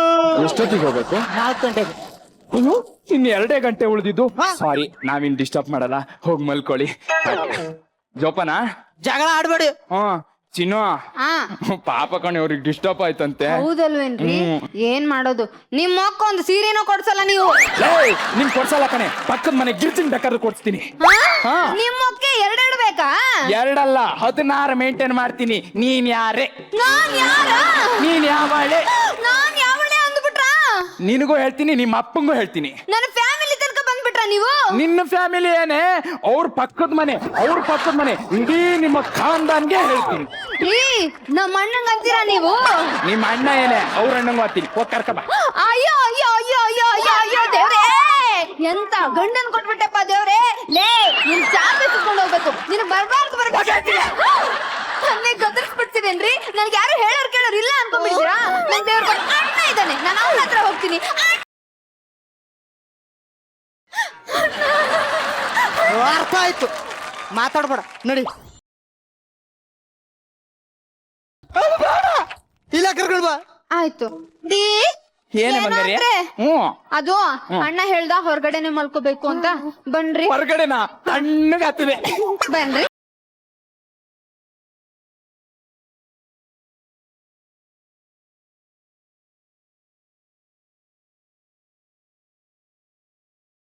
Speaker 5: ಎಷ್ಟೊತ್ತಿಗೆ ಹೋಗ್ಬೇಕು
Speaker 6: 4 ಗಂಟೆಗೆ
Speaker 5: ಇನ್ನು 2 ಗಂಟೆ ಉಳಿದಿದ್ದು ಸಾರಿ ನಾವಿನ್ ಡಿಸ್ಟರ್ಬ್ ಮಾಡಲ್ಲ ಹೋಗ್ ಮಲ್ಕೊಳ್ಳಿ ಜೋಪನ
Speaker 6: ಜಗಳ ಆಡ್ಬೇಡಿ
Speaker 5: ಚಿನ್ನು
Speaker 11: ಆ
Speaker 5: ಪಾಪ ಕಣೆ ಅವ್ರಿಗೆ ಡಿಸ್ಟರ್ಬ್ ಆಯ್ತಂತೆ
Speaker 11: ಹೌದಲ್ವೇನ್ರಿ ಏನ್ ಮಾಡೋದು ನಿಮ್ ಅಕ್ಕ ಒಂದು ಸೀರೆನೂ ಕೊಡ್ಸಲ್ಲ ನೀವು
Speaker 5: ಏಯ್, ನಿಮ್ ಕೊಡ್ಸಲ್ಲ ಕಣೆ ಪಕ್ಕದ ಮನೆ ಗಿರ್ಜಿನ್ ಬೇಕಾದ್ರೆ ಕೊಡ್ಸ್ತೀನಿ
Speaker 11: ನಿಮ್ ಅಕ್ಕೆ ಎರಡೆರಡು ಬೇಕಾ
Speaker 5: 2 ಅಲ್ಲ 16 ಮೇಂಟೈನ್ ಮಾಡ್ತೀನಿ ನೀನ್ ಯಾರೇ
Speaker 11: ನಾನ್ ಯಾರ
Speaker 5: ನೀನ್ ಯಾವಳೆ
Speaker 11: ನಾನ್ ಯಾವಳೆ ಅಂದ್ಬಿಟ್ರಾ
Speaker 5: ನಿನಗೂ ಹೇಳ್ತೀನಿ ನಿಮ್ಮ ಅಪ್ಪಂಗೂ ಹೇಳ್ತೀನಿ
Speaker 11: ನನ್ನ ಫ್ಯಾಮಿಲಿ ತನಕ ಬಂದ್ಬಿಟ್ರಾ ನೀವು
Speaker 5: ನಿನ್ನ ಫ್ಯಾಮಿಲಿ ಏನೇ ಅವ್ರ ಪಕ್ಕದ ಮನೆ ಇಡೀ ನಿಮ್ಮ ಖಾನ್ದಾನ್ಗೆ ಹೇಳ್ತೀನಿ
Speaker 11: ರೀ ನಮ್ಮ ಅಣ್ಣಂಗ್ ಅಂತೀರಾ ನೀವು
Speaker 5: ನಿಮ್ಮ ಅಣ್ಣ ಏನೇ ಅವ್ರ ಅಣ್ಣಂಗೂ ಆಗ್ತೀನಿ ಹೋಗ್ ಕರ್ಕಬ
Speaker 11: ಅಯ್ಯೋ ಅಯ್ಯೋ ಅಯ್ಯೋ ಅಯ್ಯೋ ಅಯ್ಯೋ ಅಯ್ಯೋ ದೇವ್ರೇ ಎಂತ ಗಂಡನ್ ಕೊಟ್ಬಿಟ್ಟಪ್ಪ ದೇವ್ರೇ ಲೇ ನಿನ್ ಚಾಪೆ ಸುತ್ಕೊಂಡು ಹೋಗ್ಬೇಕು ನೀನು ಬರ್ಬಾರ್ದು ನನ್ನೇ ಗದರ್ಸ್ಬಿಡ್ತೀರೇನ್ರಿ ನನ್ಗೆ ಯಾರು ಹೇಳೋರ್ ಕೇಳೋರ್ ಇಲ್ಲ ಅನ್ಕೊಂಡ್ಬಿಡ್ತೀರಾ ನನ್ ದೇವ್ರ ಅಣ್ಣ ಇದ್ದಾನೆ ನಾನು ಅವನ ಹತ್ರ ಹೋಗ್ತೀನಿ
Speaker 6: ಅರ್ಥ ಆಯ್ತು ಮಾತಾಡ್ಬೇಡ ನಡಿ ಇಲ್ಲ ಕರ್ಕೊಂಡ್ ಬಾ
Speaker 11: ಆಯ್ತು
Speaker 5: ಏನೇ ಬಂಗಾರಿ
Speaker 11: ಅದು ಅಣ್ಣ ಹೇಳ್ದ ಹೊರಗಡೆನೆ ಮಲ್ಕೋಬೇಕು ಅಂತ ಬನ್ರಿ
Speaker 5: ಹೊರಗಡೆನಾ ತಣ್ಣಗಾಗ್ತದೆ
Speaker 11: ಬನ್ರಿ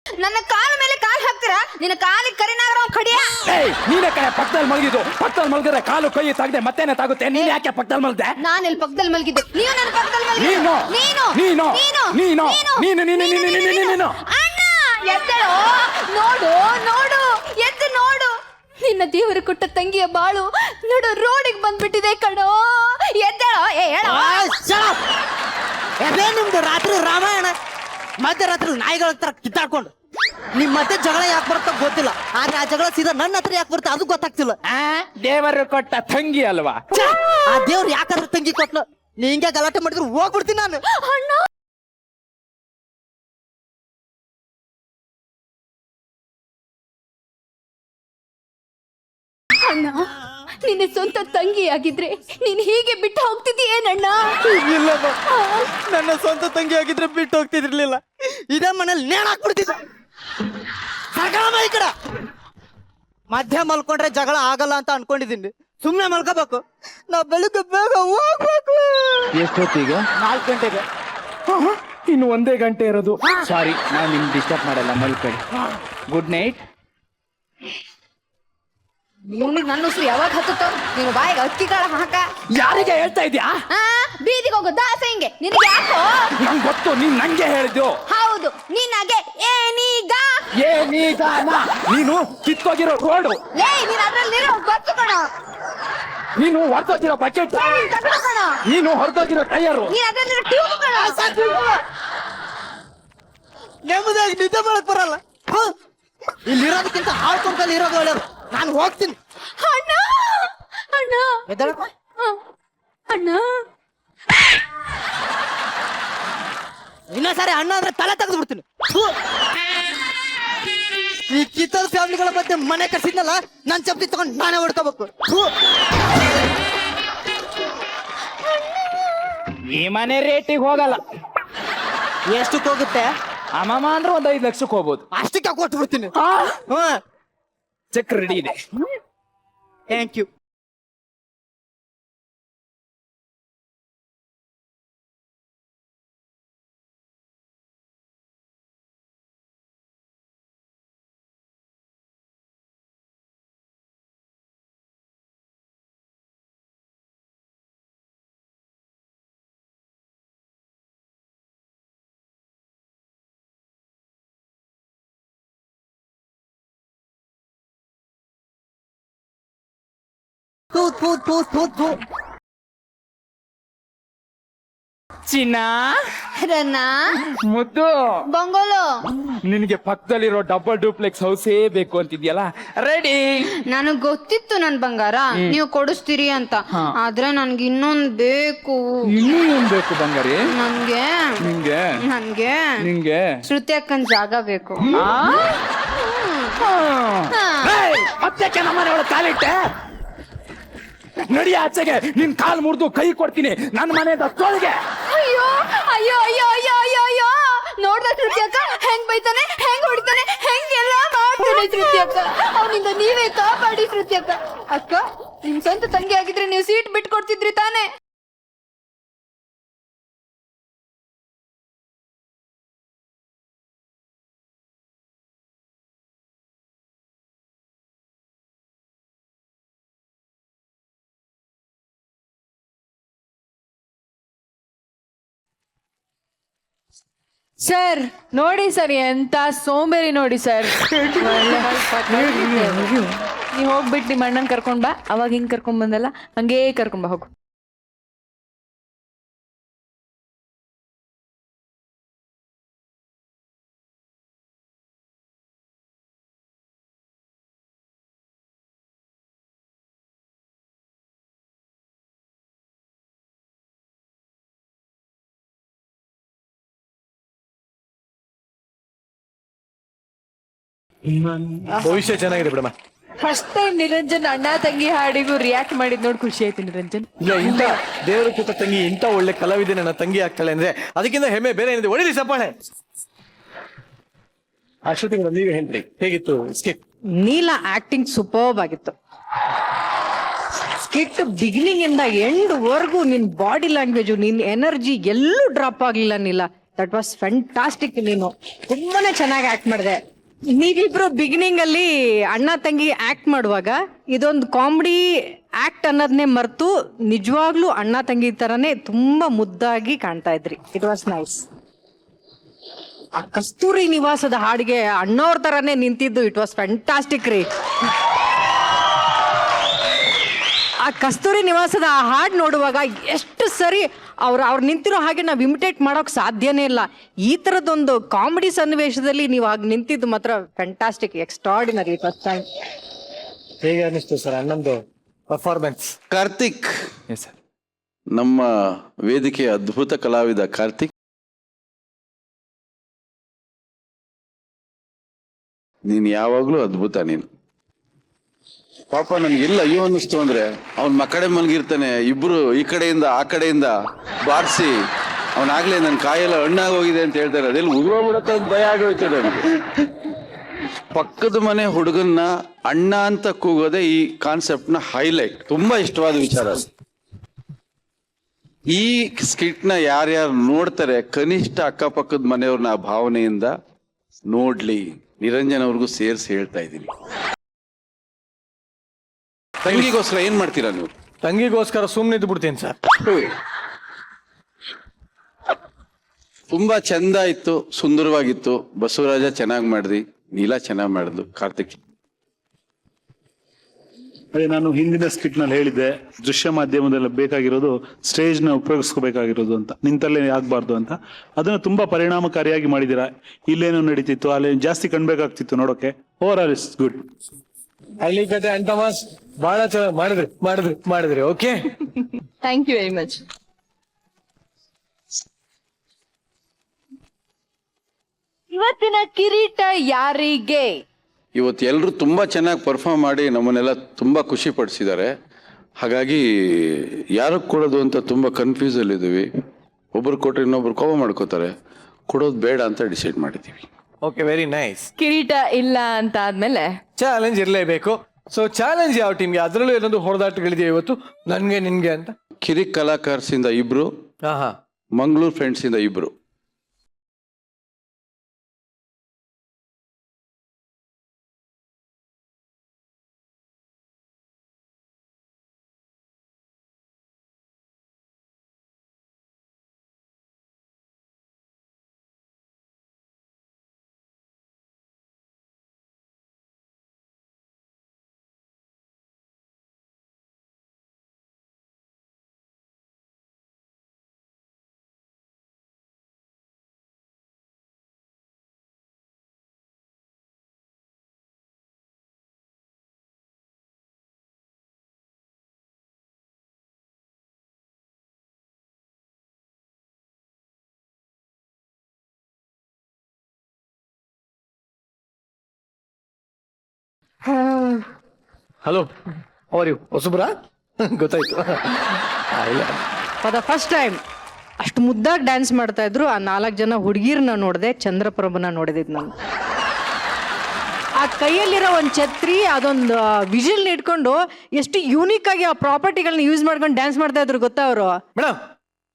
Speaker 11: ನನ್ನ ಕಾಲ ಮೇಲೆ ಕಾಲ್ ಹಾಕ್ತೀರಾ ನಿನ್ನ ಕಾಲಿಗೆ ಕರಿನಾಗರ ಕಡಿಯ
Speaker 5: ನೀನೇ ಕಡೆ ಪಕ್ಕದಲ್ಲಿ ಮಲಗಿದ್ರೆ ಕಾಲು ಕೈ ತಾಗದೆ ಮತ್ತೇನೆ ತಾಗುತ್ತೆ ನೀನ್ ಯಾಕೆ ಪಕ್ಕದಲ್ಲಿ ಮಲಗ್ದೆ
Speaker 11: ನಾನು ಇಲ್ಲಿ ಪಕ್ಕದಲ್ಲಿ ಮಲಗಿದ್ದೆ ನೀವು ನನ್ನ ಪಕ್ಕದಲ್ಲಿ
Speaker 5: ನೀನು
Speaker 11: ಅಣ್ಣ ಎದ್ದೇಳೋ ನೋಡು ನೋಡು ಎದ್ದು ನೋಡು ನಿನ್ನ ದೇವರು ಕೊಟ್ಟ ತಂಗಿಯ ಬಾಳು ನೋಡು ರೋಡಿಗೆ ಬಂದ್ಬಿಟ್ಟಿದೆ ಕಣೋ. ಎದ್ದೇಳೋ, ಹೇಳೋ.
Speaker 7: ಅದೇ ನಿಮ್ದು ರಾತ್ರಿ ರಾಮಾಯಣ, ಮಧ್ಯರಾತ್ರಿ ನಾಯಿಗಳ ಹತ್ರ ಕಿತ್ತಾಡ್ಕೊಂಡು ನಿಮ್ ಮತ್ತೆ ಜಗಳ ಯಾಕೆ ಬರುತ್ತೋ ಗೊತ್ತಿಲ್ಲ, ಆದ್ರೆ ಆ ಜಗಳ ಸೀದಾ ನನ್ನ ಹತ್ರ ಯಾಕೆ ಬರುತ್ತೆ ಅದು ಗೊತ್ತಾಗ್ತಿಲ್ಲ.
Speaker 5: ದೇವರು ಕೊಟ್ಟ ತಂಗಿ ಅಲ್ವಾ?
Speaker 7: ಆ ದೇವ್ರು ಯಾಕಾದ್ರೂ ತಂಗಿ ಕೊಟ್ಲು, ನೀ ಹಿಂಗೆ ಗಲಾಟೆ ಮಾಡಿದ್ರು ಹೋಗ್ಬಿಡ್ತೀನಿ ನಾನು.
Speaker 11: ಅಣ್ಣ ಅಣ್ಣ, ನಿನ್ನ ಸ್ವಂತ ತಂಗಿಯಾಗಿದ್ರೆ ನೀನ್ ಹೀಗೆ ಬಿಟ್ಟು ಹೋಗ್ತಿದ್ದೀಯೇನಣ್ಣ?
Speaker 7: ಇಲ್ಲಮ್ಮ, ನನ್ನ ಸ್ವಂತ ತಂಗಿ ಆಗಿದ್ರೆ ಬಿಟ್ಟು ಹೋಗ್ತಿರ್ಲಿಲ್ಲ, ಇದೇ ಮನೇಲಿ ನೇಣ್ ಹಾಕ್ಬಿಡ್ತಿದ್ದೆ. ಸರ್ಕಳಮ್ಮ ಈ ಕಡೆ. ಮಧ್ಯ ಮಲ್ಕೊಂಡ್ರೆ ಜಗಳ ಆಗಲ್ಲ ಅಂತ ಅನ್ಕೊಂಡಿದ್ದೀನಿ, ಸುಮ್ನೆ ಮಲ್ಕೋಬೇಕು. ನಾ ಬೆಳಿಗ್ಗೆ ಬೇಗ ಹೋಗ್ಬೇಕು.
Speaker 10: ಎಷ್ಟೊತ್ತೀಗ?
Speaker 7: 4 ಗಂಟೆಗೆ.
Speaker 5: ಇನ್ನು 1 ಗಂಟೆ ಇರೋದು. ಸಾರಿ, ನಾನು ನಿಮ್ಗೆ ಡಿಸ್ಟರ್ಬ್ ಮಾಡಲ್ಲ, ಮಲ್ಕೊಳ್ಳಿ. Good night.
Speaker 11: ನಿಮ್ಗೆ ನನ್ನ ಉಸಿರು ಯಾವಾಗ ಹತ್ತುತ್ತೋ ನೀವು ಬಾಯಿಗೆ ಅಕ್ಕಿ ಕಾಳ ಹಾಕ.
Speaker 5: ಯಾರಿಗೆ ಹೇಳ್ತಾ ಇದ್ಯಾ?
Speaker 11: ಬೀದಿಗೆ ಹೋಗೋ ದಾಸ ಹಿಂಗೆ ನಿನಗೆ ಯಾಕೋ?
Speaker 5: ನಂಗೆ ಗೊತ್ತು, ನೀನ್ ನಂಗೆ ಹೇಳಿದ್ದು.
Speaker 11: ಹೌದು, ನಿನಗೆ ಏನೀಗ?
Speaker 5: ಏನೀಗ? ನೀನು ಕಿತ್ತೋಗಿರೋ ರೋಡು,
Speaker 11: ಲೇ ನೀನ್ ಅದ್ರಲ್ಲಿರೋ ಗೊತ್ತು ಕಣೋ.
Speaker 5: ನೀನು ಹೊರತೋಗಿರೋ ಬಕೆಟ್,
Speaker 11: ತಗೊಳ್ಳೋ ಕಣೋ.
Speaker 5: ನೀನು ಹೊರತೋಗಿರೋ ಟೈರು,
Speaker 11: ನೀನ್ ಅದ್ರಲ್ಲಿರೋ ಟ್ಯೂಬ್ ಕಣೋ.
Speaker 7: ನೆಮ್ಮದಿಯಾಗಿ ನಿದ್ದೆ ಮಾಡಕ್ ಬರಲ್ಲ. ಇಲ್ಲಿರೋದಕ್ಕಿಂತ ಹಾಳ್ಕೊಂಡಲ್ಲಿ ಇರೋದು ಒಳ್ಳೆಯದು. ನಾನು ಹೋಗ್ತೀನಿ.
Speaker 11: ಅಣ್ಣ ಅಣ್ಣ
Speaker 7: ಎದ್ದೇಳಪ್ಪ.
Speaker 11: ಅಣ್ಣ,
Speaker 7: ಇನ್ನೊಂದ್ಸಾರಿ ಅಣ್ಣ ಅಂದ್ರೆ ತಲೆ ತೆಗೆದು ಬಿಡ್ತೀನಿ. ಈ ಕಿತ್ತದ ಫ್ಯಾಮಿಲಿಗಳ ಮಧ್ಯೆ ಮನೆ ಕಟ್ಸಿದ್ನಲ್ಲ, ನನ್ ಚಪ್ತಿ ತಗೊಂಡು ನಾನೇ ಹೊಡ್ಕೋಬೇಕು.
Speaker 5: ಈ ಮನೆ ರೇಟಿಗೆ ಹೋಗಲ್ಲ.
Speaker 7: ಎಷ್ಟಕ್ಕೆ ಹೋಗುತ್ತೆ?
Speaker 5: ಅಮ್ಮಮ್ಮ ಅಂದ್ರೆ 5 ಲಕ್ಷಕ್ಕೆ ಹೋಗ್ಬೋದು.
Speaker 7: ಅಷ್ಟಕ್ಕೆ ಕೊಟ್ಟು ಬಿಡ್ತೀನಿ.
Speaker 5: ಚೆಕ್ ರೆಡಿ ಇದೆ.
Speaker 7: Thank you.
Speaker 5: ಚಿನ್ನ,
Speaker 11: ರನ್ನ,
Speaker 5: ಮುದ್ದು,
Speaker 11: ಬಂಗೋಲು,
Speaker 5: ನಿನಗೆ ಪಕ್ಕದಲ್ಲಿರೋ ಡಬಲ್ ಡೂಪ್ಲೆಕ್ಸ್ ಹೌಸೇ ಬೇಕು ಅಂತಿದ್ಯಲ್ಲ, ರೆಡಿ.
Speaker 11: ನನಗ್ ಗೊತ್ತಿತ್ತು ನನ್ ಬಂಗಾರ ನೀವು ಕೊಡಿಸ್ತೀರಿ ಅಂತ, ಆದ್ರೆ ನನ್ಗೆ ಇನ್ನೊಂದ್ ಬೇಕು.
Speaker 5: ಇನ್ನೂ ಏನ್ ಬೇಕು ಬಂಗಾರಿ?
Speaker 11: ನನ್ಗೆ
Speaker 5: ನಿಂಗೆ
Speaker 11: ನನ್ಗೆ
Speaker 5: ನಿಂಗೆ
Speaker 11: ಶ್ರುತಿ ಅಕ್ಕನ್ ಜಾಗ ಬೇಕು.
Speaker 5: ಮತ್ತೆ ನಮ್ಮನೆ ಒಳಗೆ ಕಾಲಿಟ್ಟೆ, ನಡಿ ಆಚೆಗೆ. ನಿನ್ ಕಾಲ್ ಮುರಿದು ಕೈ ಕೊಡ್ತೀನಿ ನನ್ನ ಮನೆಯಿಂದ ತೊಳಗೆ.
Speaker 11: ಅಯ್ಯೋ ಅಯ್ಯೋ ಅಯ್ಯೋ ಅಯ್ಯೋ ಅಯ್ಯೋ ಅಯ್ಯೋ, ನೋಡ್ದ ಶ್ರುತಿ ಅಕ್ಕ ಹೆಂಗ್ ಬೈತಾನೆ, ಹೆಂಗ್ ಹೊಡಿತಾನೆ, ಹೆಂಗೆಲ್ಲ ಮಾಡ್ತಾನೆ ಶ್ರುತಿ ಅಕ್ಕ. ಅವನಿಂದ ನೀವೇ ಕಾಪಾಡಿ ಶ್ರುತಿ ಅಕ್ಕ. ಅಕ್ಕ, ನಿಮ್ ಸ್ವಂತ ತಂಗಿ ಆಗಿದ್ರೆ ನೀವು ಸೀಟ್ ಬಿಟ್ಟು ಕೊಡ್ತಿದ್ರಿ ತಾನೇ?
Speaker 2: ಸರ್ ನೋಡಿ ಸರ್, ಎಂತ ಸೋಂಬೇರಿ ನೋಡಿ ಸರ್. ನೀವ್ ಹೋಗ್ಬಿಟ್ಟು ನಿಮ್ಮ ಅಣ್ಣನ್ ಕರ್ಕೊಂಡ್ ಬಾ, ಅವಾಗ ಹಿಂಗ್ ಕರ್ಕೊಂಡ್ ಬಂದಲ್ಲ ಹಂಗೇ ಕರ್ಕೊಂಡ್ ಬಾ, ಹೋಗು.
Speaker 3: ಭವಿಷ್ಯ ಚೆನ್ನಾಗಿದೆ ಬಿಡಮ್ಮ.
Speaker 2: ಫಸ್ಟ್ ಟೈಮ್ ನಿರಂಜನ್ ಅಣ್ಣ ತಂಗಿ ಹಾಡಿಗೂ ರಿಯಾಕ್ಟ್ ಮಾಡಿದ್ ನೋಡಿ ಖುಷಿ ಆಯ್ತು ನಿರಂಜನ್.
Speaker 3: ಇಲ್ಲ, ಇಂಥ ದೇವರ ಕೂತ ತಂಗಿ ಇಂಥ ಒಳ್ಳೆ ಕಲಾವಿದೆ ನನ್ನ ತಂಗಿ ಆಗ್ತಾಳೆ ಅಂದ್ರೆ ಅದಕ್ಕಿಂತ ಹೆಮ್ಮೆ ಬೇರೆ ಏನಿದೆ. ಒಳ್ಳೆ ಸಪ್ಪಾಳೆ. ಅಶ್ವತಿ ಮೇಡಮ್, ನೀವೇ ಹೇಳ್ರಿ, ಹೇಗಿತ್ತು ಸ್ಕಿಟ್?
Speaker 9: ನೀಲ ಆಕ್ಟಿಂಗ್ ಸೂಪರ್ಬ್ ಆಗಿತ್ತು. ಸ್ಕಿಟ್ ಬಿಗಿನಿಂಗ್ ಇಂದ ಎಂಡ್ ವರ್ಗೂ ನಿನ್ ಬಾಡಿ ಲ್ಯಾಂಗ್ವೇಜ್, ನಿನ್ ಎನರ್ಜಿ ಎಲ್ಲೂ ಡ್ರಾಪ್ ಆಗ್ಲಿಲ್ಲ ನೀಲ. That was fantastic. ನೀನು ತುಂಬಾನೇ ಚೆನ್ನಾಗಿ ಆಕ್ಟ್ ಮಾಡಿದೆ. ನೀವಿಬ್ರು ಬಿಗಿನಿಂಗ್ ಅಲ್ಲಿ ಅಣ್ಣ ತಂಗಿ ಆಕ್ಟ್ ಮಾಡುವಾಗ ಇದೊಂದು ಕಾಮಿಡಿ ಆಕ್ಟ್ ಅನ್ನೋದನ್ನೇ ಮರೆತು ನಿಜವಾಗ್ಲೂ ಅಣ್ಣ ತಂಗಿ ತರನೇ ತುಂಬಾ ಮುದ್ದಾಗಿ ಕಾಣ್ತಾ ಇದ್ರಿ. It was nice. ಆ ಕಸ್ತೂರಿ ನಿವಾಸದ ಹಾಡಿಗೆ ಅಣ್ಣವ್ರ ತರಾನೇ ನಿಂತಿದ್ದು. ಇಟ್ ವಾಸ್ ಫ್ಯಾಂಟಾಸ್ಟಿಕ್ ರೀ. ಆ ಕಸ್ತೂರಿ ನಿವಾಸದ ಆ ಹಾಡು ನೋಡುವಾಗ ಎಷ್ಟು ಸರಿ ಅವ್ರು ನಿಂತಿರೋ ಹಾಗೆ ನಾವು ಇಮಿಟೇಟ್ ಮಾಡೋಕೆ ಸಾಧ್ಯನೇ ಇಲ್ಲ. ಈ ಥರದ್ದೊಂದು ಕಾಮಿಡಿ ಸನ್ನಿವೇಶದಲ್ಲಿ ನೀವು ಆಗ ನಿಂತಿದ್ದು ಮಾತ್ರ ಫ್ಯಾಂಟಾಸ್ಟಿಕ್, ಎಕ್ಸ್ಟ್ರಾರ್ಡಿನರಿ ಫಸ್ಟ್ ಟೈಮ್.
Speaker 3: ಹೇಗೆ ಅನಿಸ್ತು ಸರ್ ಅಣ್ಣಂದು ಪರ್ಫಾರ್ಮೆನ್ಸ್?
Speaker 8: ಕಾರ್ತಿಕ್, ನಮ್ಮ ವೇದಿಕೆಯ ಅದ್ಭುತ ಕಲಾವಿದ ಕಾರ್ತಿಕ್, ನೀನ್ ಯಾವಾಗ್ಲೂ ಅದ್ಭುತ. ನೀನು ಪಾಪ ನನ್ಗೆಲ್ಲ ಅಯ್ಯೋ ಅನ್ನಿಸ್ತು ಅಂದ್ರೆ ಅವನ್ ಮಕ್ಕಡೆ ಮಲಗಿರ್ತಾನೆ, ಇಬ್ರು ಈ ಕಡೆಯಿಂದ ಆ ಕಡೆಯಿಂದ ಬಾರಿಸಿ ಅವನಾಗ್ಲೇ ನನ್ ಕಾಯೆಲ್ಲ ಹಣ್ಣಾಗೋಗಿದೆ ಅಂತ ಹೇಳ್ತಾರೆ. ಅದೆಲ್ಲ ಉಗ್ರೋಗ್ಬಿಡತ್ತ ಅಂತ ಭಯ ಆಗೋಯ್ತು ನನಗೆ. ಪಕ್ಕದ ಮನೆ ಹುಡುಗನ್ನ ಅಣ್ಣ ಅಂತ ಕೂಗೋದೆ ಈ ಕಾನ್ಸೆಪ್ಟ್ ನ ಹೈಲೈಟ್. ತುಂಬಾ ಇಷ್ಟವಾದ ವಿಚಾರ. ಈ ಸ್ಕಿಟ್ ನ ಯಾರ್ಯಾರು ನೋಡ್ತಾರೆ ಕನಿಷ್ಠ ಅಕ್ಕಪಕ್ಕದ ಮನೆಯವ್ರನ್ನ ಆ ಭಾವನೆಯಿಂದ ನೋಡ್ಲಿ. ನಿರಂಜನ್ ಅವ್ರಿಗೂ ಸೇರ್ಸಿ ಹೇಳ್ತಾ ಇದ್ದೀನಿ. ತಂಗಿಗೋಸ್ಕರ ಏನ್ ಮಾಡ್ತೀರಾ ನೀವು?
Speaker 3: ತಂಗಿಗೋಸ್ಕರ ಸುಮ್ಮನೆ ಇದ್ದು ಬಿಡ್ತೀನಿ ಸರ್.
Speaker 8: ತುಂಬಾ ಚಂದ ಇತ್ತು, ಸುಂದರವಾಗಿತ್ತು. ಬಸವರಾಜ ಚೆನ್ನಾಗಿ ಮಾಡ್ದಿ, ನೀಲಾ ಚೆನ್ನಾಗಿ ಮಾಡಿದ್ಲು, ಕಾರ್ತಿಕ್.
Speaker 4: ಅದೇ ನಾನು ಹಿಂದಿನ ಸ್ಕಿಟ್ ನಲ್ಲಿ ಹೇಳಿದ್ದೆ, ದೃಶ್ಯ ಮಾಧ್ಯಮದಲ್ಲಿ ಬೇಕಾಗಿರೋದು ಸ್ಟೇಜ್ ನ ಉಪಯೋಗಿಸ್ಕೋಬೇಕಾಗಿರೋದು ಅಂತ, ನಿಂತಲ್ಲೇ ಆಗ್ಬಾರ್ದು ಅಂತ. ಅದನ್ನು ತುಂಬಾ ಪರಿಣಾಮಕಾರಿಯಾಗಿ ಮಾಡಿದ್ದೀರಾ. ಇಲ್ಲೇನು ನಡೀತಿತ್ತು, ಅಲ್ಲೇನು ಜಾಸ್ತಿ ಕಾಣ್ಬೇಕಾಗ್ತಿತ್ತು ನೋಡೋಕೆ. Overall it's good.
Speaker 3: ಹಳ್ಳಿ ಕತೆ ಅಂಡ್ ಥಾಮಸ್ ಬಹಳ ಚೆನ್ನಾಗಿ ಮಾಡಿದ್ರಿ. Okay,
Speaker 2: thank you very much. ಇವತ್ತಿನ ಕಿರೀಟ ಯಾರಿಗೆ?
Speaker 8: ಇವತ್ತು ಎಲ್ಲರೂ ತುಂಬಾ ಚೆನ್ನಾಗಿ ಪರ್ಫಾರ್ಮ್ ಮಾಡಿ ನಮ್ಮನ್ನೆಲ್ಲ ತುಂಬಾ ಖುಷಿ ಪಡಿಸಿದ್ದಾರೆ. ಹಾಗಾಗಿ ಯಾರಿಗೆ ಕೊಡೋದು ಅಂತ ತುಂಬಾ ಕನ್ಫ್ಯೂಸ್ ಅಲ್ಲಿ ಇದೀವಿ. ಒಬ್ರು ಕೊಟ್ರೆ ಇನ್ನೊಬ್ರು ಕೋಪ ಮಾಡ್ಕೋತಾರೆ, ಕೊಡೋದು ಬೇಡ ಅಂತ ಡಿಸೈಡ್ ಮಾಡಿದ್ದೀವಿ.
Speaker 3: Okay, very nice.
Speaker 2: ಕಿರೀಟ ಇಲ್ಲ ಅಂತ ಆದ್ಮೇಲೆ
Speaker 3: ಚಾಲೆಂಜ್ ಇರಲೇಬೇಕು. ಸೊ ಚಾಲೆಂಜ್ ಯಾವ ಟೀಮ್ಗೆ? ಅದರಲ್ಲೂ ಏನೊಂದು ಹೊಡೆದಾಟಗಳಿದೆಯಾ ಇವತ್ತು, ನನ್ಗೆ ನಿನ್ಗೆ ಅಂತ?
Speaker 8: ಕಿರಿಕ್ ಕಲಾಕಾರ್ಸ್ ಇಂದ ಇಬ್ರು, ಮಂಗಳೂರು ಫ್ರೆಂಡ್ಸ್ ಇಂದ ಇಬ್ರು.
Speaker 3: Hello, how are you? ಹೊಸಬ್ರಾ? ಗೊತ್ತಾಯ್ತು.
Speaker 9: ಫಾರ್ ದ ಫಸ್ಟ್ ಟೈಮ್ ಅಷ್ಟು ಮುದ್ದಾಗಿ ಡ್ಯಾನ್ಸ್ ಮಾಡ್ತಾ ಇದ್ರು. ಆ 4 ಜನ ಹುಡುಗಿರ್ನ ನೋಡಿದೆ, ಚಂದ್ರಪ್ರಭನ ನೋಡಿದ್ ನಾನು. ಆ ಕೈಯಲ್ಲಿರೋ ಒಂದು ಛತ್ರಿ, ಅದೊಂದು ವಿಜಿಲ್ ಇಟ್ಕೊಂಡು ಎಷ್ಟು ಯೂನಿಕ್ ಆಗಿ ಆ ಪ್ರಾಪರ್ಟಿಗಳನ್ನ ಯೂಸ್ ಮಾಡ್ಕೊಂಡು ಡ್ಯಾನ್ಸ್ ಮಾಡ್ತಾ ಇದ್ರು ಗೊತ್ತಾ ಅವರು.
Speaker 3: ಮೇಡಮ್,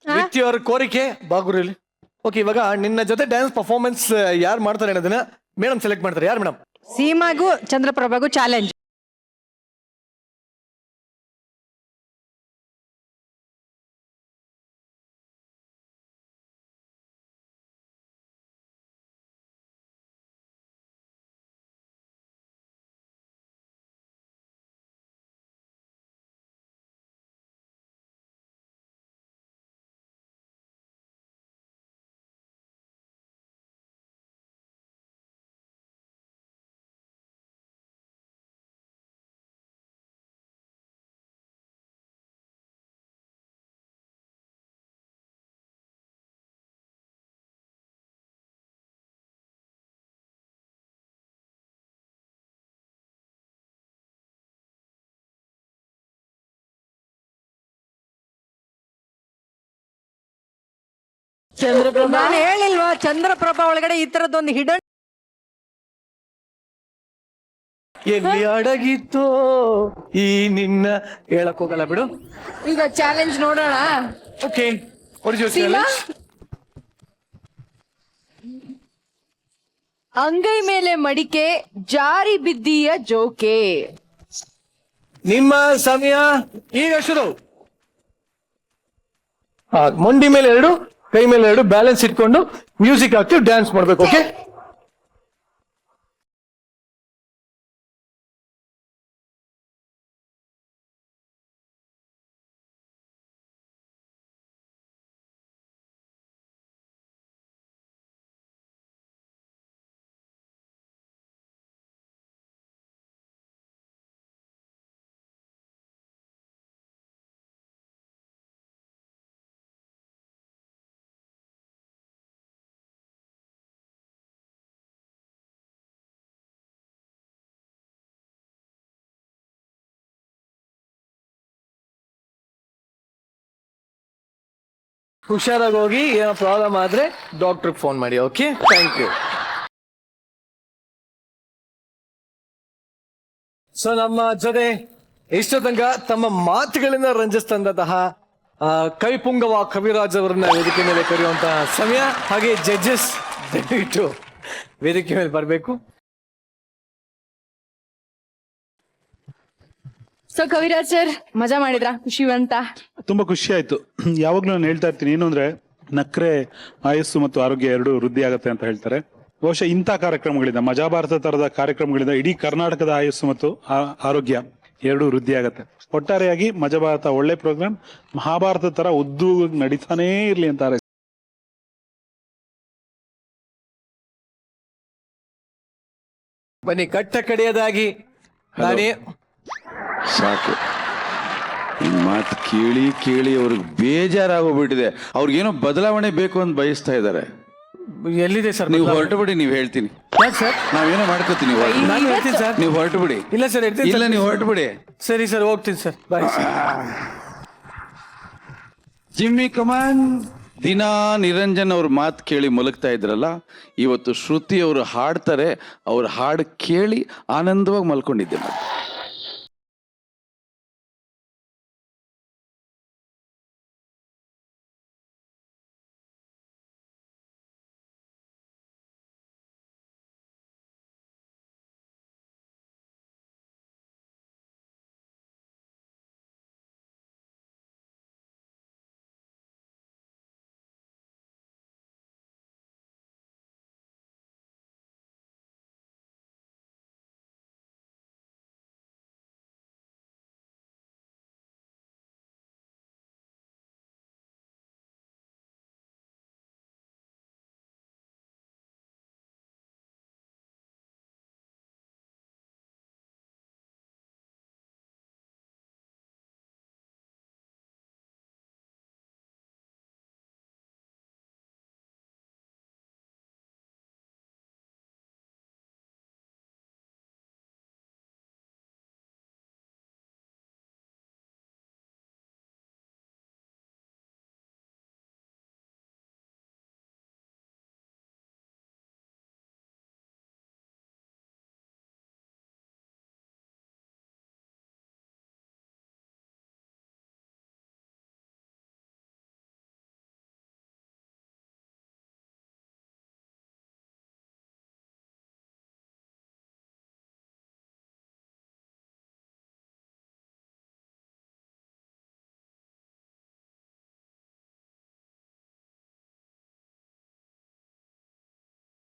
Speaker 3: ವಿತ್ ಯುವರ್ ಕೋರಿಕೆ ಬಾಗುರಿಲಿ. ಓಕೆ, ಇವಾಗ ನಿನ್ನ ಜೊತೆ ಡ್ಯಾನ್ಸ್ ಪರ್ಫಾರ್ಮೆನ್ಸ್ ಯಾರು ಮಾಡ್ತಾರೆ ಅನ್ನೋದನ್ನ ಮೇಡಮ್ ಸೆಲೆಕ್ಟ್ ಮಾಡ್ತಾರೆ. ಯಾರು ಮೇಡಮ್?
Speaker 9: ಸೀಮಾಗೂ ಚಂದ್ರಪ್ರಭಾಗೂ ಚಾಲೆಂಜ್. ಚಂದ್ರಪ್ರಭಾ, ನಾನು ಹೇಳಿಲ್ವಾ ಚಂದ್ರಪ್ರಭಾ ಒಳಗಡೆ ಈ ತರದೊಂದು ಹಿಡನ್
Speaker 3: ಎಲ್ಲಿ ಅಡಗಿತ್ತೋ ಈ ನಿನ್ನ ಹೇಳಕ್ ಹೋಗಲ್ಲ ಬಿಡು.
Speaker 2: ಈಗ ಚಾಲೆಂಜ್ ನೋಡೋಣ.
Speaker 3: ಓಕೆ,
Speaker 2: ಅಂಗೈ ಮೇಲೆ ಮಡಿಕೆ, ಜಾರಿ ಬಿದ್ದೀಯ ಜೋಕೆ.
Speaker 3: ನಿಮ್ಮ ಸಮಯ ಈಗ ಶುರು. ಮೊಂಡಿ ಮೇಲೆ 2, ಕೈ ಮೇಲೆ 2 ಬ್ಯಾಲೆನ್ಸ್ ಇಟ್ಕೊಂಡು ಮ್ಯೂಸಿಕ್ ಹಾಕ್ತಿವಿ, ಡ್ಯಾನ್ಸ್ ಮಾಡ್ಬೇಕು. ಓಕೆ. ಹುಷಾರಾಗಿ ಹೋಗಿ ಏನೋ ಪ್ರಾಬ್ಲಮ್ ಆದ್ರೆ ಡಾಕ್ಟರ್ಗೆ ಫೋನ್ ಮಾಡಿ. Okay, thank you. ಸೊ ನಮ್ಮ ಜೊತೆ ಇಷ್ಟ ತನಕ ತಮ್ಮ ಮಾತುಗಳಿಂದ ರಂಜಿಸ್ತಂತಹ ಕವಿಪುಂಗವ ಕವಿರಾಜ್ ಅವರನ್ನ ವೇದಿಕೆ ಮೇಲೆ ಕರೆಯುವಂತಹ ಸಮಯ. ಹಾಗೆ ಜಡ್ಜಸ್ ದಯವಿಟ್ಟು ವೇದಿಕೆ ಮೇಲೆ ಬರಬೇಕು.
Speaker 2: ಸೊ ಕವಿರಾಜ್ ಸರ್ ಮಜಾ ಮಾಡಿದ್ರಾ? ಖುಷಿ ಅಂತ?
Speaker 4: ತುಂಬಾ ಖುಷಿ ಆಯ್ತು. ಯಾವಾಗ್ಲೂ ನಾನು ಹೇಳ್ತಾ ಇರ್ತೀನಿ, ಏನು ಅಂದ್ರೆ ನಕ್ರೆ ಆಯಸ್ಸು ಮತ್ತು ಆರೋಗ್ಯ ಎರಡು ವೃದ್ಧಿ ಆಗತ್ತೆ ಅಂತ ಹೇಳ್ತಾರೆ. ಬಹುಶಃ ಇಂಥ ಕಾರ್ಯಕ್ರಮಗಳಿಂದ, ಮಜಾ ಭಾರತ ತರದ ಕಾರ್ಯಕ್ರಮಗಳಿಂದ ಇಡೀ ಕರ್ನಾಟಕದ ಆಯಸ್ಸು ಮತ್ತು ಆರೋಗ್ಯ ಎರಡು ವೃದ್ಧಿ ಆಗತ್ತೆ. ಒಟ್ಟಾರೆಯಾಗಿ ಮಜಾ ಭಾರತ ಒಳ್ಳೆ ಪ್ರೋಗ್ರಾಮ್, ಮಹಾಭಾರತ ತರ ಉದ್ದು ನಡೀತಾನೇ ಇರ್ಲಿ ಅಂತ.
Speaker 3: ಬನ್ನಿ, ಕಟ್ಟ ಕಡೆಯದಾಗಿ ನಾನೇ
Speaker 8: ಸಾಕು. ಈ ಮಾತು ಕೇಳಿ ಕೇಳಿ ಅವ್ರಿಗೆ ಬೇಜಾರಾಗೋಗ್ಬಿಟ್ಟಿದೆ. ಅವ್ರಿಗೇನೋ ಬದಲಾವಣೆ ಬೇಕು ಅಂತ ಬಯಸ್ತಾ ಇದ್ದಾರೆ.
Speaker 3: ಎಲ್ಲಿದೆ ಸರ್?
Speaker 8: ನೀವು ಹೊರಟು ಬಿಡಿ, ನೀವು ಹೇಳ್ತೀನಿ.
Speaker 3: ಸರ್
Speaker 8: ನಾವೇನೋ ಮಾಡ್ಕೋತೀನಿ,
Speaker 3: ನಾನು ಹೇಳ್ತೀನಿ ಸರ್.
Speaker 8: ನೀವು ಹೊರಟು ಬಿಡಿ.
Speaker 3: ಇಲ್ಲ ಸರ್, ಹೇಳ್ತೀನಿ.
Speaker 8: ಇಲ್ಲ, ನೀವು ಹೊರಟು ಬಿಡಿ.
Speaker 3: ಸರಿ ಸರ್, ಹೋಗ್ತೀನಿ sir. Bye sir.
Speaker 8: Jimmy come on. ದಿನಾ ನಿರಂಜನ್ ಅವ್ರ ಮಾತು ಕೇಳಿ ಮಲಗ್ತಾ ಇದ್ರಲ್ಲ, ಇವತ್ತು ಶ್ರುತಿ ಅವರು ಹಾಡ್ತಾರೆ. ಅವ್ರ ಹಾಡು ಕೇಳಿ ಆನಂದವಾಗಿ ಮಲ್ಕೊಂಡಿದ್ದೆ.